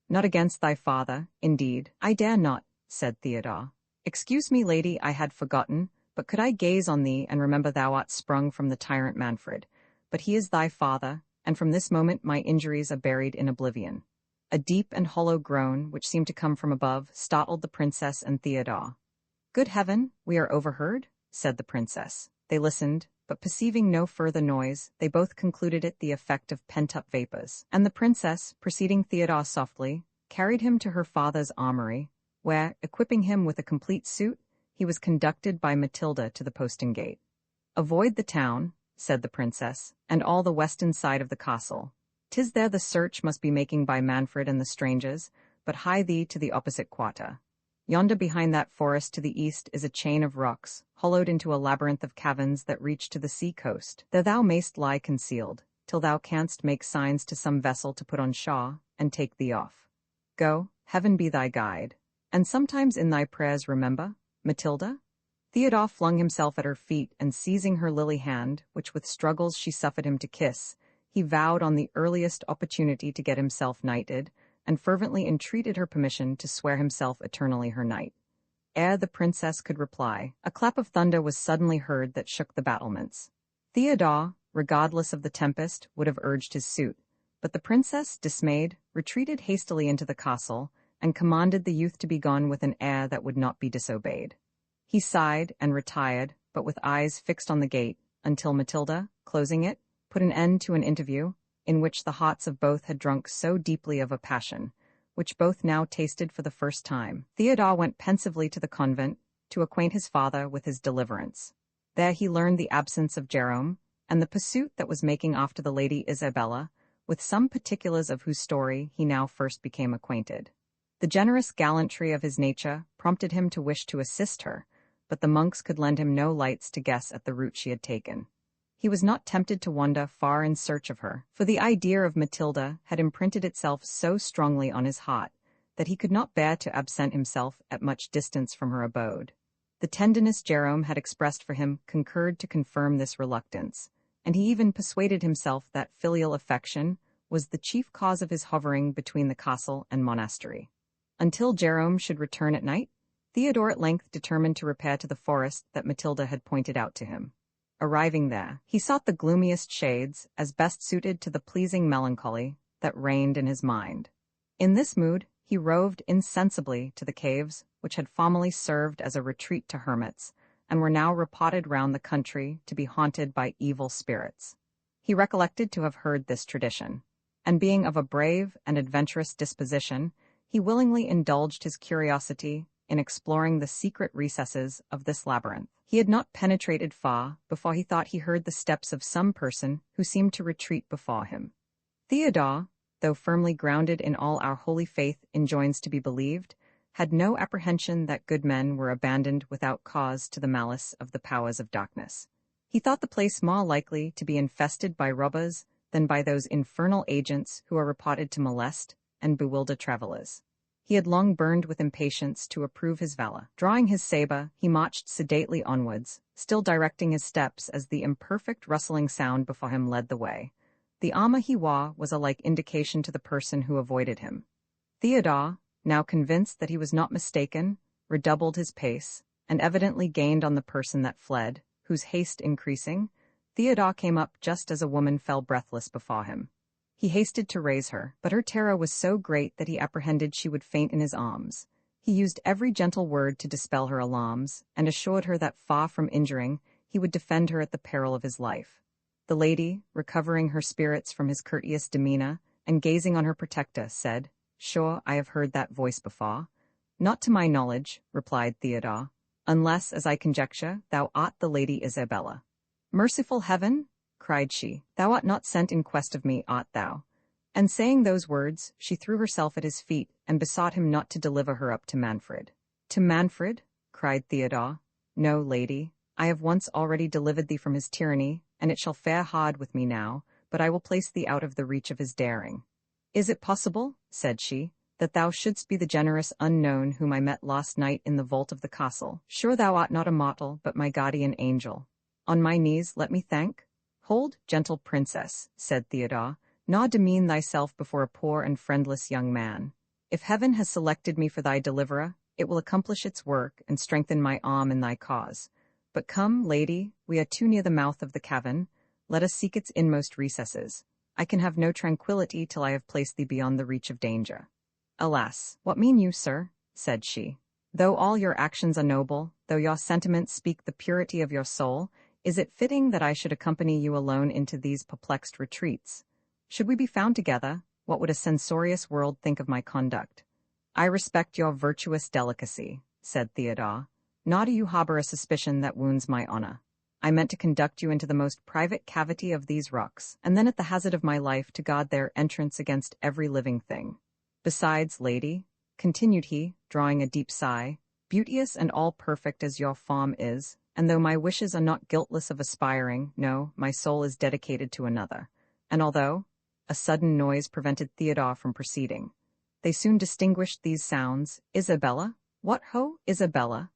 Not against thy father, indeed, I dare not, said Theodore. Excuse me, lady, I had forgotten, but could I gaze on thee and remember thou art sprung from the tyrant Manfred. But he is thy father, and from this moment my injuries are buried in oblivion. A deep and hollow groan, which seemed to come from above, startled the princess and Theodore. Good heaven, we are overheard, said the princess. They listened, but perceiving no further noise, they both concluded it the effect of pent-up vapors, and the princess, preceding Theodore softly, carried him to her father's armory, where, equipping him with a complete suit, he was conducted by Matilda to the postern gate. Avoid the town, said the princess, and all the western side of the castle. 'Tis there the search must be making by Manfred and the strangers, but hie thee to the opposite quarter. Yonder behind that forest to the east is a chain of rocks, hollowed into a labyrinth of caverns that reach to the sea-coast. There thou mayst lie concealed, till thou canst make signs to some vessel to put on shore, and take thee off. Go, heaven be thy guide. And sometimes in thy prayers remember, Matilda? Theodore flung himself at her feet, and seizing her lily hand, which with struggles she suffered him to kiss, he vowed on the earliest opportunity to get himself knighted, and fervently entreated her permission to swear himself eternally her knight. Ere the princess could reply, a clap of thunder was suddenly heard that shook the battlements. Theodore, regardless of the tempest, would have urged his suit, but the princess, dismayed, retreated hastily into the castle, and commanded the youth to be gone with an air that would not be disobeyed. He sighed and retired, but with eyes fixed on the gate, until Matilda, closing it, put an end to an interview, in which the hearts of both had drunk so deeply of a passion, which both now tasted for the first time. Theodore went pensively to the convent, to acquaint his father with his deliverance. There he learned the absence of Jerome, and the pursuit that was making after the Lady Isabella, with some particulars of whose story he now first became acquainted. The generous gallantry of his nature prompted him to wish to assist her, but the monks could lend him no lights to guess at the route she had taken. He was not tempted to wander far in search of her, for the idea of Matilda had imprinted itself so strongly on his heart that he could not bear to absent himself at much distance from her abode. The tenderness Jerome had expressed for him concurred to confirm this reluctance, and he even persuaded himself that filial affection was the chief cause of his hovering between the castle and monastery. Until Jerome should return at night, Theodore at length determined to repair to the forest that Matilda had pointed out to him. Arriving there, he sought the gloomiest shades as best suited to the pleasing melancholy that reigned in his mind. In this mood, he roved insensibly to the caves which had formerly served as a retreat to hermits, and were now repotted round the country to be haunted by evil spirits. He recollected to have heard this tradition, and being of a brave and adventurous disposition, he willingly indulged his curiosity in exploring the secret recesses of this labyrinth. He had not penetrated far before he thought he heard the steps of some person who seemed to retreat before him. Theodore, though firmly grounded in all our holy faith enjoins to be believed, had no apprehension that good men were abandoned without cause to the malice of the powers of darkness. He thought the place more likely to be infested by robbers than by those infernal agents who are reported to molest and bewilder travelers. He had long burned with impatience to approve his valor. Drawing his saber, he marched sedately onwards, still directing his steps as the imperfect rustling sound before him led the way. The armor he wore was a like indication to the person who avoided him. Theodore, now convinced that he was not mistaken, redoubled his pace, and evidently gained on the person that fled, whose haste increasing, Theodore came up just as a woman fell breathless before him. He hasted to raise her, but her terror was so great that he apprehended she would faint in his arms. He used every gentle word to dispel her alarms, and assured her that far from injuring, he would defend her at the peril of his life. The lady, recovering her spirits from his courteous demeanor, and gazing on her protector, said, "Sure, I have heard that voice before." "Not to my knowledge," replied Theodore, "unless, as I conjecture, thou art the Lady Isabella." "Merciful heaven!" cried she, "thou art not sent in quest of me, art thou?" And saying those words, she threw herself at his feet and besought him not to deliver her up to Manfred. "To Manfred?" cried Theodore. "No, lady, I have once already delivered thee from his tyranny, and it shall fare hard with me now, but I will place thee out of the reach of his daring." "Is it possible," said she, "that thou shouldst be the generous unknown whom I met last night in the vault of the castle? Sure thou art not a mortal, but my guardian angel. On my knees let me thank." "Hold, gentle princess," said Theodore, "nor demean thyself before a poor and friendless young man. If heaven has selected me for thy deliverer, it will accomplish its work and strengthen my arm in thy cause. But come, lady, we are too near the mouth of the cavern. Let us seek its inmost recesses. I can have no tranquillity till I have placed thee beyond the reach of danger." "Alas, what mean you, sir?" said she. "Though all your actions are noble, though your sentiments speak the purity of your soul, is it fitting that I should accompany you alone into these perplexed retreats? Should we be found together, what would a censorious world think of my conduct?" "I respect your virtuous delicacy," said Theodore, "nor do you harbor a suspicion that wounds my honor. I meant to conduct you into the most private cavity of these rocks, and then at the hazard of my life to guard their entrance against every living thing. Besides, lady," continued he, drawing a deep sigh, "beauteous and all perfect as your form is, and though my wishes are not guiltless of aspiring, no, my soul is dedicated to another." And although a sudden noise prevented Theodore from proceeding, they soon distinguished these sounds. "Isabella? What ho, Isabella?"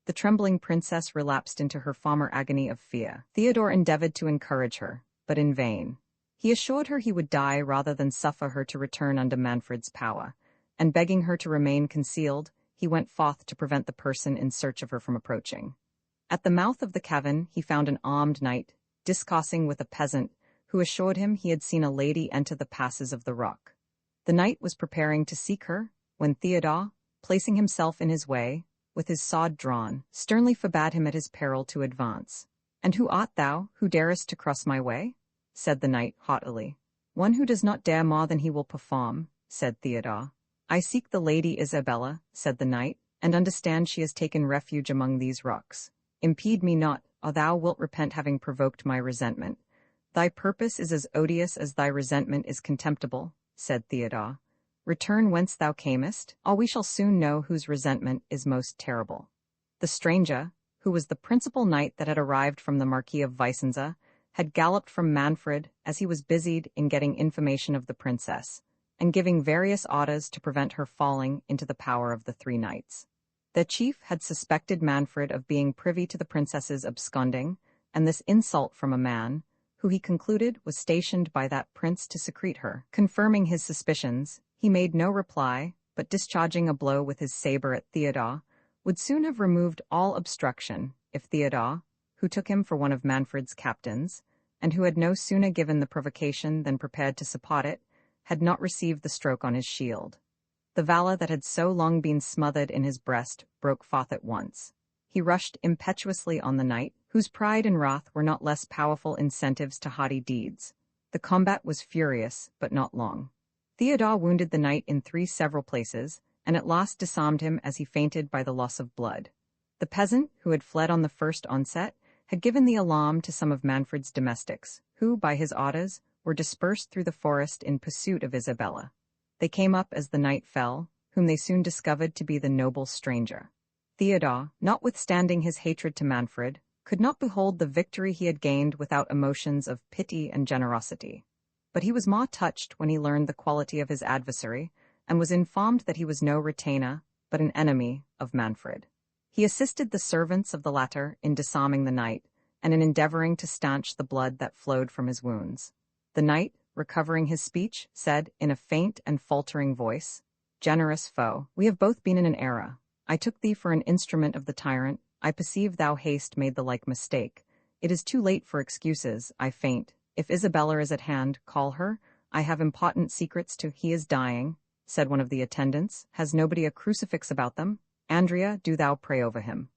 The trembling princess relapsed into her former agony of fear. Theodore endeavored to encourage her, but in vain. He assured her he would die rather than suffer her to return under Manfred's power, and begging her to remain concealed, he went forth to prevent the person in search of her from approaching. At the mouth of the cavern he found an armed knight, discoursing with a peasant, who assured him he had seen a lady enter the passes of the rock. The knight was preparing to seek her, when Theodore, placing himself in his way, with his sword drawn, sternly forbade him at his peril to advance. "And who art thou, who darest to cross my way?" said the knight haughtily. "One who does not dare more than he will perform," said Theodore. "I seek the Lady Isabella," said the knight, "and understand she has taken refuge among these rocks. Impede me not, or thou wilt repent having provoked my resentment." "Thy purpose is as odious as thy resentment is contemptible," said Theodore. "Return whence thou camest, or we shall soon know whose resentment is most terrible." The stranger, who was the principal knight that had arrived from the Marquis of Vicenza, had galloped from Manfred as he was busied in getting information of the princess, and giving various orders to prevent her falling into the power of the three knights. The chief had suspected Manfred of being privy to the princess's absconding, and this insult from a man, who he concluded was stationed by that prince to secrete her. Confirming his suspicions, he made no reply, but discharging a blow with his sabre at Theodore, would soon have removed all obstruction if Theodore, who took him for one of Manfred's captains, and who had no sooner given the provocation than prepared to support it, had not received the stroke on his shield. The valor that had so long been smothered in his breast broke forth at once. He rushed impetuously on the knight, whose pride and wrath were not less powerful incentives to haughty deeds. The combat was furious, but not long. Theodore wounded the knight in 3 several places, and at last disarmed him as he fainted by the loss of blood. The peasant, who had fled on the first onset, had given the alarm to some of Manfred's domestics, who, by his orders, were dispersed through the forest in pursuit of Isabella. They came up as the knight fell, whom they soon discovered to be the noble stranger. Theodore, notwithstanding his hatred to Manfred, could not behold the victory he had gained without emotions of pity and generosity. But he was more touched when he learned the quality of his adversary, and was informed that he was no retainer, but an enemy of Manfred. He assisted the servants of the latter in disarming the knight, and in endeavoring to stanch the blood that flowed from his wounds. The knight, recovering his speech, said, in a faint and faltering voice, "Generous foe, we have both been in an error. I took thee for an instrument of the tyrant. I perceive thou hast made the like mistake. It is too late for excuses, I faint. If Isabella is at hand, call her. I have important secrets to—" "He is dying," said one of the attendants. "Has nobody a crucifix about them? Andrea, do thou pray over him."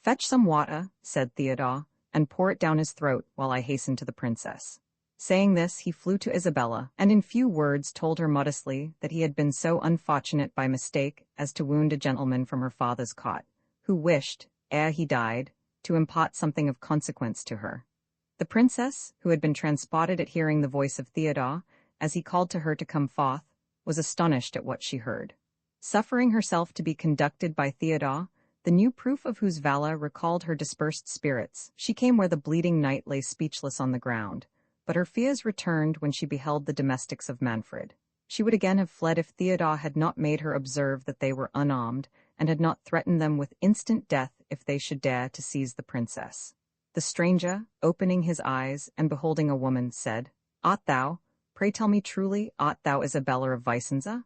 "Fetch some water," said Theodore, "and pour it down his throat while I hasten to the princess." Saying this, he flew to Isabella, and in few words told her modestly that he had been so unfortunate by mistake as to wound a gentleman from her father's cot, who wished, ere he died, to impart something of consequence to her. The princess, who had been transported at hearing the voice of Theodore, as he called to her to come forth, was astonished at what she heard. Suffering herself to be conducted by Theodore, the new proof of whose valor recalled her dispersed spirits, she came where the bleeding knight lay speechless on the ground, but her fears returned when she beheld the domestics of Manfred. She would again have fled if Theodore had not made her observe that they were unarmed, and had not threatened them with instant death if they should dare to seize the princess. The stranger, opening his eyes and beholding a woman, said, "Art thou, pray tell me truly, art thou Isabella of Vicenza?"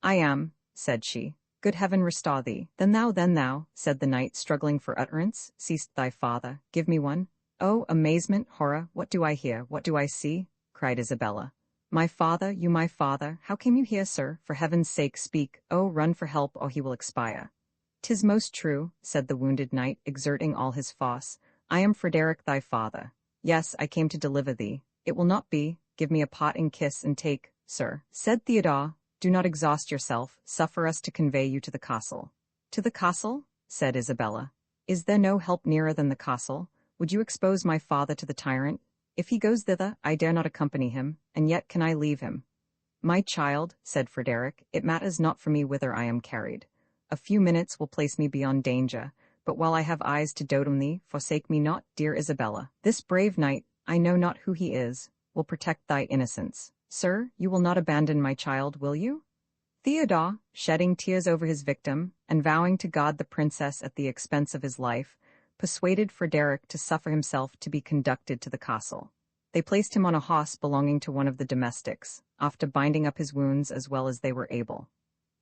"I am," said she. "Good heaven restore thee." Then thou, said the knight, struggling for utterance, "seest thy father? Give me one." "Oh, amazement, horror, what do I hear, what do I see?" cried Isabella. "My father, you my father, how came you here, sir? For heaven's sake speak, oh, run for help, or he will expire." "'Tis most true," said the wounded knight, exerting all his force. "I am Frederick thy father. Yes, I came to deliver thee. It will not be. Give me a parting kiss and take, sir," said Theodore. "Do not exhaust yourself. Suffer us to convey you to the castle." "To the castle?" said Isabella. "Is there no help nearer than the castle? Would you expose my father to the tyrant? If he goes thither, I dare not accompany him, and yet can I leave him?" "My child," said Frederick, "it matters not for me whither I am carried. A few minutes will place me beyond danger, but while I have eyes to dote on thee, forsake me not, dear Isabella. This brave knight, I know not who he is, will protect thy innocence. Sir, you will not abandon my child, will you?" Theodore, shedding tears over his victim, and vowing to guard the princess at the expense of his life, persuaded Frederick to suffer himself to be conducted to the castle. They placed him on a horse belonging to one of the domestics, after binding up his wounds as well as they were able.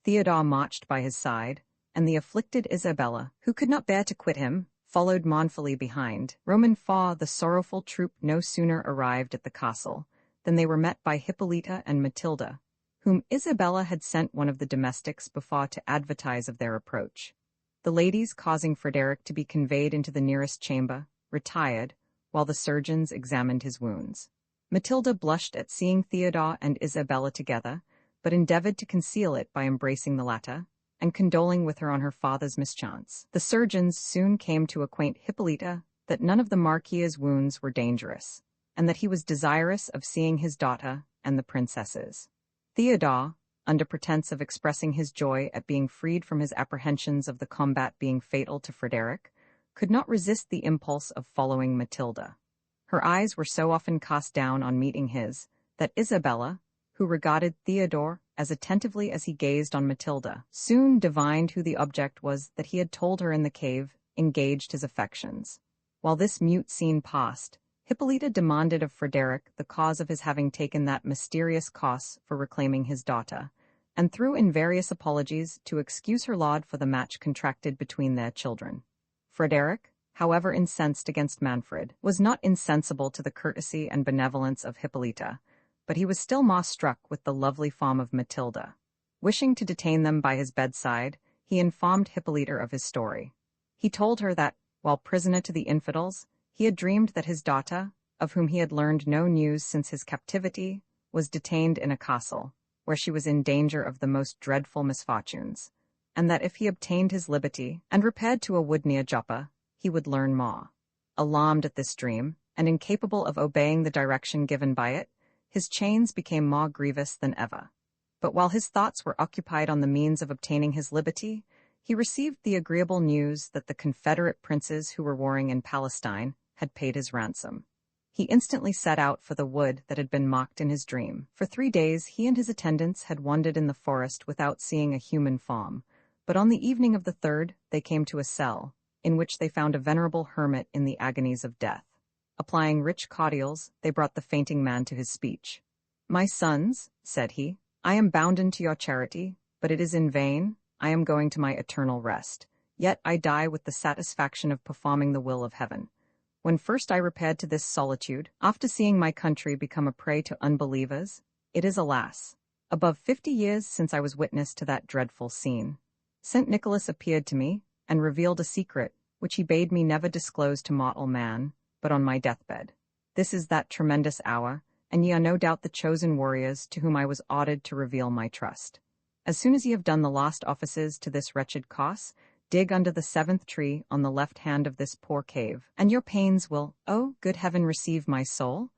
Theodore marched by his side, and the afflicted Isabella, who could not bear to quit him, followed mournfully behind. Roman Faw, the sorrowful troop, no sooner arrived at the castle than they were met by Hippolyta and Matilda, whom Isabella had sent one of the domestics before to advertise of their approach. The ladies, causing Frederick to be conveyed into the nearest chamber, retired, while the surgeons examined his wounds. Matilda blushed at seeing Theodore and Isabella together, but endeavored to conceal it by embracing the latter, and condoling with her on her father's mischance. The surgeons soon came to acquaint Hippolyta that none of the Marquis's wounds were dangerous, and that he was desirous of seeing his daughter and the princesses. Theodore, under pretense of expressing his joy at being freed from his apprehensions of the combat being fatal to Frederick, could not resist the impulse of following Matilda. Her eyes were so often cast down on meeting his, that Isabella, who regarded Theodore as attentively as he gazed on Matilda, soon divined who the object was that he had told her in the cave engaged his affections. While this mute scene passed, Hippolyta demanded of Frederick the cause of his having taken that mysterious course for reclaiming his daughter, and threw in various apologies to excuse her lord for the match contracted between their children. Frederick, however incensed against Manfred, was not insensible to the courtesy and benevolence of Hippolyta, but he was still more struck with the lovely form of Matilda. Wishing to detain them by his bedside, he informed Hippolyta of his story. He told her that, while prisoner to the infidels, he had dreamed that his daughter, of whom he had learned no news since his captivity, was detained in a castle, where she was in danger of the most dreadful misfortunes, and that if he obtained his liberty and repaired to a wood near Joppa, he would learn more. Alarmed at this dream, and incapable of obeying the direction given by it, his chains became more grievous than ever. But while his thoughts were occupied on the means of obtaining his liberty, he received the agreeable news that the Confederate princes who were warring in Palestine had paid his ransom. He instantly set out for the wood that had been marked in his dream. For 3 days he and his attendants had wandered in the forest without seeing a human form, but on the evening of the 3rd they came to a cell, in which they found a venerable hermit in the agonies of death. Applying rich cordials, they brought the fainting man to his speech. "My sons," said he, "I am bounden to your charity, but it is in vain. I am going to my eternal rest. Yet I die with the satisfaction of performing the will of heaven. When first I repaired to this solitude, after seeing my country become a prey to unbelievers, it is, alas, above 50 years since I was witness to that dreadful scene. St. Nicholas appeared to me, and revealed a secret, which he bade me never disclose to mortal man, but on my deathbed. This is that tremendous hour, and ye are no doubt the chosen warriors to whom I was ordered to reveal my trust. As soon as ye have done the last offices to this wretched cause, dig under the 7th tree on the left hand of this poor cave, and your pains will, oh, good heaven, receive my soul."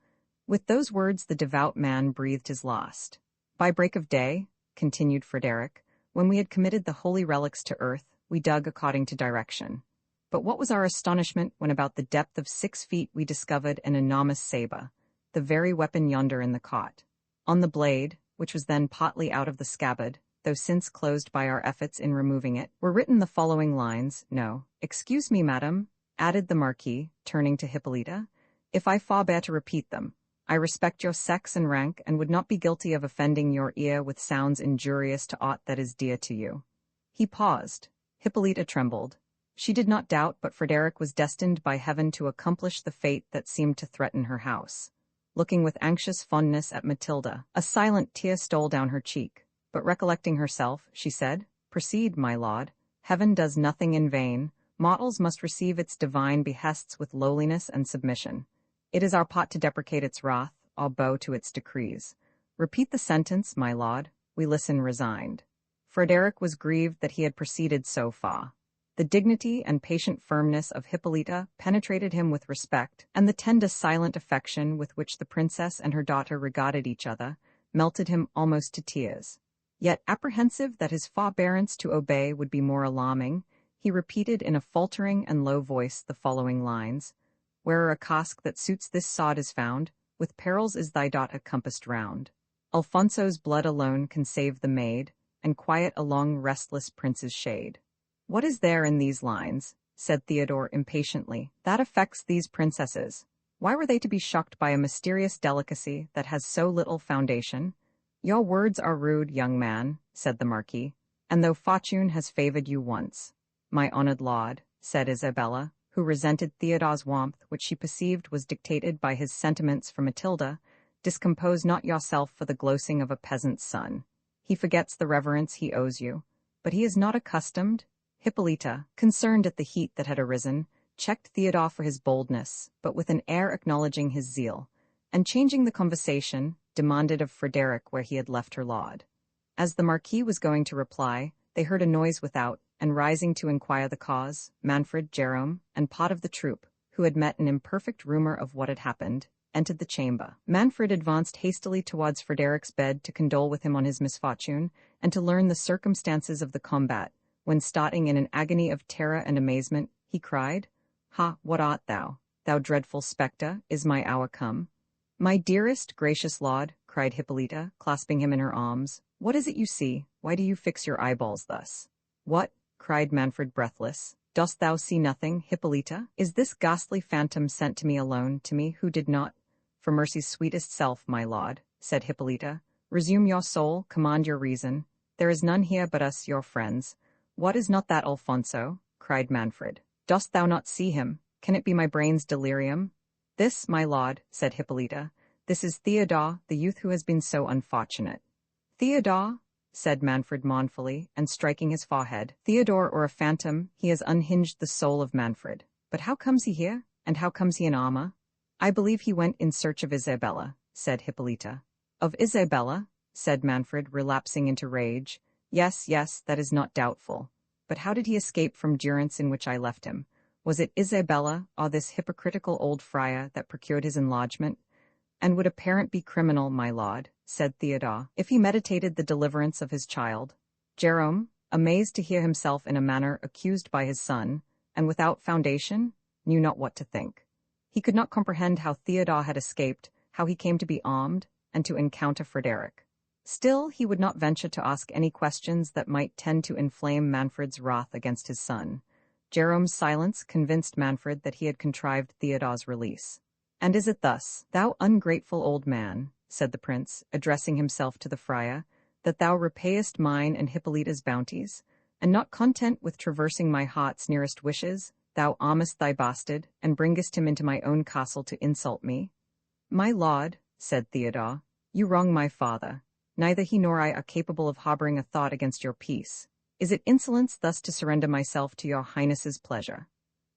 With those words the devout man breathed his last. "By break of day," continued Frederick, "when we had committed the holy relics to earth, we dug according to direction. But what was our astonishment when about the depth of 6 feet we discovered an enormous saber, the very weapon yonder in the cot. On the blade, which was then partly out of the scabbard, though since closed by our efforts in removing it, were written the following lines. No, excuse me, madam," added the Marquis, turning to Hippolyta, "if I forbear to repeat them. I respect your sex and rank, and would not be guilty of offending your ear with sounds injurious to aught that is dear to you." He paused. Hippolyta trembled. She did not doubt but Frederick was destined by heaven to accomplish the fate that seemed to threaten her house. Looking with anxious fondness at Matilda, a silent tear stole down her cheek, but recollecting herself, she said, "Proceed, my lord. Heaven does nothing in vain. Mortals must receive its divine behests with lowliness and submission. It is our part to deprecate its wrath, or bow to its decrees. Repeat the sentence, my lord. We listen resigned." Frederick was grieved that he had proceeded so far. The dignity and patient firmness of Hippolyta penetrated him with respect, and the tender silent affection with which the princess and her daughter regarded each other melted him almost to tears. Yet, apprehensive that his forbearance to obey would be more alarming, he repeated in a faltering and low voice the following lines: "Where'er a cask that suits this sod is found, with perils is thy daughter compassed round. Alfonso's blood alone can save the maid, and quiet a long restless prince's shade." "What is there in these lines," said Theodore impatiently, "that affects these princesses? Why were they to be shocked by a mysterious delicacy that has so little foundation?" "Your words are rude, young man," said the Marquis, "and though fortune has favored you once." "My honored lord," said Isabella, who resented Theodore's warmth, which she perceived was dictated by his sentiments for Matilda, "discompose not yourself for the glossing of a peasant's son. He forgets the reverence he owes you, but he is not accustomed—" Hippolyta, concerned at the heat that had arisen, checked Theodore for his boldness, but with an air acknowledging his zeal, and changing the conversation, demanded of Frederick where he had left her lord. As the Marquis was going to reply, they heard a noise without, and rising to inquire the cause, Manfred, Jerome, and part of the troop, who had met an imperfect rumor of what had happened, entered the chamber. Manfred advanced hastily towards Frederick's bed to condole with him on his misfortune, and to learn the circumstances of the combat, when, starting in an agony of terror and amazement, he cried, "Ha, what art thou? Thou dreadful spectre, is my hour come?" "My dearest, gracious lord," cried cried Hippolyta, clasping him in her arms. "What is it you see? Why do you fix your eyeballs thus?" "What?" cried Manfred, breathless. "Dost thou see nothing, Hippolyta? Is this ghastly phantom sent to me alone, to me who did not—" "For mercy's sweetest self, my lord," said Hippolyta. "Resume your soul, command your reason. There is none here but us, your friends." "What, is not that Alfonso?" cried Manfred. "Dost thou not see him? Can it be my brain's delirium?" "This, my lord," said Hippolyta, "this is Theodore, the youth who has been so unfortunate." "Theodore?" said Manfred mournfully, and striking his forehead. "Theodore or a phantom, he has unhinged the soul of Manfred. But how comes he here? And how comes he in armor?" "I believe he went in search of Isabella," said Hippolyta. "Of Isabella?" said Manfred, relapsing into rage. "Yes, yes, that is not doubtful. But how did he escape from durance in which I left him? Was it Isabella, or this hypocritical old friar, that procured his enlargement? And would a parent be criminal, my lord," said Theodore, "if he meditated the deliverance of his child?" Jerome, amazed to hear himself in a manner accused by his son, and without foundation, knew not what to think. He could not comprehend how Theodore had escaped, how he came to be armed, and to encounter Frederick. Still, he would not venture to ask any questions that might tend to inflame Manfred's wrath against his son. Jerome's silence convinced Manfred that he had contrived Theodore's release. "And is it thus, thou ungrateful old man," said the prince, addressing himself to the friar, "that thou repayest mine and Hippolyta's bounties, and not content with traversing my heart's nearest wishes, thou armest thy bastard, and bringest him into my own castle to insult me?" "My lord," said Theodore, "you wrong my father. Neither he nor I are capable of harboring a thought against your peace. Is it insolence thus to surrender myself to your highness's pleasure?"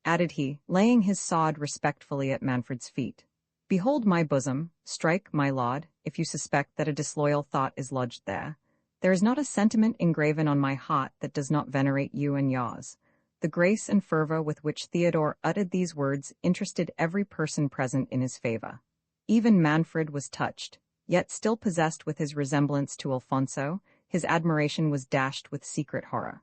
added he, laying his sword respectfully at Manfred's feet. "Behold my bosom, strike, my lord, if you suspect that a disloyal thought is lodged there. There is not a sentiment engraven on my heart that does not venerate you and yours." The grace and fervor with which Theodore uttered these words interested every person present in his favor. Even Manfred was touched, yet still possessed with his resemblance to Alfonso, his admiration was dashed with secret horror.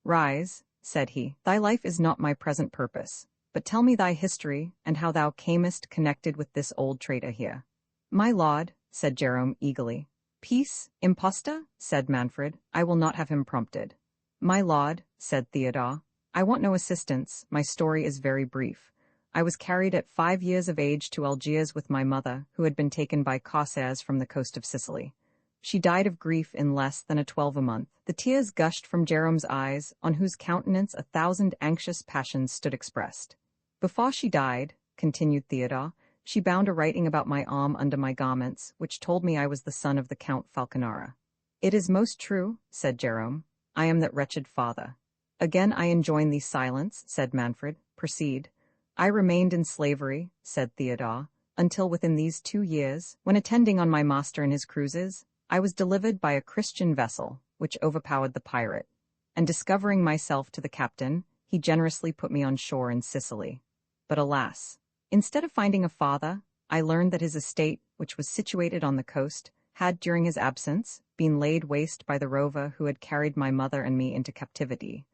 "Rise," said he, "thy life is not my present purpose, but tell me thy history, and how thou camest connected with this old traitor here." "My lord," said Jerome eagerly. "Peace, impostor?" said Manfred, "I will not have him prompted." "My lord," said Theodore, "I want no assistance, my story is very brief. I was carried at 5 years of age to Algiers with my mother, who had been taken by corsairs from the coast of Sicily. She died of grief in less than a 12-month. The tears gushed from Jerome's eyes, on whose countenance 1,000 anxious passions stood expressed. "Before she died," continued Theodore, "she bound a writing about my arm under my garments, which told me I was the son of the Count Falconara." "It is most true," said Jerome. "I am that wretched father." "Again I enjoin thee silence," said Manfred. "Proceed." "I remained in slavery," said Theodore, "until within these 2 years, when attending on my master in his cruises, I was delivered by a Christian vessel, which overpowered the pirate, and discovering myself to the captain, he generously put me on shore in Sicily. But alas! Instead of finding a father, I learned that his estate, which was situated on the coast, had, during his absence, been laid waste by the rover who had carried my mother and me into captivity,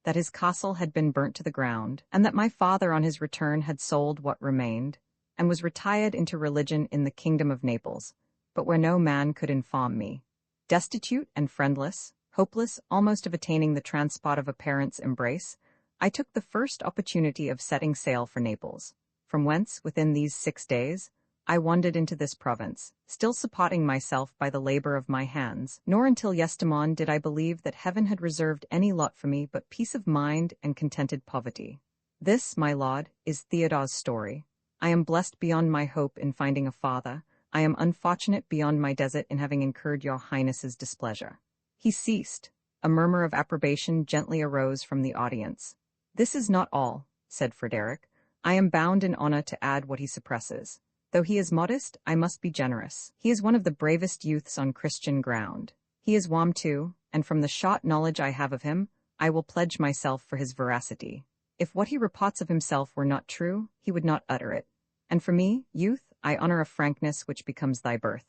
that his castle had been burnt to the ground, and that my father on his return had sold what remained, and was retired into religion in the kingdom of Naples, but where no man could inform me. Destitute and friendless, hopeless almost of attaining the transport of a parent's embrace, I took the first opportunity of setting sail for Naples, from whence, within these 6 days, I wandered into this province, still supporting myself by the labor of my hands, nor until yestermorn did I believe that heaven had reserved any lot for me but peace of mind and contented poverty. This, my lord, is Theodore's story. I am blessed beyond my hope in finding a father. I am unfortunate beyond my desert in having incurred your highness's displeasure." He ceased. A murmur of approbation gently arose from the audience. "This is not all," said Frederick. "I am bound in honor to add what he suppresses. Though he is modest, I must be generous. He is one of the bravest youths on Christian ground. He is warm too, and from the short knowledge I have of him, I will pledge myself for his veracity. If what he reports of himself were not true, he would not utter it. And for me, youth, I honor a frankness which becomes thy birth.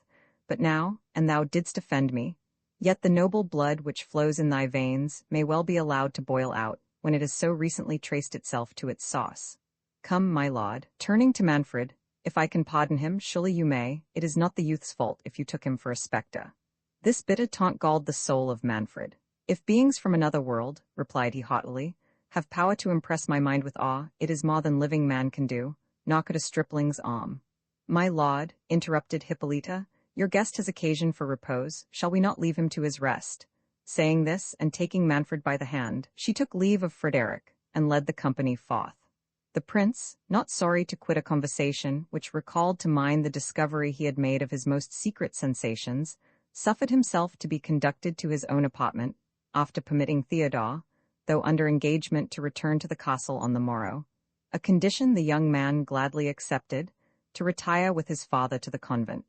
But now, and thou didst offend me, yet the noble blood which flows in thy veins may well be allowed to boil out, when it has so recently traced itself to its source. Come, my lord," turning to Manfred, If I can pardon him, surely you may. It is not the youth's fault if you took him for a spectre. This bitter taunt galled the soul of Manfred. If beings from another world, replied he haughtily, have power to impress my mind with awe, it is more than living man can do, knock at a stripling's arm. My lord, interrupted Hippolyta, your guest has occasion for repose, shall we not leave him to his rest? Saying this, and taking Manfred by the hand, she took leave of Frederick, and led the company forth. The prince, not sorry to quit a conversation which recalled to mind the discovery he had made of his most secret sensations, suffered himself to be conducted to his own apartment, after permitting Theodore, though under engagement to return to the castle on the morrow, a condition the young man gladly accepted, to retire with his father to the convent.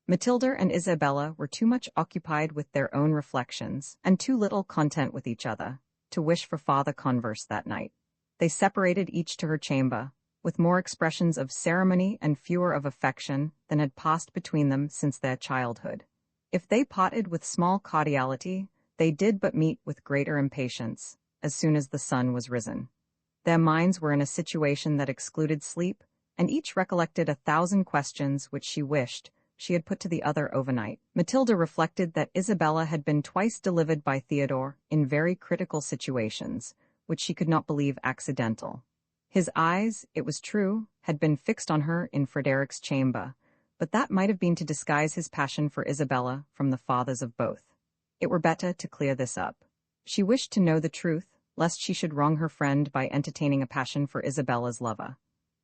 Matilda and Isabella were too much occupied with their own reflections, and too little content with each other, to wish for farther converse that night. They separated each to her chamber, with more expressions of ceremony and fewer of affection than had passed between them since their childhood. If they parted with small cordiality, they did but meet with greater impatience, as soon as the sun was risen. Their minds were in a situation that excluded sleep, and each recollected 1,000 questions which she wished she had put to the other overnight. Matilda reflected that Isabella had been twice delivered by Theodore in very critical situations, which she could not believe accidental. His eyes, it was true, had been fixed on her in Frederick's chamber, but that might have been to disguise his passion for Isabella from the fathers of both. It were better to clear this up. She wished to know the truth, lest she should wrong her friend by entertaining a passion for Isabella's lover.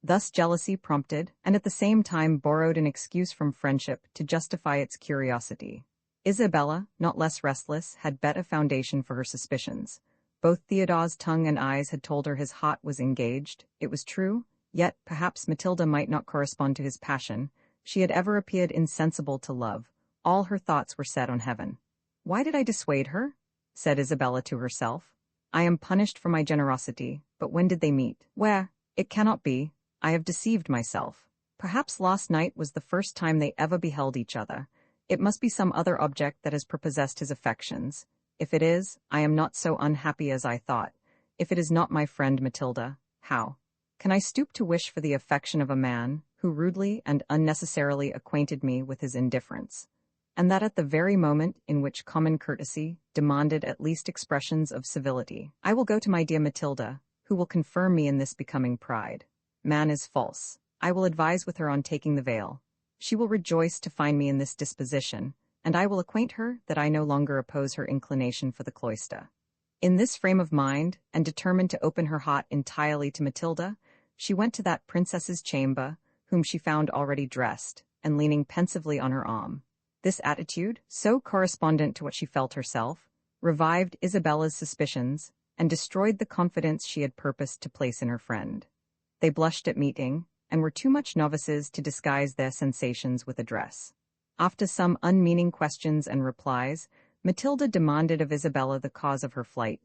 Thus jealousy prompted, and at the same time borrowed an excuse from friendship to justify its curiosity. Isabella, not less restless, had bet a foundation for her suspicions. Both Theodore's tongue and eyes had told her his heart was engaged, it was true, yet perhaps Matilda might not correspond to his passion. She had ever appeared insensible to love. All her thoughts were set on heaven. Why did I dissuade her? Said Isabella to herself. I am punished for my generosity, but when did they meet? Where? It cannot be. I have deceived myself. Perhaps last night was the first time they ever beheld each other. It must be some other object that has prepossessed his affections. If it is, I am not so unhappy as I thought. If it is not my friend Matilda, how can I stoop to wish for the affection of a man who rudely and unnecessarily acquainted me with his indifference, and that at the very moment in which common courtesy demanded at least expressions of civility? I will go to my dear Matilda, who will confirm me in this becoming pride. Man is false. I will advise with her on taking the veil. She will rejoice to find me in this disposition, and I will acquaint her that I no longer oppose her inclination for the cloister. In this frame of mind, and determined to open her heart entirely to Matilda, she went to that princess's chamber, whom she found already dressed, and leaning pensively on her arm. This attitude, so correspondent to what she felt herself, revived Isabella's suspicions, and destroyed the confidence she had purposed to place in her friend. They blushed at meeting, and were too much novices to disguise their sensations with address. After some unmeaning questions and replies, Matilda demanded of Isabella the cause of her flight.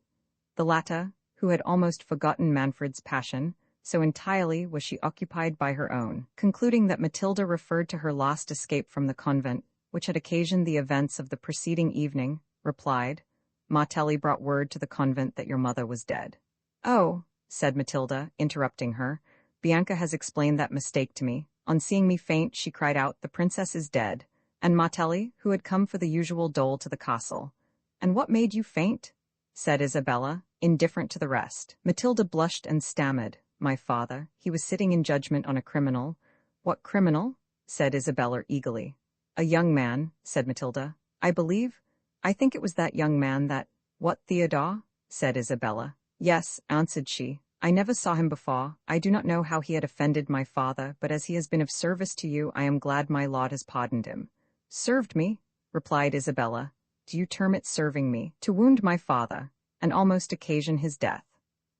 The latter, who had almost forgotten Manfred's passion, so entirely was she occupied by her own, concluding that Matilda referred to her last escape from the convent, which had occasioned the events of the preceding evening, replied, Martelli brought word to the convent that your mother was dead. Oh, said Matilda, interrupting her, Bianca has explained that mistake to me. On seeing me faint, she cried out, the princess is dead. And Martelli, who had come for the usual dole to the castle. And what made you faint? Said Isabella, indifferent to the rest. Matilda blushed and stammered, my father, he was sitting in judgment on a criminal. What criminal? Said Isabella eagerly. A young man, said Matilda. I think it was that young man that— What, Theodore? Said Isabella. Yes, answered she. I never saw him before. I do not know how he had offended my father, but as he has been of service to you, I am glad my lord has pardoned him. Served me? Replied Isabella. Do you term it serving me? To wound my father, and almost occasion his death.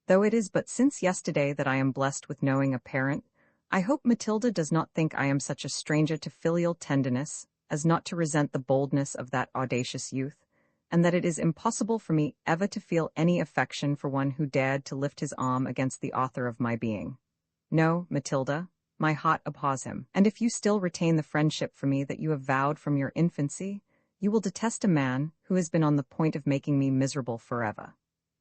Though it is but since yesterday that I am blessed with knowing a parent, I hope Matilda does not think I am such a stranger to filial tenderness as not to resent the boldness of that audacious youth, and that it is impossible for me ever to feel any affection for one who dared to lift his arm against the author of my being. No, Matilda, my heart abhors him, and if you still retain the friendship for me that you have vowed from your infancy, you will detest a man who has been on the point of making me miserable forever.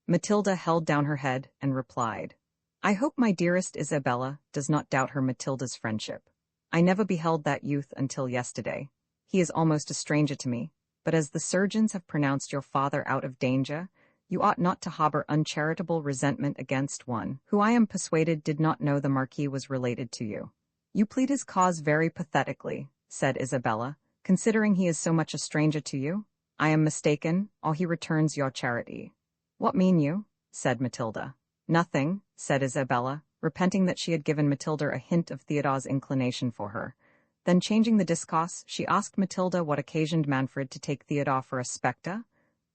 Matilda held down her head and replied, I hope my dearest Isabella does not doubt her Matilda's friendship. I never beheld that youth until yesterday. He is almost a stranger to me, but as the surgeons have pronounced your father out of danger, you ought not to harbor uncharitable resentment against one who I am persuaded did not know the Marquis was related to you. You plead his cause very pathetically, said Isabella, considering he is so much a stranger to you. I am mistaken, or he returns your charity. What mean you? Said Matilda. Nothing, said Isabella, repenting that she had given Matilda a hint of Theodore's inclination for her. Then changing the discourse, she asked Matilda what occasioned Manfred to take Theodore for a spectre.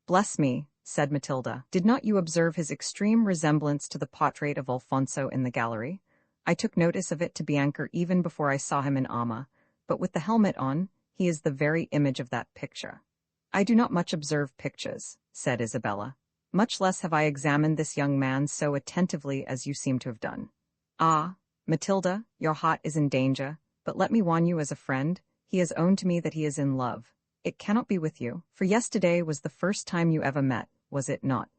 Bless me, said Matilda, did not you observe his extreme resemblance to the portrait of Alfonso in the gallery? I took notice of it to Bianca even before I saw him in armor, but with the helmet on, he is the very image of that picture. I do not much observe pictures, said Isabella. Much less have I examined this young man so attentively as you seem to have done. Ah, Matilda, your heart is in danger, but let me warn you as a friend, he has owned to me that he is in love. It cannot be with you, for yesterday was the first time you ever met, was it not?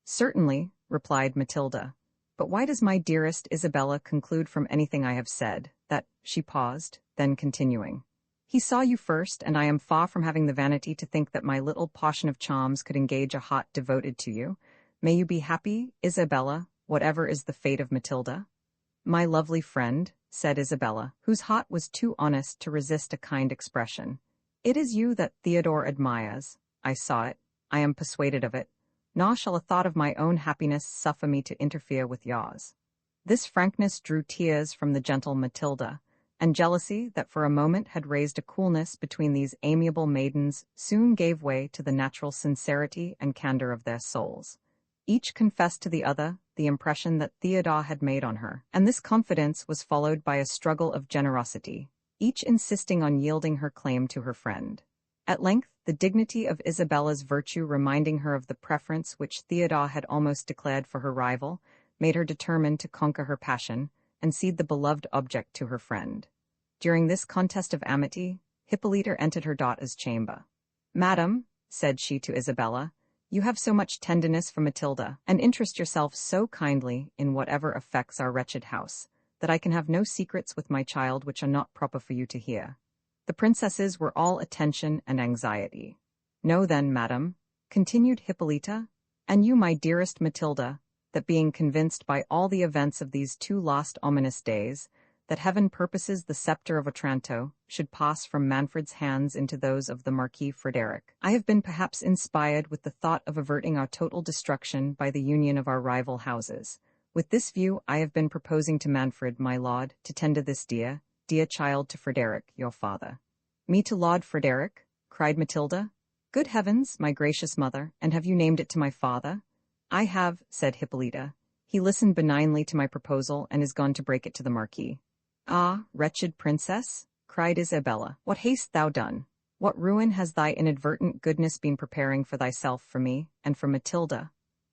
Certainly, replied Matilda. But why does my dearest Isabella conclude from anything I have said, that, she paused, then continuing. He saw you first, and I am far from having the vanity to think that my little potion of charms could engage a heart devoted to you. May you be happy, Isabella, whatever is the fate of Matilda. My lovely friend, said Isabella, whose heart was too honest to resist a kind expression. It is you that Theodore admires. I saw it. I am persuaded of it. Nor shall a thought of my own happiness suffer me to interfere with yours. This frankness drew tears from the gentle Matilda, and jealousy that for a moment had raised a coolness between these amiable maidens soon gave way to the natural sincerity and candor of their souls. Each confessed to the other the impression that Theodore had made on her, and this confidence was followed by a struggle of generosity, each insisting on yielding her claim to her friend. At length, the dignity of Isabella's virtue reminding her of the preference which Theodore had almost declared for her rival, made her determined to conquer her passion, and cede the beloved object to her friend. During this contest of amity, Hippolyta entered her daughter's chamber. Madam, said she to Isabella, you have so much tenderness for Matilda, and interest yourself so kindly in whatever affects our wretched house, that I can have no secrets with my child which are not proper for you to hear. The princesses were all attention and anxiety. Know then, madam, continued Hippolyta, and you, my dearest Matilda, that being convinced by all the events of these 2 lost ominous days, that heaven purposes the sceptre of Otranto should pass from Manfred's hands into those of the Marquis Frederick, I have been perhaps inspired with the thought of averting our total destruction by the union of our rival houses. With this view I have been proposing to Manfred, my lord, to tender this dear child to Frederick, your father. Me to Lord Frederick? Cried Matilda. Good heavens, my gracious mother, and have you named it to my father? I have, said Hippolyta. He listened benignly to my proposal and is gone to break it to the Marquis. Ah, wretched princess, cried Isabella, what hast thou done? What ruin has thy inadvertent goodness been preparing for thyself, for me, and for Matilda?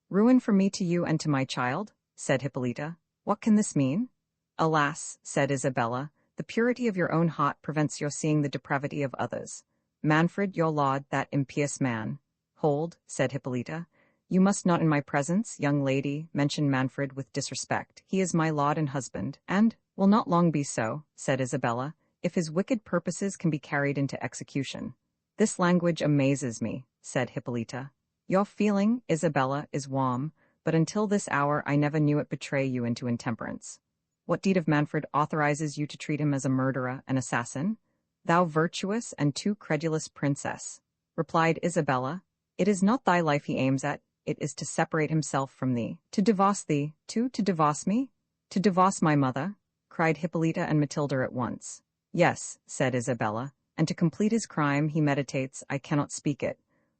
Ruin for me to you and to my child, said Hippolyta. What can this mean? Alas, said Isabella, the purity of your own heart prevents your seeing the depravity of others. Manfred, your lord, that impious man. Hold, said Hippolyta. You must not in my presence, young lady, mention Manfred with disrespect. He is my lord and husband, and will not long be so, said Isabella, if his wicked purposes can be carried into execution. This language amazes me, said Hippolyta. Your feeling, Isabella, is warm, but until this hour I never knew it betray you into intemperance. What deed of Manfred authorizes you to treat him as a murderer, an assassin? Thou virtuous and too credulous princess, replied Isabella, it is not thy life he aims at, it is to separate himself from thee, to divorce thee, to divorce me, to divorce my mother, cried Hippolyta and Matilda at once. Yes, said Isabella, and to complete his crime he meditates, I cannot speak it.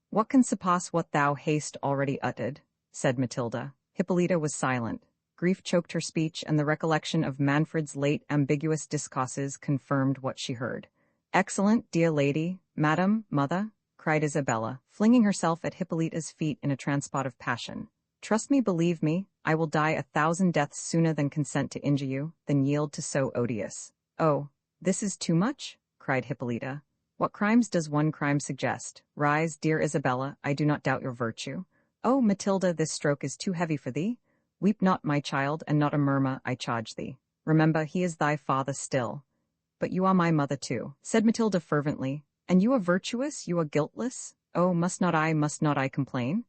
What can surpass what thou hast already uttered? Said Matilda. Hippolyta was silent. Grief choked her speech, and the recollection of Manfred's late ambiguous discourses confirmed what she heard. Excellent, dear lady, madam, mother, cried Isabella, flinging herself at Hippolyta's feet in a transport of passion. Trust me, believe me, I will die 1,000 deaths sooner than consent to injure you, than yield to so odious. Oh, this is too much, cried Hippolyta. What crimes does one crime suggest? Rise, dear Isabella, I do not doubt your virtue. Oh, Matilda, this stroke is too heavy for thee. Weep not, my child, and not a murmur, I charge thee. Remember, he is thy father still. But you are my mother too, said Matilda fervently. And you are virtuous, you are guiltless? Oh, must not I complain?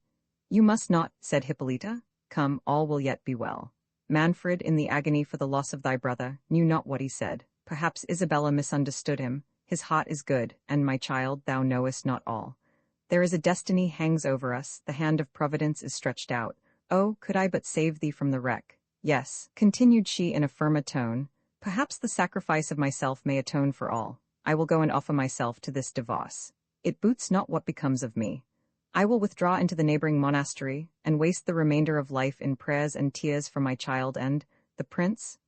You must not, said Hippolyta. Come, all will yet be well. Manfred, in the agony for the loss of thy brother, knew not what he said. Perhaps Isabella misunderstood him. His heart is good, and, my child, thou knowest not all. There is a destiny hangs over us, the hand of Providence is stretched out. Oh, could I but save thee from the wreck! Yes, continued she in a firmer tone, perhaps the sacrifice of myself may atone for all. I will go and offer myself to this divorce. It boots not what becomes of me. I will withdraw into the neighboring monastery, and waste the remainder of life in prayers and tears for my child and the prince.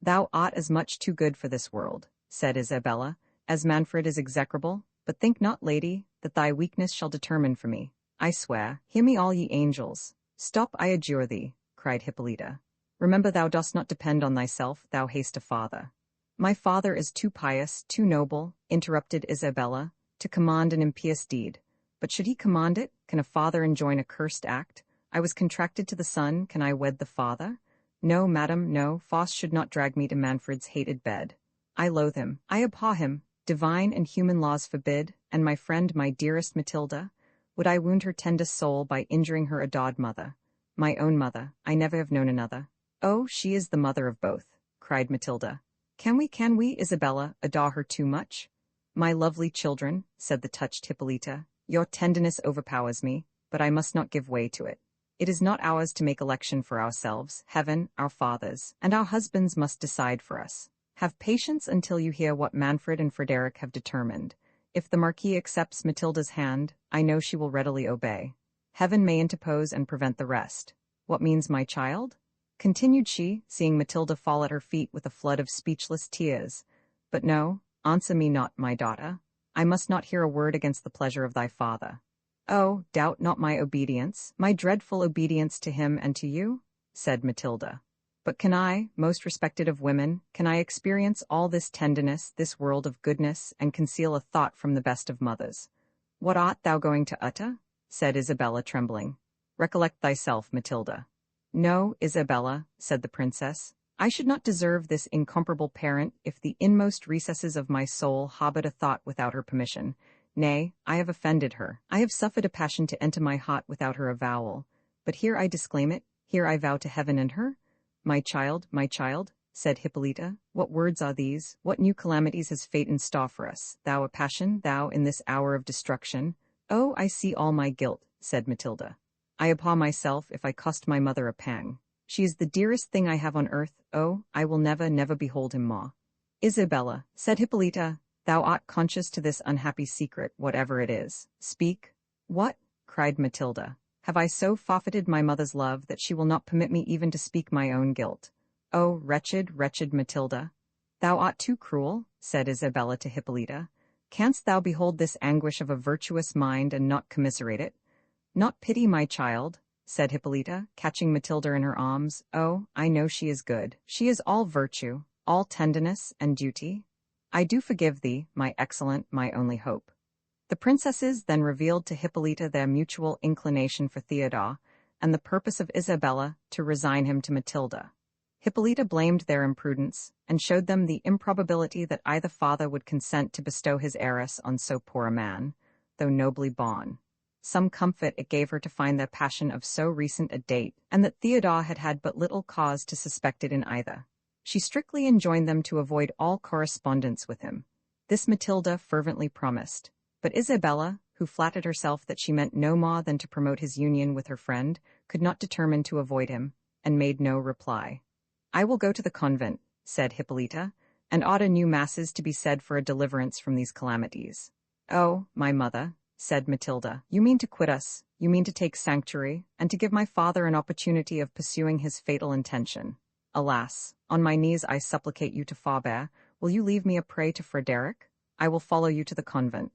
Thou art as much too good for this world, said Isabella, as Manfred is execrable. But think not, lady, that thy weakness shall determine for me. I swear, hear me all ye angels. Stop, I adjure thee, cried Hippolyta. Remember thou dost not depend on thyself, thou hast a father. My father is too pious, too noble, interrupted Isabella, to command an impious deed. But should he command it, can a father enjoin a cursed act? I was contracted to the son, can I wed the father? No, madam, no, Faust should not drag me to Manfred's hated bed. I loathe him, I abhor him, divine and human laws forbid, and my friend, my dearest Matilda, would I wound her tender soul by injuring her adored mother. My own mother, I never have known another. Oh, she is the mother of both, cried Matilda. Can we, Isabella, adore her too much? My lovely children, said the touched Hippolyta, your tenderness overpowers me, but I must not give way to it. It is not ours to make election for ourselves. Heaven, our fathers, and our husbands must decide for us. Have patience until you hear what Manfred and Frederick have determined. If the Marquis accepts Matilda's hand, I know she will readily obey. Heaven may interpose and prevent the rest. What means my child? Continued she, seeing Matilda fall at her feet with a flood of speechless tears. But no, answer me not, my daughter. I must not hear a word against the pleasure of thy father. Oh, doubt not my obedience, my dreadful obedience to him and to you, said Matilda. But can I, most respected of women, can I experience all this tenderness, this world of goodness, and conceal a thought from the best of mothers? What art thou going to utter? Said Isabella, trembling. Recollect thyself, Matilda. No, Isabella, said the princess, I should not deserve this incomparable parent if the inmost recesses of my soul harbored a thought without her permission. Nay, I have offended her. I have suffered a passion to enter my heart without her avowal. But here I disclaim it, here I vow to heaven and her. My child, said Hippolyta, what words are these? What new calamities has fate in store for us? Thou a passion, thou in this hour of destruction? Oh, I see all my guilt, said Matilda. I abhor myself if I cost my mother a pang. She is the dearest thing I have on earth. Oh, I will never, never behold him more. Isabella, said Hippolyta, thou art conscious to this unhappy secret, whatever it is. Speak. What? Cried Matilda. Have I so forfeited my mother's love that she will not permit me even to speak my own guilt? Oh, wretched, wretched Matilda! Thou art too cruel, said Isabella to Hippolyta. Canst thou behold this anguish of a virtuous mind and not commiserate it? Not pity my child, said Hippolyta, catching Matilda in her arms. Oh, I know she is good. She is all virtue, all tenderness and duty. I do forgive thee, my excellent, my only hope. The princesses then revealed to Hippolyta their mutual inclination for Theodore, and the purpose of Isabella to resign him to Matilda. Hippolyta blamed their imprudence, and showed them the improbability that either father would consent to bestow his heiress on so poor a man, though nobly born. Some comfort it gave her to find their passion of so recent a date, and that Theodore had had but little cause to suspect it in either. She strictly enjoined them to avoid all correspondence with him. This Matilda fervently promised, but Isabella, who flattered herself that she meant no more than to promote his union with her friend, could not determine to avoid him, and made no reply. I will go to the convent, said Hippolyta, and order new masses to be said for a deliverance from these calamities. Oh, my mother, said Matilda, you mean to quit us, you mean to take sanctuary, and to give my father an opportunity of pursuing his fatal intention. Alas, on my knees I supplicate you to forbear. Will you leave me a prey to Frederick? I will follow you to the convent.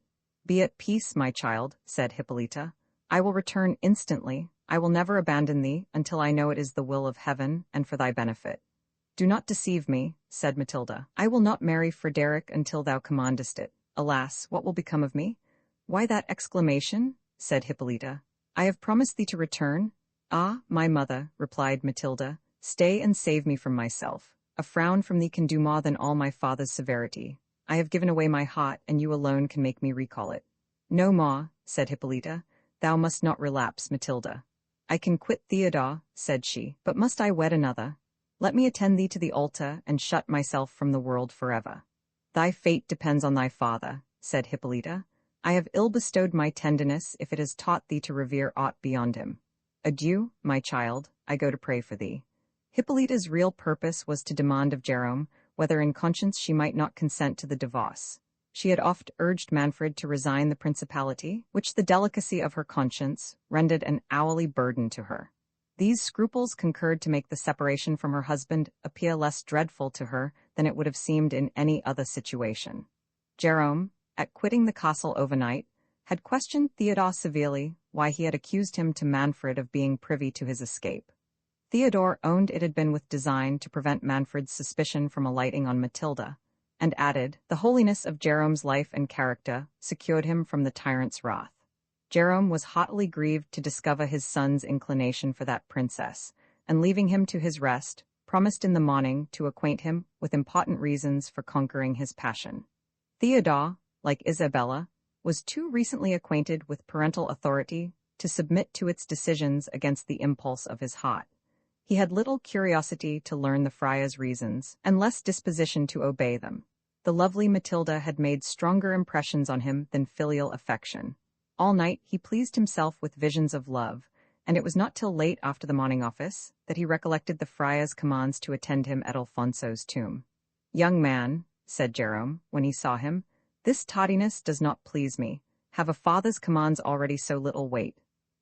Be at peace, my child, said Hippolyta. I will return instantly. I will never abandon thee until I know it is the will of heaven and for thy benefit. Do not deceive me, said Matilda. I will not marry Frederick until thou commandest it. Alas, what will become of me? Why that exclamation? Said Hippolyta. I have promised thee to return. Ah, my mother, replied Matilda, stay and save me from myself. A frown from thee can do more than all my father's severity. I have given away my heart, and you alone can make me recall it. No, ma, said Hippolyta, thou must not relapse, Matilda. I can quit Theodore, said she, but must I wed another? Let me attend thee to the altar, and shut myself from the world forever. Thy fate depends on thy father, said Hippolyta. I have ill bestowed my tenderness if it has taught thee to revere aught beyond him. Adieu, my child, I go to pray for thee. Hippolyta's real purpose was to demand of Jerome whether in conscience she might not consent to the divorce. She had oft urged Manfred to resign the principality, which the delicacy of her conscience rendered an hourly burden to her. These scruples concurred to make the separation from her husband appear less dreadful to her than it would have seemed in any other situation. Jerome, at quitting the castle overnight, had questioned Theodore severely why he had accused him to Manfred of being privy to his escape. Theodore owned it had been with design to prevent Manfred's suspicion from alighting on Matilda, and added, the holiness of Jerome's life and character secured him from the tyrant's wrath. Jerome was heartily grieved to discover his son's inclination for that princess, and leaving him to his rest, promised in the morning to acquaint him with important reasons for conquering his passion. Theodore, like Isabella, was too recently acquainted with parental authority to submit to its decisions against the impulse of his heart. He had little curiosity to learn the friar's reasons, and less disposition to obey them. The lovely Matilda had made stronger impressions on him than filial affection. All night he pleased himself with visions of love, and it was not till late after the morning office that he recollected the friar's commands to attend him at Alfonso's tomb. Young man, said Jerome, when he saw him, this tardiness does not please me. Have a father's commands already so little weight?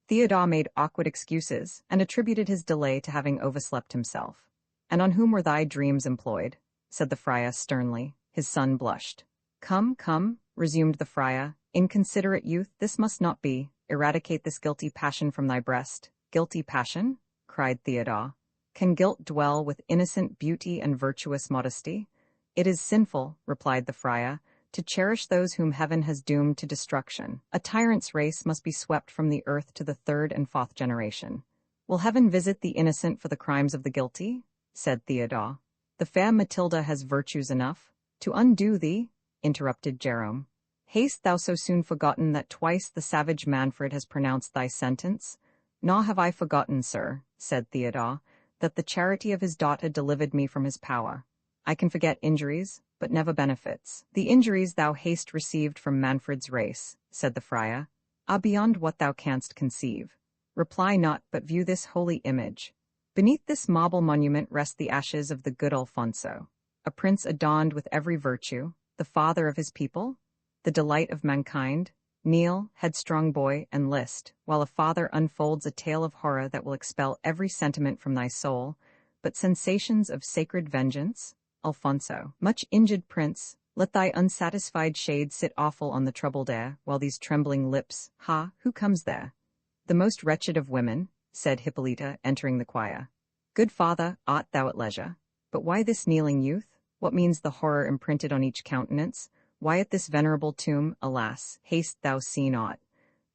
Theodore made awkward excuses, and attributed his delay to having overslept himself. And on whom were thy dreams employed? Said the friar sternly. His son blushed. Come, come, resumed the friar, inconsiderate youth, this must not be. Eradicate this guilty passion from thy breast. Guilty passion? Cried Theodore. Can guilt dwell with innocent beauty and virtuous modesty? It is sinful, replied the friar, to cherish those whom heaven has doomed to destruction. A tyrant's race must be swept from the earth to the third and fourth generation. Will heaven visit the innocent for the crimes of the guilty? Said Theodore. The fair Matilda has virtues enough. To undo thee, interrupted Jerome. Hast thou so soon forgotten that twice the savage Manfred has pronounced thy sentence? Nor have I forgotten, sir, said Theodore, that the charity of his daughter delivered me from his power. I can forget injuries, but never benefits. The injuries thou hast received from Manfred's race, said the friar, are beyond what thou canst conceive. Reply not, but view this holy image. Beneath this marble monument rest the ashes of the good Alfonso, a prince adorned with every virtue, the father of his people, the delight of mankind. Kneel, headstrong boy, and list, while a father unfolds a tale of horror that will expel every sentiment from thy soul, but sensations of sacred vengeance. Alfonso, much injured prince, let thy unsatisfied shade sit awful on the troubled air, while these trembling lips, ha, who comes there? The most wretched of women, said Hippolyta, entering the choir. Good father, art thou at leisure? But why this kneeling youth? What means the horror imprinted on each countenance? Why at this venerable tomb, alas, hast thou seen aught?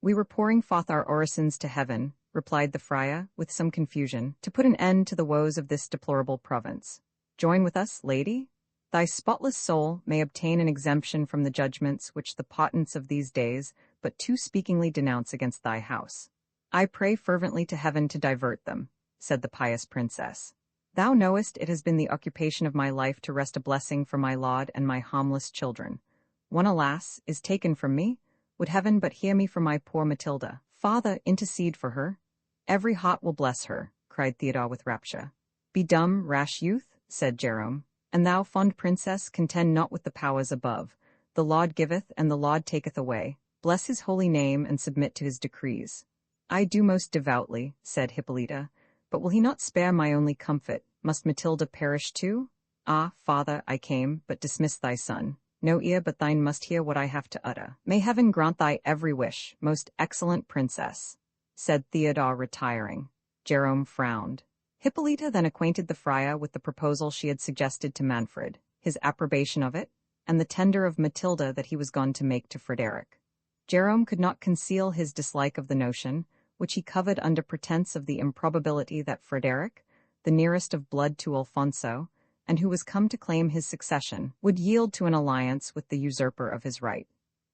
We were pouring forth our orisons to heaven, replied the friar, with some confusion, to put an end to the woes of this deplorable province. Join with us, lady? Thy spotless soul may obtain an exemption from the judgments which the potents of these days but too speakingly denounce against thy house. I pray fervently to heaven to divert them, said the pious princess. Thou knowest it has been the occupation of my life to wrest a blessing for my lord and my harmless children. One, alas, is taken from me. Would heaven but hear me for my poor Matilda. Father, intercede for her. Every heart will bless her, cried Theodore with rapture. Be dumb, rash youth, said Jerome, and thou, fond princess, contend not with the powers above. The Lord giveth, and the Lord taketh away. Bless his holy name, and submit to his decrees. I do most devoutly, said Hippolyta, but will he not spare my only comfort? Must Matilda perish too? Ah, father, I came, but dismiss thy son. No ear but thine must hear what I have to utter. May heaven grant thy every wish, most excellent princess, said Theodore, retiring. Jerome frowned. Hippolyta then acquainted the friar with the proposal she had suggested to Manfred, his approbation of it, and the tender of Matilda that he was gone to make to Frederick. Jerome could not conceal his dislike of the notion, which he covered under pretence of the improbability that Frederick, the nearest of blood to Alfonso, and who was come to claim his succession, would yield to an alliance with the usurper of his right.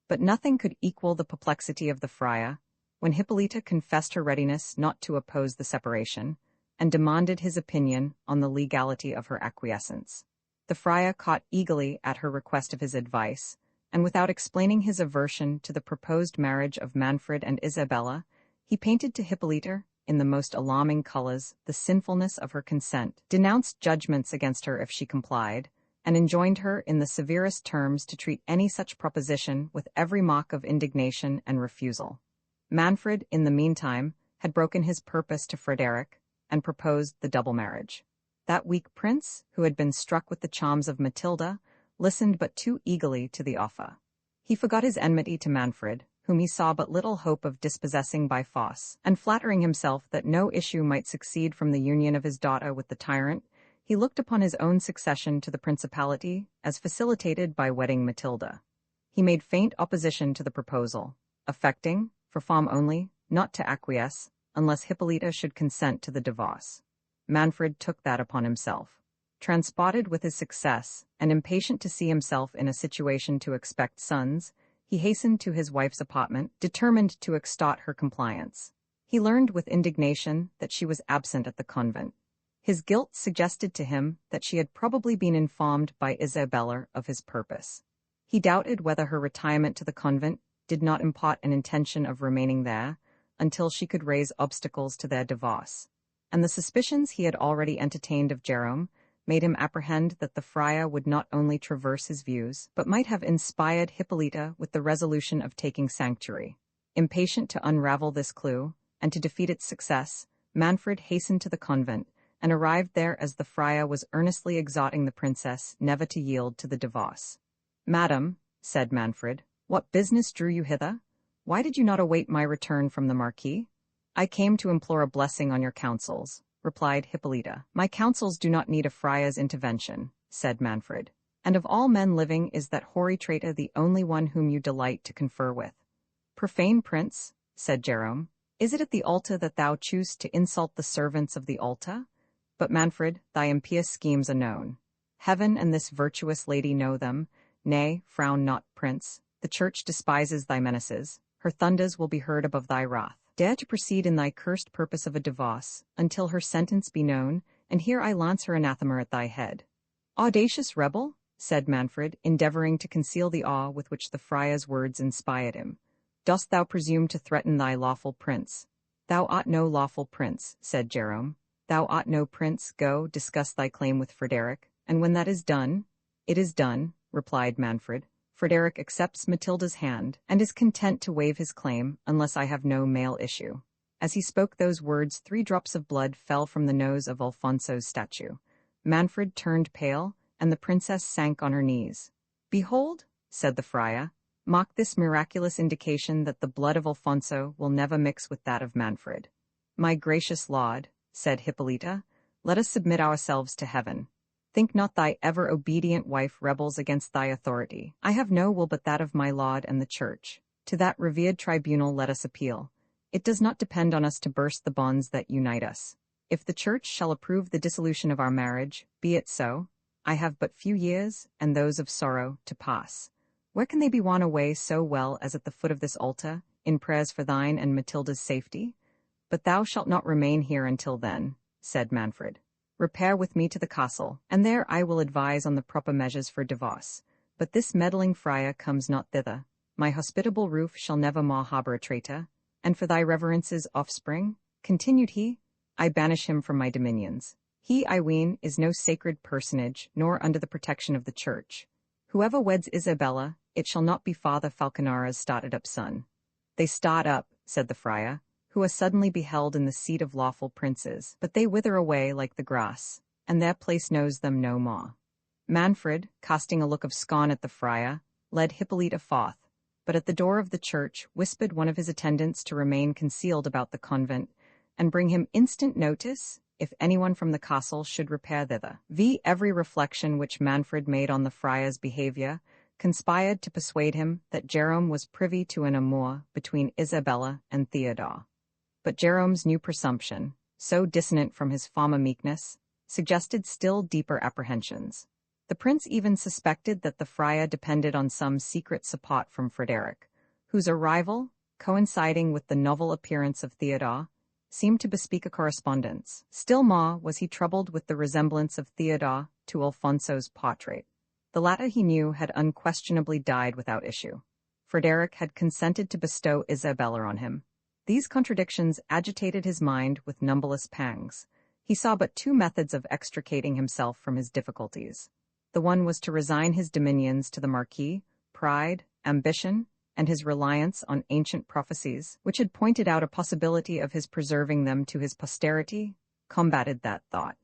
But nothing could equal the perplexity of the friar, when Hippolyta confessed her readiness not to oppose the separation, and demanded his opinion on the legality of her acquiescence. The friar caught eagerly at her request of his advice, and without explaining his aversion to the proposed marriage of Manfred and Isabella, he painted to Hippolyta, in the most alarming colors, the sinfulness of her consent, denounced judgments against her if she complied, and enjoined her in the severest terms to treat any such proposition with every mark of indignation and refusal. Manfred, in the meantime, had broken his purpose to Frederick, and proposed the double marriage. That weak prince, who had been struck with the charms of Matilda, listened but too eagerly to the offer. He forgot his enmity to Manfred, whom he saw but little hope of dispossessing by force, and flattering himself that no issue might succeed from the union of his daughter with the tyrant, he looked upon his own succession to the principality as facilitated by wedding Matilda. He made faint opposition to the proposal, affecting, for form only, not to acquiesce, unless Hippolyta should consent to the divorce. Manfred took that upon himself. Transported with his success, and impatient to see himself in a situation to expect sons, he hastened to his wife's apartment, determined to extort her compliance. He learned with indignation that she was absent at the convent. His guilt suggested to him that she had probably been informed by Isabella of his purpose. He doubted whether her retirement to the convent did not impart an intention of remaining there until she could raise obstacles to their divorce, and the suspicions he had already entertained of Jerome made him apprehend that the friar would not only traverse his views, but might have inspired Hippolyta with the resolution of taking sanctuary. Impatient to unravel this clue, and to defeat its success, Manfred hastened to the convent, and arrived there as the friar was earnestly exhorting the princess never to yield to the divorce. "Madam," said Manfred, "what business drew you hither? Why did you not await my return from the marquis?" "I came to implore a blessing on your counsels," replied Hippolyta. "My counsels do not need a friar's intervention," said Manfred. "And of all men living is that hoary traitor the only one whom you delight to confer with." "Profane prince," said Jerome, "is it at the altar that thou choosest to insult the servants of the altar? But Manfred, thy impious schemes are known. Heaven and this virtuous lady know them. Nay, frown not, prince. The church despises thy menaces. Her thunders will be heard above thy wrath. Dare to proceed in thy cursed purpose of a divorce, until her sentence be known, and here I lance her anathema at thy head." "Audacious rebel," said Manfred, endeavoring to conceal the awe with which the friar's words inspired him. "Dost thou presume to threaten thy lawful prince?" "Thou art no lawful prince," said Jerome. "Thou art no prince. Go, discuss thy claim with Frederick, and when that is done—" "It is done," replied Manfred. "Frederick accepts Matilda's hand, and is content to waive his claim unless I have no male issue." As he spoke those words, 3 drops of blood fell from the nose of Alfonso's statue. Manfred turned pale, and the princess sank on her knees. "Behold," said the friar, "mark this miraculous indication that the blood of Alfonso will never mix with that of Manfred." "My gracious lord," said Hippolyta, "let us submit ourselves to heaven. Think not thy ever-obedient wife rebels against thy authority. I have no will but that of my lord and the church. To that revered tribunal let us appeal. It does not depend on us to burst the bonds that unite us. If the church shall approve the dissolution of our marriage, be it so. I have but few years, and those of sorrow, to pass. Where can they be won away so well as at the foot of this altar, in prayers for thine and Matilda's safety? But thou shalt not remain here until then," said Manfred. "Repair with me to the castle, and there I will advise on the proper measures for divorce. But this meddling friar comes not thither. My hospitable roof shall never more harbour a traitor. And for thy reverence's offspring," continued he, "I banish him from my dominions. He, I ween, is no sacred personage, nor under the protection of the church. Whoever weds Isabella, it shall not be Father Falconara's started-up son." "They start up," said the friar, "who are suddenly beheld in the seat of lawful princes, but they wither away like the grass, and their place knows them no more." Manfred, casting a look of scorn at the friar, led Hippolyta forth, but at the door of the church whispered one of his attendants to remain concealed about the convent, and bring him instant notice if anyone from the castle should repair thither. Every reflection which Manfred made on the friar's behavior conspired to persuade him that Jerome was privy to an amour between Isabella and Theodore. But Jerome's new presumption, so dissonant from his former meekness, suggested still deeper apprehensions. The prince even suspected that the friar depended on some secret support from Frederick, whose arrival, coinciding with the novel appearance of Theodore, seemed to bespeak a correspondence. Still more was he troubled with the resemblance of Theodore to Alfonso's portrait. The latter, he knew, had unquestionably died without issue. Frederick had consented to bestow Isabella on him. These contradictions agitated his mind with numberless pangs. He saw but two methods of extricating himself from his difficulties. The one was to resign his dominions to the Marquis, pride, ambition, and his reliance on ancient prophecies, which had pointed out a possibility of his preserving them to his posterity, combated that thought.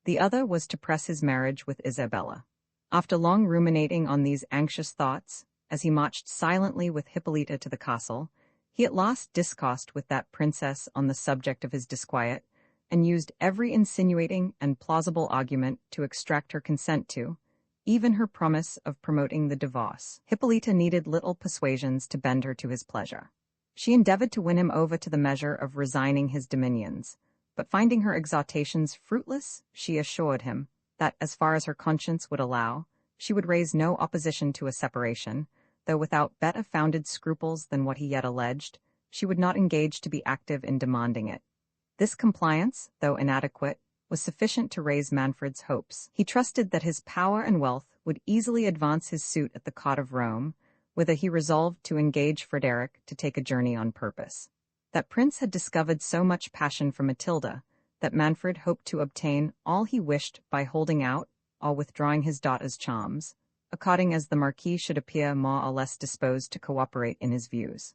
The other was to press his marriage with Isabella. After long ruminating on these anxious thoughts, as he marched silently with Hippolyta to the castle, he at last discoursed with that princess on the subject of his disquiet, and used every insinuating and plausible argument to extract her consent to, even her promise of promoting the divorce. Hippolyta needed little persuasions to bend her to his pleasure. She endeavored to win him over to the measure of resigning his dominions, but finding her exhortations fruitless, she assured him that, as far as her conscience would allow, she would raise no opposition to a separation, though without better founded scruples than what he yet alleged, she would not engage to be active in demanding it. This compliance, though inadequate, was sufficient to raise Manfred's hopes. He trusted that his power and wealth would easily advance his suit at the court of Rome, whither he resolved to engage Frederick to take a journey on purpose. That prince had discovered so much passion for Matilda that Manfred hoped to obtain all he wished by holding out or withdrawing his daughter's charms, according as the Marquis should appear more or less disposed to cooperate in his views.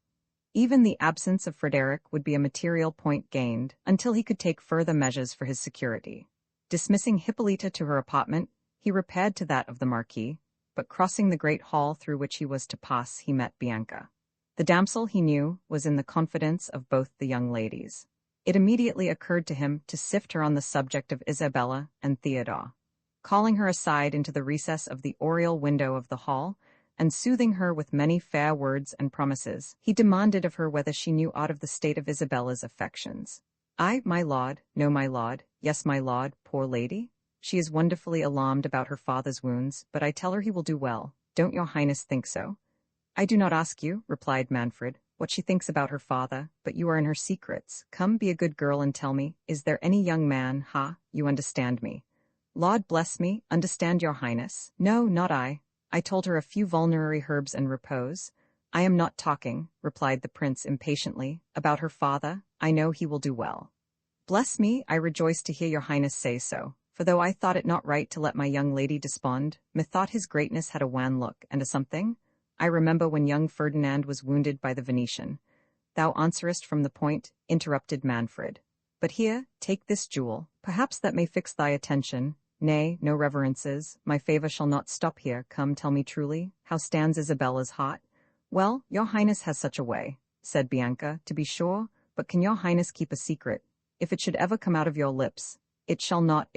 Even the absence of Frederick would be a material point gained until he could take further measures for his security. Dismissing Hippolyta to her apartment, he repaired to that of the Marquis, but crossing the great hall through which he was to pass, he met Bianca. The damsel, he knew, was in the confidence of both the young ladies. It immediately occurred to him to sift her on the subject of Isabella and Theodore. Calling her aside into the recess of the oriel window of the hall, and soothing her with many fair words and promises, he demanded of her whether she knew aught of the state of Isabella's affections. "I, my lord, no, my lord, yes, my lord, poor lady. She is wonderfully alarmed about her father's wounds, but I tell her he will do well. Don't your highness think so?" "I do not ask you," replied Manfred, "what she thinks about her father, but you are in her secrets. Come, be a good girl and tell me, is there any young man, you understand me?" "Lord bless me, understand your highness? No, not I. I told her a few vulnerary herbs and repose." "I am not talking," replied the prince impatiently, "about her father. I know he will do well." "Bless me, I rejoice to hear your highness say so, for though I thought it not right to let my young lady despond, methought his greatness had a wan look, and a something. I remember when young Ferdinand was wounded by the Venetian." "Thou answerest from the point," interrupted Manfred. "But here, take this jewel. Perhaps that may fix thy attention. Nay, no reverences, my favour shall not stop here. Come, tell me truly, how stands Isabella's heart?" "Well, your highness has such a way," said Bianca, "to be sure, but can your highness keep a secret? If it should ever come out of your lips—" It shall not,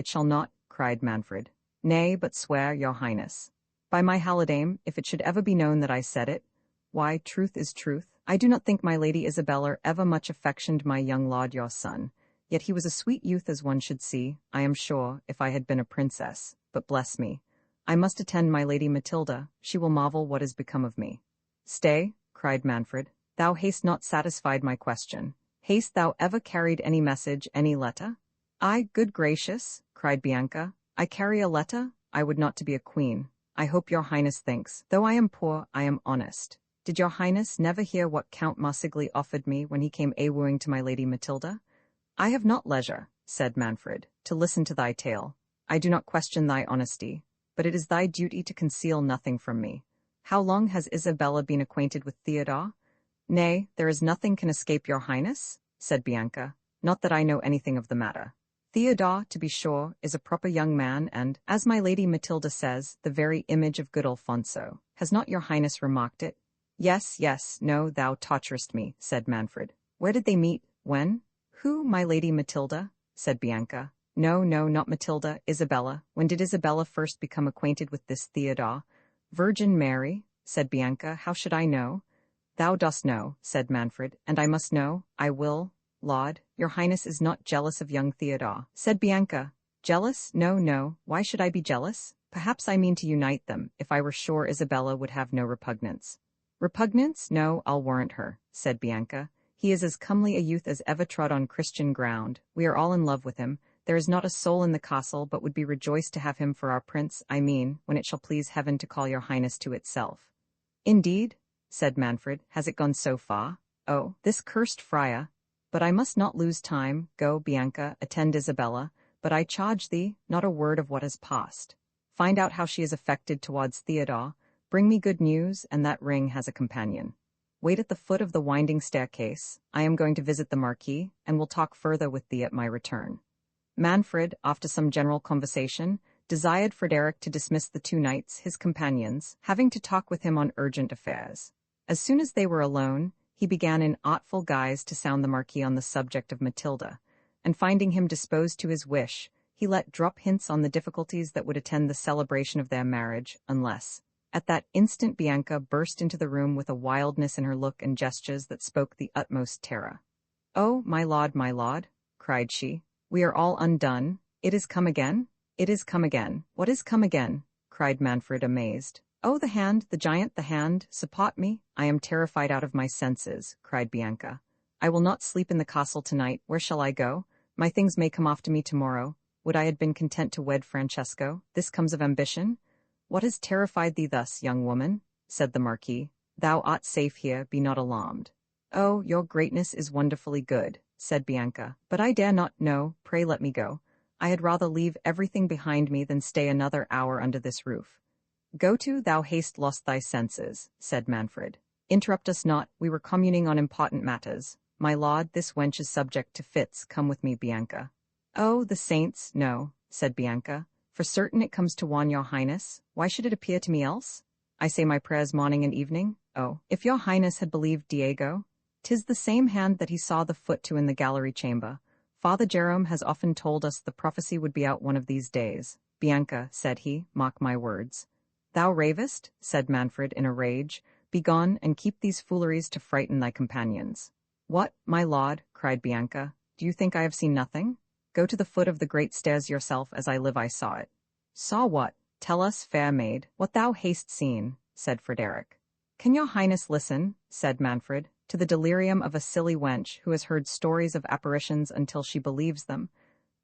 cried Manfred. "Nay, but swear, your highness." "By my halidame, if it should ever be known that I said it, why, truth is truth. I do not think my lady Isabella ever much affectioned my young lord your son. Yet he was a sweet youth as one should see, I am sure, if I had been a princess. But bless me, I must attend my lady Matilda, she will marvel what is become of me." "Stay," cried Manfred, "thou hast not satisfied my question. Hast thou ever carried any message, any letter?" "I, good gracious," cried Bianca, "I carry a letter? I would not to be a queen. I hope your highness thinks, though I am poor, I am honest. Did your highness never hear what Count Marsigli offered me when he came a-wooing to my lady Matilda?" "I have not leisure," said Manfred, "to listen to thy tale. I do not question thy honesty, but it is thy duty to conceal nothing from me. How long has Isabella been acquainted with Theodore?" "Nay, there is nothing can escape your highness," said Bianca, "not that I know anything of the matter. Theodore, to be sure, is a proper young man, and, as my lady Matilda says, the very image of good Alfonso. Has not your highness remarked it?" Yes, no, thou torturest me," said Manfred. "Where did they meet? When?" "Who, my lady Matilda?" said Bianca. No, not Matilda, Isabella. When did Isabella first become acquainted with this Theodore?" "Virgin Mary," said Bianca, "how should I know?" "Thou dost know," said Manfred, "and I must know. I will. Lord, your highness is not jealous of young Theodore," said Bianca. Jealous? No, no, why should I be jealous? Perhaps I mean to unite them, if I were sure Isabella would have no repugnance. Repugnance? No, I'll warrant her, said Bianca. He is as comely a youth as ever trod on Christian ground. We are all in love with him. There is not a soul in the castle but would be rejoiced to have him for our prince, I mean, when it shall please heaven to call your highness to itself. Indeed? Said Manfred. Has it gone so far? Oh, this cursed friar. But I must not lose time. Go, Bianca, attend Isabella, but I charge thee, not a word of what has passed. Find out how she is affected towards Theodore, bring me good news, and that ring has a companion. Wait at the foot of the winding staircase. I am going to visit the Marquis, and will talk further with thee at my return. Manfred, after some general conversation, desired Frederick to dismiss the two knights, his companions, having to talk with him on urgent affairs. As soon as they were alone, he began in artful guise to sound the Marquis on the subject of Matilda, and finding him disposed to his wish, he let drop hints on the difficulties that would attend the celebration of their marriage, unless. At that instant Bianca burst into the room with a wildness in her look and gestures that spoke the utmost terror. "Oh, my lord," cried she, "we are all undone. It is come again? It is come again. What is come again?" cried Manfred, amazed. "Oh, the hand, the giant, the hand, support me. I am terrified out of my senses," cried Bianca. "I will not sleep in the castle tonight. Where shall I go? My things may come off to me tomorrow. Would I had been content to wed Francesco? This comes of ambition? What has terrified thee thus, young woman?" said the Marquis. "Thou art safe here, be not alarmed." "Oh, your greatness is wonderfully good," said Bianca, "but I dare not know, pray let me go. I had rather leave everything behind me than stay another hour under this roof." "Go to, thou hast lost thy senses," said Manfred. "Interrupt us not, we were communing on important matters. My lord, this wench is subject to fits, come with me, Bianca." "Oh, the saints, no," said Bianca. "For certain it comes to warn your highness. Why should it appear to me else? I say my prayers morning and evening. Oh, if your highness had believed Diego, 'tis the same hand that he saw the foot to in the gallery chamber. Father Jerome has often told us the prophecy would be out one of these days. Bianca, said he, mark my words." "Thou ravest," said Manfred in a rage. "Begone, and keep these fooleries to frighten thy companions." "What, my lord," cried Bianca, "do you think I have seen nothing? Go to the foot of the great stairs yourself, as I live I saw it." "Saw what? Tell us, fair maid, what thou hast seen," said Frederick. "Can your highness listen," said Manfred, "to the delirium of a silly wench who has heard stories of apparitions until she believes them?"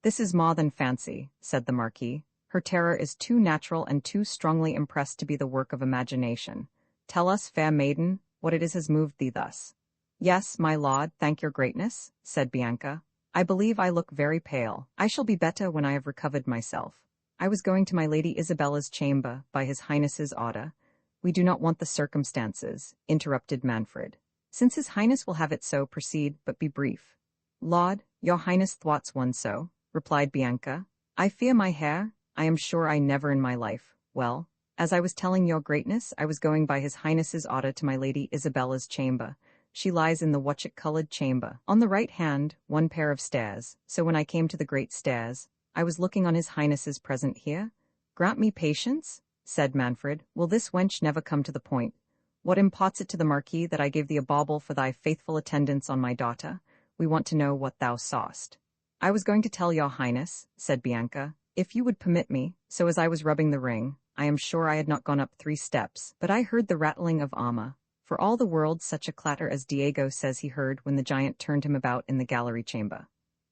"This is more than fancy," said the Marquis. "Her terror is too natural and too strongly impressed to be the work of imagination. Tell us, fair maiden, what it is has moved thee thus." "Yes, my lord, thank your greatness," said Bianca. "I believe I look very pale. I shall be better when I have recovered myself. I was going to my Lady Isabella's chamber, by his highness's order." "We do not want the circumstances," interrupted Manfred. "Since his highness will have it so, proceed, but be brief." "Lord, your highness thwarts one so," replied Bianca. "I fear my hair. I am sure I never in my life. Well, as I was telling your greatness, I was going by his highness's order to my Lady Isabella's chamber. She lies in the watchet-coloured chamber. On the right hand, one pair of stairs. So when I came to the great stairs, I was looking on his highness's present here." "Grant me patience," said Manfred. "Will this wench never come to the point? What imports it to the Marquis that I gave thee a bauble for thy faithful attendance on my daughter? We want to know what thou sawest." "I was going to tell your highness," said Bianca, "if you would permit me, so as I was rubbing the ring, I am sure I had not gone up 3 steps, but I heard the rattling of armor. For all the world such a clatter as Diego says he heard when the giant turned him about in the gallery chamber."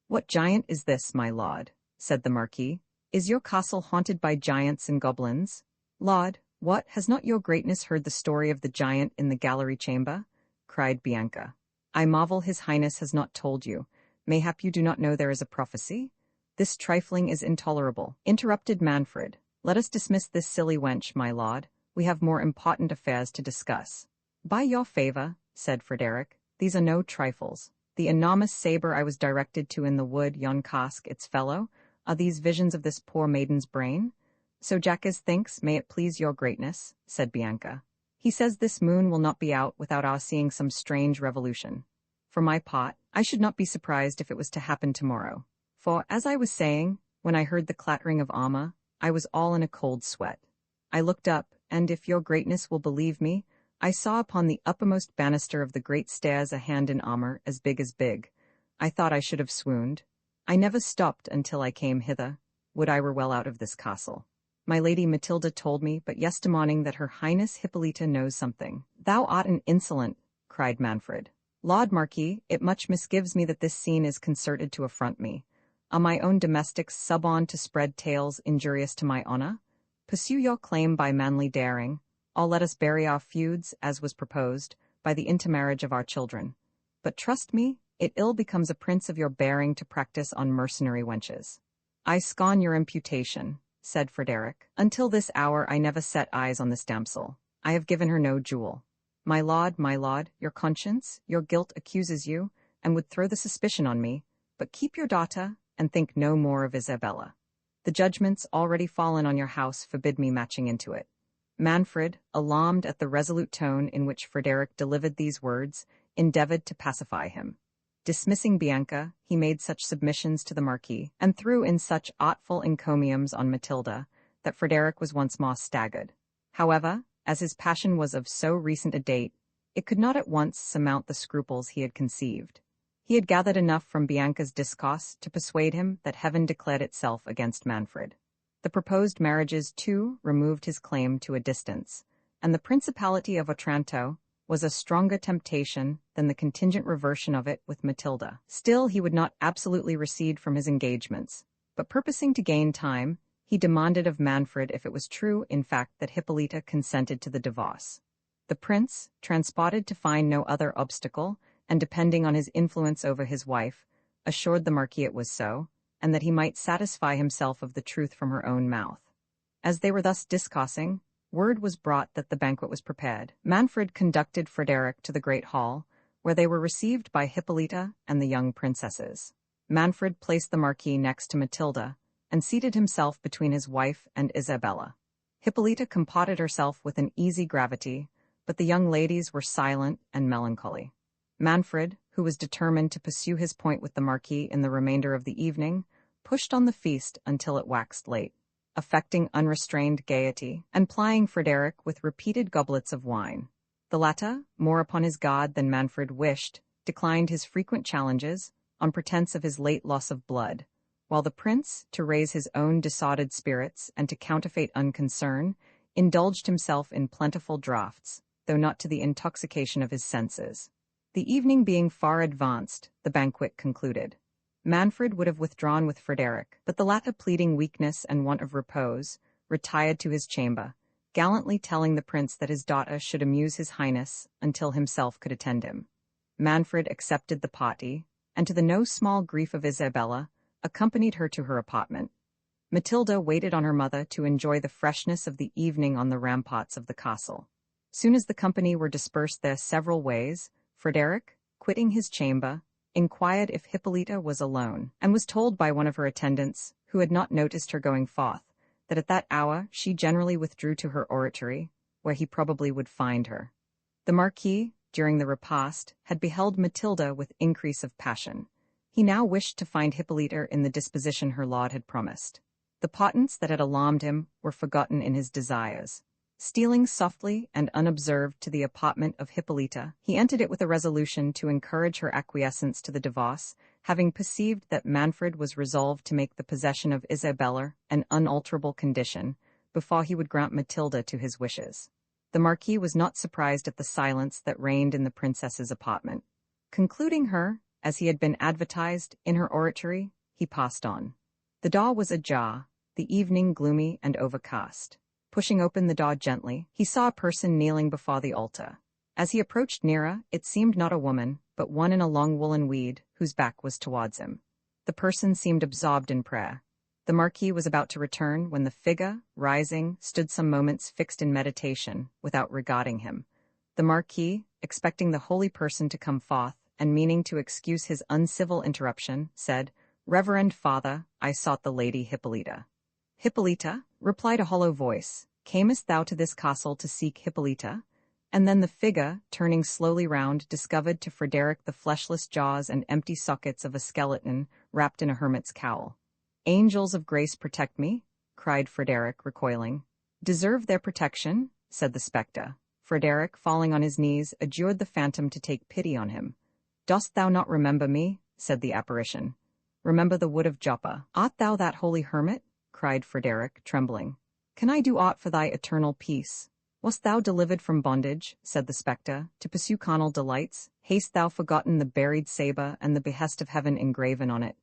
"What giant is this, my lord?" said the Marquis. "Is your castle haunted by giants and goblins?" "Lord, what, has not your greatness heard the story of the giant in the gallery chamber?" cried Bianca. "I marvel his highness has not told you. Mayhap you do not know there is a prophecy?" "This trifling is intolerable," interrupted Manfred. "Let us dismiss this silly wench, my lord. We have more important affairs to discuss." "By your favour," said Frederick, "these are no trifles. The enormous sabre I was directed to in the wood, yon cask, its fellow, are these visions of this poor maiden's brain?" "So Jacques thinks, may it please your greatness," said Bianca. "He says this moon will not be out without our seeing some strange revolution. For my part, I should not be surprised if it was to happen tomorrow. For, as I was saying, when I heard the clattering of armor, I was all in a cold sweat. I looked up, and if your greatness will believe me, I saw upon the uppermost banister of the great stairs a hand in armor as big as big. I thought I should have swooned. I never stopped until I came hither. would I were well out of this castle. My lady Matilda told me but yestermorning that her Highness Hippolyta knows something. Thou art an insolent, cried Manfred. Lord Marquis, it much misgives me that this scene is concerted to affront me. Are my own domestics sub on to spread tales injurious to my honour? Pursue your claim by manly daring, or let us bury our feuds, as was proposed, by the intermarriage of our children. But trust me, it ill becomes a prince of your bearing to practice on mercenary wenches. I scorn your imputation, said Frederick. Until this hour I never set eyes on this damsel. I have given her no jewel. My lord, your conscience, your guilt accuses you, and would throw the suspicion on me, but keep your daughter, and think no more of Isabella. The judgments already fallen on your house forbid me matching into it. Manfred, alarmed at the resolute tone in which Frederick delivered these words, endeavoured to pacify him. Dismissing Bianca, he made such submissions to the Marquis, and threw in such artful encomiums on Matilda, that Frederick was once more staggered. However, as his passion was of so recent a date, it could not at once surmount the scruples he had conceived. He had gathered enough from Bianca's discourse to persuade him that heaven declared itself against Manfred. The proposed marriages, too, removed his claim to a distance, and the principality of Otranto was a stronger temptation than the contingent reversion of it with Matilda. Still, he would not absolutely recede from his engagements, but purposing to gain time, he demanded of Manfred if it was true, in fact, that Hippolyta consented to the divorce. The prince, transported to find no other obstacle, and depending on his influence over his wife, assured the Marquis it was so, and that he might satisfy himself of the truth from her own mouth. As they were thus discoursing, word was brought that the banquet was prepared. Manfred conducted Frederick to the great hall, where they were received by Hippolyta and the young princesses. Manfred placed the Marquis next to Matilda, and seated himself between his wife and Isabella. Hippolyta comported herself with an easy gravity, but the young ladies were silent and melancholy. Manfred, who was determined to pursue his point with the Marquis in the remainder of the evening, pushed on the feast until it waxed late, affecting unrestrained gaiety, and plying Frederick with repeated goblets of wine. The latter, more upon his guard than Manfred wished, declined his frequent challenges, on pretence of his late loss of blood, while the prince, to raise his own disordered spirits and to counterfeit unconcern, indulged himself in plentiful draughts, though not to the intoxication of his senses. The evening being far advanced, the banquet concluded. Manfred would have withdrawn with Frederick, but the latter, pleading weakness and want of repose, retired to his chamber, gallantly telling the prince that his daughter should amuse his highness until himself could attend him. Manfred accepted the party, and to the no small grief of Isabella, accompanied her to her apartment. Matilda waited on her mother to enjoy the freshness of the evening on the ramparts of the castle. Soon as the company were dispersed their several ways, Frederick, quitting his chamber, inquired if Hippolyta was alone, and was told by one of her attendants, who had not noticed her going forth, that at that hour she generally withdrew to her oratory, where he probably would find her. The Marquis, during the repast, had beheld Matilda with increase of passion. He now wished to find Hippolyta in the disposition her lord had promised. The portents that had alarmed him were forgotten in his desires. Stealing softly and unobserved to the apartment of Hippolyta, he entered it with a resolution to encourage her acquiescence to the divorce, having perceived that Manfred was resolved to make the possession of Isabella an unalterable condition, before he would grant Matilda to his wishes. The Marquis was not surprised at the silence that reigned in the princess's apartment. Concluding her, as he had been advertised, in her oratory, he passed on. The door was ajar, the evening gloomy and overcast. Pushing open the door gently, he saw a person kneeling before the altar. As he approached nearer, it seemed not a woman, but one in a long woolen weed, whose back was towards him. The person seemed absorbed in prayer. The Marquis was about to return when the figure, rising, stood some moments fixed in meditation, without regarding him. The Marquis, expecting the holy person to come forth, and meaning to excuse his uncivil interruption, said, "Reverend Father, I sought the Lady Hippolyta." "Hippolyta," replied a hollow voice, "camest thou to this castle to seek Hippolyta?" And then the figure, turning slowly round, discovered to Frederick the fleshless jaws and empty sockets of a skeleton wrapped in a hermit's cowl. "Angels of grace protect me," cried Frederick, recoiling. "Deserve their protection," said the spectre. Frederick, falling on his knees, adjured the phantom to take pity on him. "Dost thou not remember me?" said the apparition. "Remember the wood of Joppa. Art thou that holy hermit?" cried Frederick, trembling. "Can I do aught for thy eternal peace? Wast thou delivered from bondage," said the spectre, "to pursue carnal delights? Hast thou forgotten the buried sabre and the behest of heaven engraven on it?"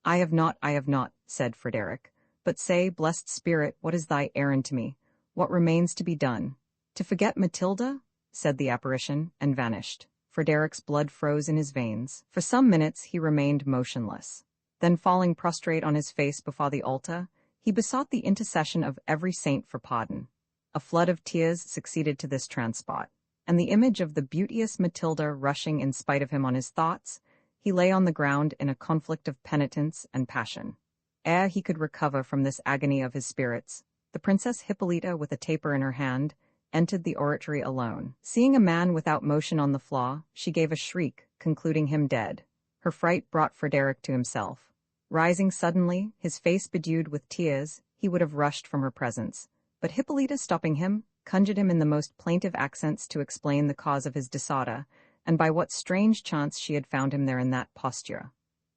I have not," said Frederick. "But say, blessed spirit, what is thy errand to me? What remains to be done?" "To forget Matilda?" said the apparition, and vanished. Frederick's blood froze in his veins. For some minutes he remained motionless. Then, falling prostrate on his face before the altar, he besought the intercession of every saint for pardon. A flood of tears succeeded to this transport, and the image of the beauteous Matilda rushing in spite of him on his thoughts, he lay on the ground in a conflict of penitence and passion. Ere he could recover from this agony of his spirits, the Princess Hippolyta, with a taper in her hand, entered the oratory alone. Seeing a man without motion on the floor, she gave a shriek, concluding him dead. Her fright brought Frederick to himself. Rising suddenly, his face bedewed with tears, he would have rushed from her presence. But Hippolyta, stopping him, conjured him in the most plaintive accents to explain the cause of his disorder, and by what strange chance she had found him there in that posture.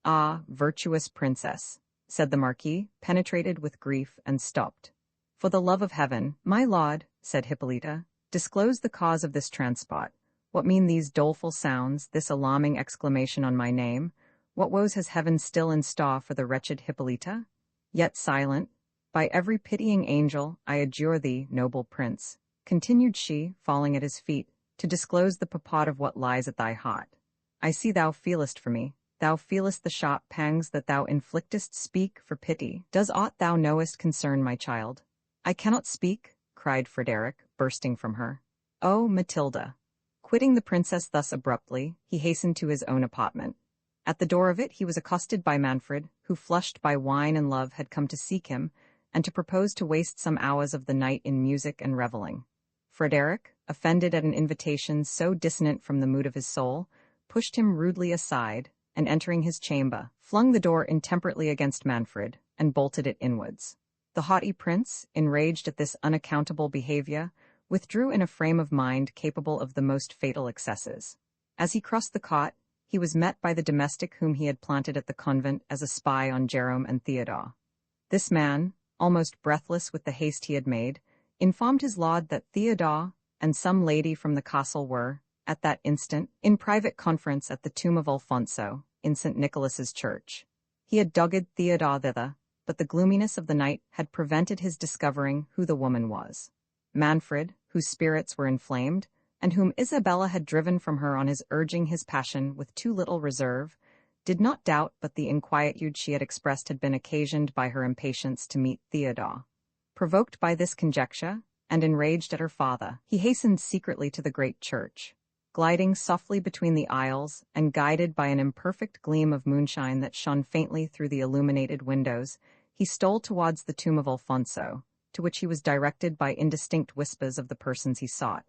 "Ah, virtuous princess," said the Marquis, penetrated with grief, and stopped. "For the love of heaven, my lord," said Hippolyta, "disclose the cause of this transport. What mean these doleful sounds, this alarming exclamation on my name? What woes has heaven still in store for the wretched Hippolyta? Yet silent, by every pitying angel, I adjure thee, noble prince," continued she, falling at his feet, "to disclose the purport of what lies at thy heart. I see thou feelest for me, thou feelest the sharp pangs that thou inflictest. Speak, for pity. Does aught thou knowest concern my child?" "I cannot speak," cried Frederick, bursting from her. "Oh, Matilda!" Quitting the princess thus abruptly, he hastened to his own apartment. At the door of it he was accosted by Manfred, who, flushed by wine and love, had come to seek him, and to propose to waste some hours of the night in music and revelling. Frederick, offended at an invitation so dissonant from the mood of his soul, pushed him rudely aside, and entering his chamber, flung the door intemperately against Manfred, and bolted it inwards. The haughty prince, enraged at this unaccountable behavior, withdrew in a frame of mind capable of the most fatal excesses. As he crossed the court, he was met by the domestic whom he had planted at the convent as a spy on Jerome and Theodore. This man, almost breathless with the haste he had made, informed his lord that Theodore and some lady from the castle were, at that instant, in private conference at the tomb of Alfonso, in St. Nicholas's church. He had dogged Theodore thither, but the gloominess of the night had prevented his discovering who the woman was. Manfred, whose spirits were inflamed, and whom Isabella had driven from her on his urging his passion with too little reserve, did not doubt but the inquietude she had expressed had been occasioned by her impatience to meet Theodore. Provoked by this conjecture, and enraged at her father, he hastened secretly to the great church. Gliding softly between the aisles, and guided by an imperfect gleam of moonshine that shone faintly through the illuminated windows, he stole towards the tomb of Alfonso, to which he was directed by indistinct whispers of the persons he sought.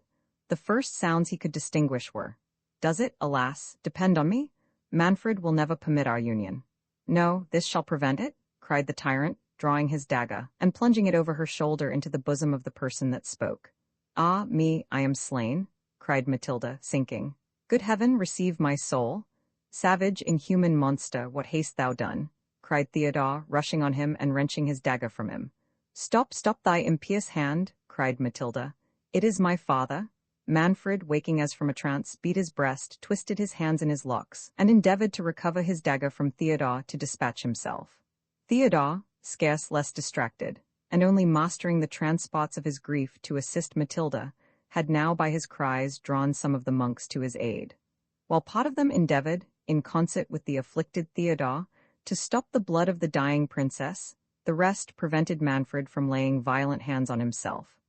The first sounds he could distinguish were, "Does it, alas, depend on me? Manfred will never permit our union." "No, this shall prevent it," cried the tyrant, drawing his dagger, and plunging it over her shoulder into the bosom of the person that spoke. "Ah, me, I am slain," cried Matilda, sinking. "Good heaven, receive my soul! Savage, inhuman monster, what hast thou done?" cried Theodore, rushing on him and wrenching his dagger from him. "Stop, stop thy impious hand," cried Matilda. "It is my father." Manfred, waking as from a trance, beat his breast, twisted his hands in his locks, and endeavored to recover his dagger from Theodore to dispatch himself. Theodore, scarce less distracted, and only mastering the transports of his grief to assist Matilda, had now by his cries drawn some of the monks to his aid. While part of them endeavored, in concert with the afflicted Theodore, to stop the blood of the dying princess, the rest prevented Manfred from laying violent hands on himself.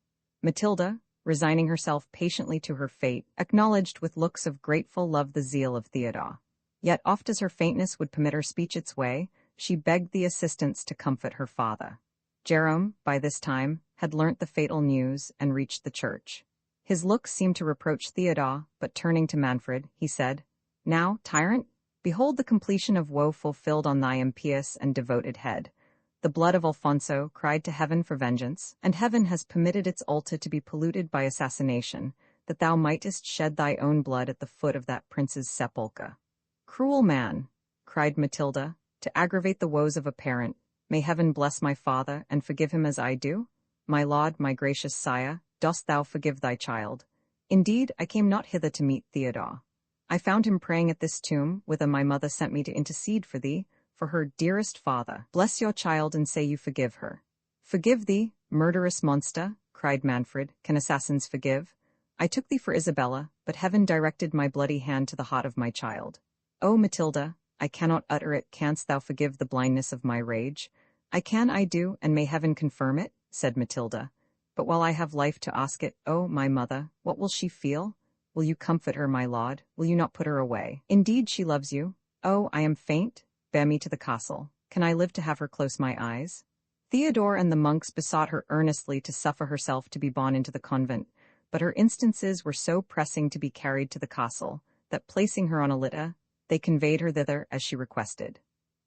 Matilda, resigning herself patiently to her fate, acknowledged with looks of grateful love the zeal of Theodore. Yet oft as her faintness would permit her speech its way, she begged the assistants to comfort her father. Jerome, by this time, had learnt the fatal news and reached the church. His looks seemed to reproach Theodore, but turning to Manfred, he said, "Now, tyrant, behold the completion of woe fulfilled on thy impious and devoted head. The blood of Alfonso cried to heaven for vengeance, and heaven has permitted its altar to be polluted by assassination, that thou mightest shed thy own blood at the foot of that prince's sepulchre." "Cruel man," cried Matilda, "to aggravate the woes of a parent, May heaven bless my father, and forgive him as I do? My lord, my gracious sire, dost thou forgive thy child? Indeed, I came not hither to meet Theodore. I found him praying at this tomb, whither my mother sent me to intercede for thee, for her dearest father. Bless your child and say you forgive her. Forgive thee, murderous monster, cried Manfred. Can assassins forgive? I took thee for Isabella, but heaven directed my bloody hand to the heart of my child. O Matilda, I cannot utter it. Canst thou forgive the blindness of my rage? I can, I do, and may heaven confirm it, said Matilda. But while I have life to ask it, O my mother, what will she feel? Will you comfort her, my lord? Will you not put her away? Indeed she loves you. Oh, I am faint. Bear me to the castle. Can I live to have her close my eyes? Theodore and the monks besought her earnestly to suffer herself to be borne into the convent, but her instances were so pressing to be carried to the castle, that placing her on a litter, they conveyed her thither as she requested.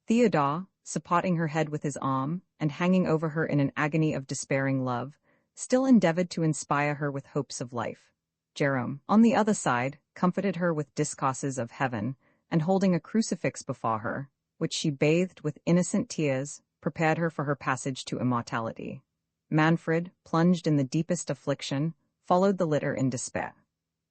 Theodore, supporting her head with his arm, and hanging over her in an agony of despairing love, still endeavored to inspire her with hopes of life. Jerome, on the other side, comforted her with discourses of heaven, and holding a crucifix before her, which she bathed with innocent tears, prepared her for her passage to immortality. Manfred, plunged in the deepest affliction, followed the litter in despair.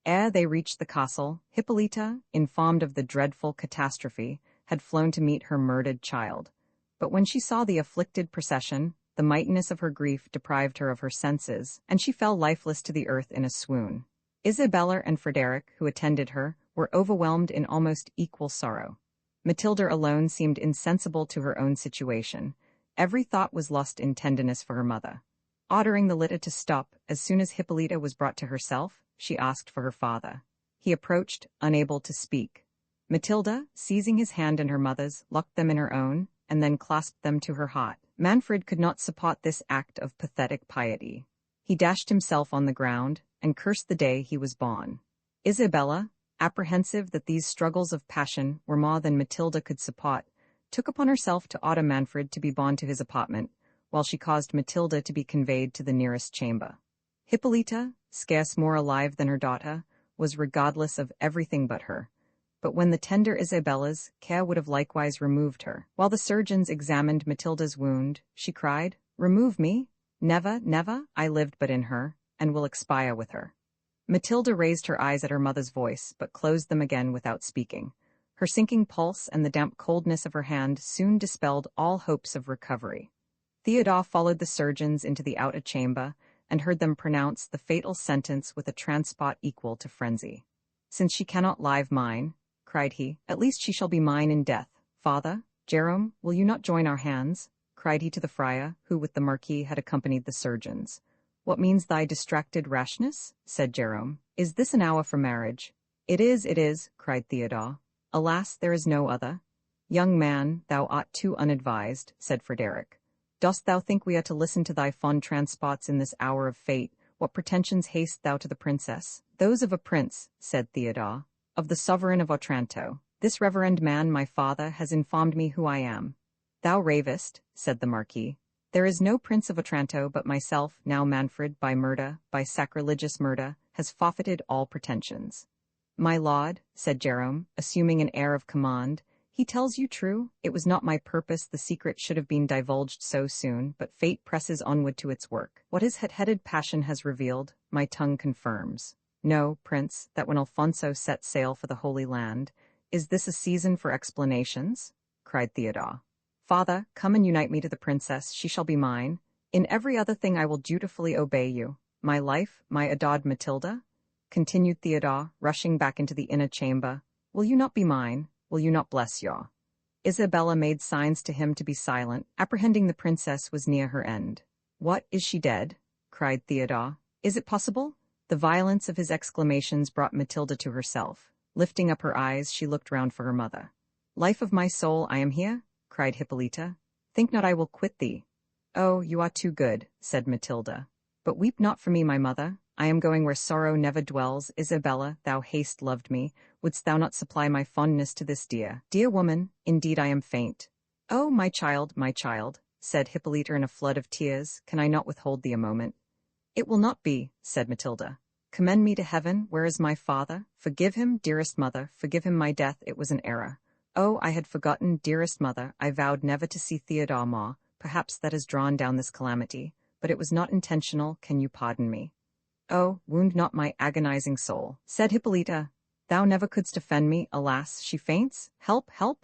Ere they reached the castle, Hippolyta, informed of the dreadful catastrophe, had flown to meet her murdered child. But when she saw the afflicted procession, the mightiness of her grief deprived her of her senses, and she fell lifeless to the earth in a swoon. Isabella and Frederick, who attended her, were overwhelmed in almost equal sorrow. Matilda alone seemed insensible to her own situation. Every thought was lost in tenderness for her mother. Ordering the litter to stop, as soon as Hippolyta was brought to herself, she asked for her father. He approached, unable to speak. Matilda, seizing his hand and her mother's, locked them in her own, and then clasped them to her heart. Manfred could not support this act of pathetic piety. He dashed himself on the ground, and cursed the day he was born. Isabella, apprehensive that these struggles of passion were more than Matilda could support, took upon herself to order Manfred to be borne to his apartment, while she caused Matilda to be conveyed to the nearest chamber. Hippolyta, scarce more alive than her daughter, was regardless of everything but her. But when the tender Isabella's care would have likewise removed her. While the surgeons examined Matilda's wound, she cried, "Remove me? Never, never, I lived but in her, and will expire with her." Matilda raised her eyes at her mother's voice, but closed them again without speaking. Her sinking pulse and the damp coldness of her hand soon dispelled all hopes of recovery. Theodore followed the surgeons into the outer chamber, and heard them pronounce the fatal sentence with a transport equal to frenzy. "Since she cannot live mine," cried he, "at least she shall be mine in death. Father, Jerome, will you not join our hands?" cried he to the friar, who with the marquis had accompanied the surgeons. "What means thy distracted rashness?" said Jerome. "Is this an hour for marriage?" It is, cried Theodore. "Alas, there is no other." "Young man, thou art too unadvised," said Frederick. "Dost thou think we are to listen to thy fond transports in this hour of fate? What pretensions hast thou to the princess?" "Those of a prince," said Theodore, "of the sovereign of Otranto. This reverend man, my father, has informed me who I am." "Thou ravest," said the marquis. "There is no prince of Otranto but myself. Now Manfred, by murder, by sacrilegious murder, has forfeited all pretensions." "My lord," said Jerome, assuming an air of command, "he tells you true. It was not my purpose the secret should have been divulged so soon, but fate presses onward to its work. What his hot-headed passion has revealed, my tongue confirms. Know, prince, that when Alfonso set sail for the Holy Land, is this a season for explanations?" cried Theodore. "Father, come and unite me to the princess. She shall be mine. In every other thing I will dutifully obey you. My life, my adored Matilda," continued Theodore, rushing back into the inner chamber, "will you not be mine? Will you not bless your?" Isabella made signs to him to be silent, apprehending the princess was near her end. "What, is she dead?" cried Theodore. "Is it possible?" The violence of his exclamations brought Matilda to herself. Lifting up her eyes, she looked round for her mother. "Life of my soul, I am here," cried Hippolyta. "Think not I will quit thee." "Oh, you are too good," said Matilda. "But weep not for me, my mother. I am going where sorrow never dwells. Isabella, thou hast loved me. Wouldst thou not supply my fondness to this dear woman? Indeed I am faint." "Oh, my child," said Hippolyta in a flood of tears, "can I not withhold thee a moment?" "It will not be," said Matilda. "Commend me to heaven. Where is my father? Forgive him, dearest mother, forgive him my death. It was an error. Oh, I had forgotten, dearest mother. I vowed never to see Theodore more. perhaps that has drawn down this calamity, but it was not intentional, can you pardon me? Oh, wound not my agonizing soul, said Hippolyta. Thou never couldst offend me, alas, she faints, help, help.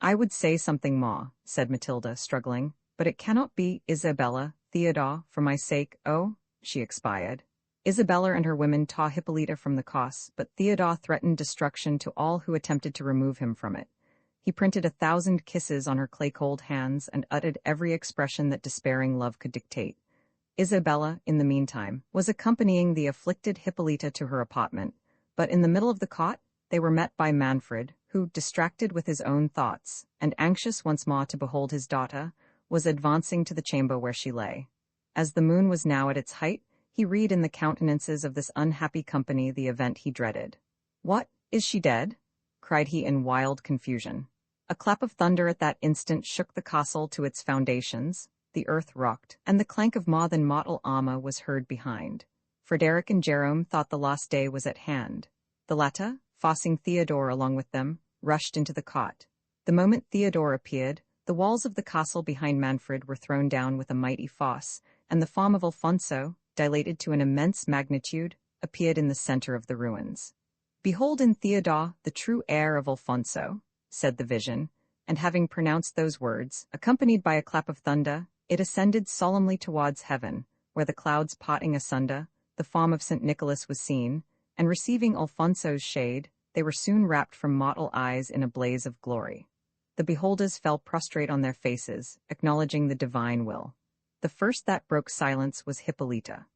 I would say something more, said Matilda, struggling, but it cannot be, Isabella, Theodore, for my sake, oh, she expired. Isabella and her women tore Hippolyta from the cause, but Theodore threatened destruction to all who attempted to remove him from it. He printed 1,000 kisses on her clay-cold hands and uttered every expression that despairing love could dictate. Isabella, in the meantime, was accompanying the afflicted Hippolyta to her apartment, but in the middle of the cot, they were met by Manfred, who, distracted with his own thoughts, and anxious once more to behold his daughter, was advancing to the chamber where she lay. As the moon was now at its height, he read in the countenances of this unhappy company the event he dreaded. "What, is she dead?" cried he in wild confusion. A clap of thunder at that instant shook the castle to its foundations, the earth rocked, and the clank of more than mortal armor was heard behind. Frederick and Jerome thought the last day was at hand. The latter, forcing Theodore along with them, rushed into the cot. The moment Theodore appeared, the walls of the castle behind Manfred were thrown down with a mighty force, and the form of Alfonso, dilated to an immense magnitude, appeared in the center of the ruins. "Behold in Theodore the true heir of Alfonso," said the vision, and having pronounced those words, accompanied by a clap of thunder, it ascended solemnly towards heaven, where the clouds parting asunder, the form of St. Nicholas was seen, and receiving Alfonso's shade, they were soon wrapped from mortal eyes in a blaze of glory. The beholders fell prostrate on their faces, acknowledging the divine will. The first that broke silence was Hippolyta.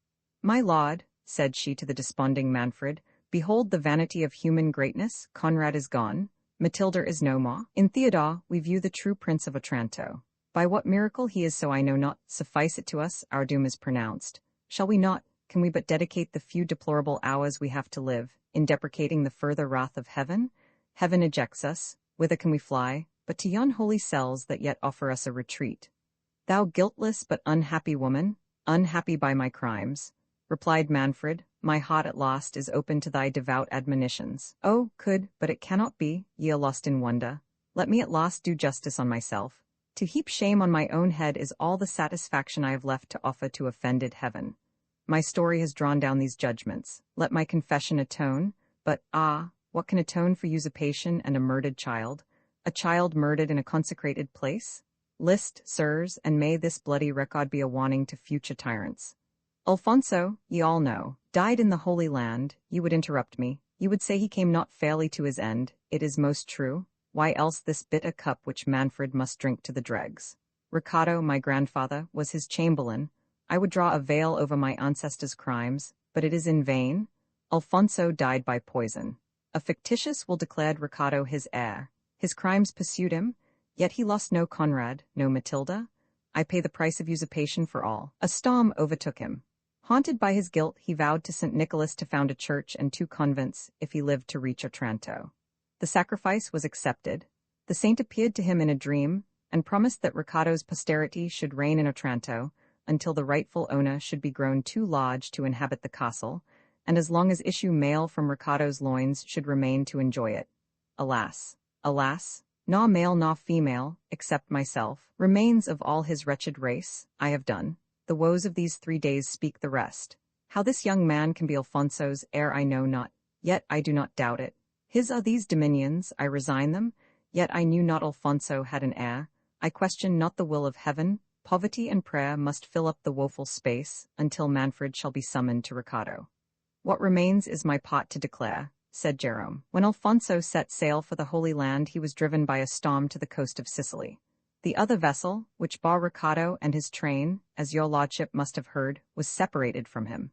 "My lord," said she to the desponding Manfred, "behold the vanity of human greatness, Conrad is gone, Matilda is no more. In Theodore we view the true Prince of Otranto. By what miracle he is so I know not, suffice it to us, our doom is pronounced. Shall we not, can we but dedicate the few deplorable hours we have to live, in deprecating the further wrath of heaven? Heaven ejects us, whither can we fly, but to yon holy cells that yet offer us a retreat?" "Thou guiltless but unhappy woman, unhappy by my crimes," replied Manfred, "my heart at last is open to thy devout admonitions. Oh, but it cannot be, ye are lost in wonder. Let me at last do justice on myself. To heap shame on my own head is all the satisfaction I have left to offer to offended heaven. My story has drawn down these judgments. Let my confession atone, but what can atone for usurpation and a murdered child? A child murdered in a consecrated place? List, sirs, and may this bloody record be a warning to future tyrants. Alfonso, ye all know, died in the Holy Land. You would interrupt me. You would say he came not fairly to his end. It is most true. Why else this bitter cup which Manfred must drink to the dregs? Riccardo, my grandfather, was his chamberlain. I would draw a veil over my ancestors' crimes, but it is in vain. Alfonso died by poison. A fictitious will declared Riccardo his heir. His crimes pursued him, yet he lost no Conrad, no Matilda. I pay the price of usurpation for all. A storm overtook him. Haunted by his guilt, he vowed to St. Nicholas to found a church and 2 convents if he lived to reach Otranto. The sacrifice was accepted. The saint appeared to him in a dream, and promised that Riccardo's posterity should reign in Otranto until the rightful owner should be grown too large to inhabit the castle, and as long as issue male from Riccardo's loins should remain to enjoy it. Alas, alas, nor male nor female, except myself, remains of all his wretched race. I have done. The woes of these 3 days speak the rest. How this young man can be Alfonso's heir I know not, yet I do not doubt it. His are these dominions, I resign them, yet I knew not Alfonso had an heir. I question not the will of heaven. Poverty and prayer must fill up the woeful space, until Manfred shall be summoned to Riccardo. What remains is my part to declare, said Jerome. When Alfonso set sail for the Holy Land, he was driven by a storm to the coast of Sicily. The other vessel, which bore Riccardo and his train, as your lordship must have heard, was separated from him.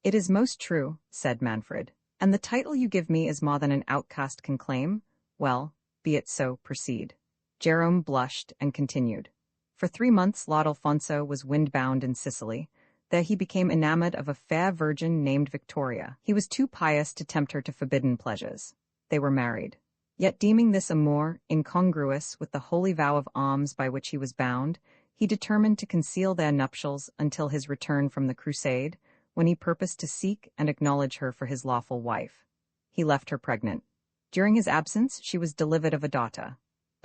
It is most true, said Manfred, and the title you give me is more than an outcast can claim. Well, be it so, proceed. Jerome blushed and continued. For 3 months Lord Alfonso was windbound in Sicily. There he became enamored of a fair virgin named Victoria. He was too pious to tempt her to forbidden pleasures. They were married. Yet deeming this amour incongruous with the holy vow of alms by which he was bound, he determined to conceal their nuptials until his return from the crusade, when he purposed to seek and acknowledge her for his lawful wife. He left her pregnant. During his absence she was delivered of a daughter.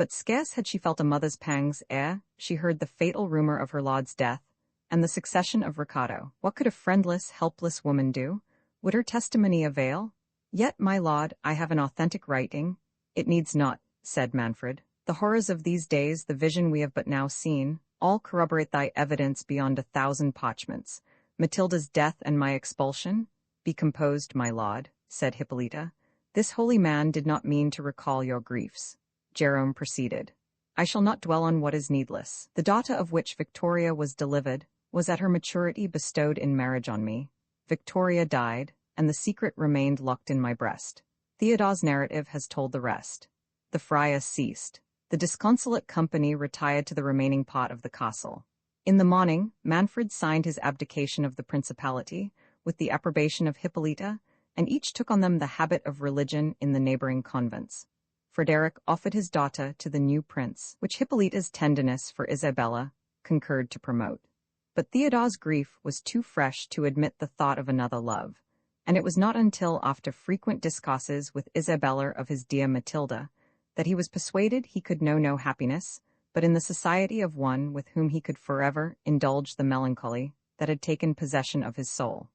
But scarce had she felt a mother's pangs ere she heard the fatal rumor of her lord's death, and the succession of Riccardo. What could a friendless, helpless woman do? Would her testimony avail? Yet, my lord, I have an authentic writing. It needs not, said Manfred. The horrors of these days, the vision we have but now seen, all corroborate thy evidence beyond 1,000 parchments. Matilda's death and my expulsion? Be composed, my lord, said Hippolyta. This holy man did not mean to recall your griefs. Jerome proceeded. I shall not dwell on what is needless. The daughter of which Victoria was delivered was at her maturity bestowed in marriage on me. Victoria died, and the secret remained locked in my breast. Theodore's narrative has told the rest. The friar ceased. The disconsolate company retired to the remaining part of the castle. In the morning, Manfred signed his abdication of the principality, with the approbation of Hippolyta, and each took on them the habit of religion in the neighboring convents. Frederick offered his daughter to the new prince, which Hippolyta's tenderness for Isabella concurred to promote. But Theodore's grief was too fresh to admit the thought of another love, and it was not until after frequent discourses with Isabella of his dear Matilda that he was persuaded he could know no happiness but in the society of one with whom he could forever indulge the melancholy that had taken possession of his soul.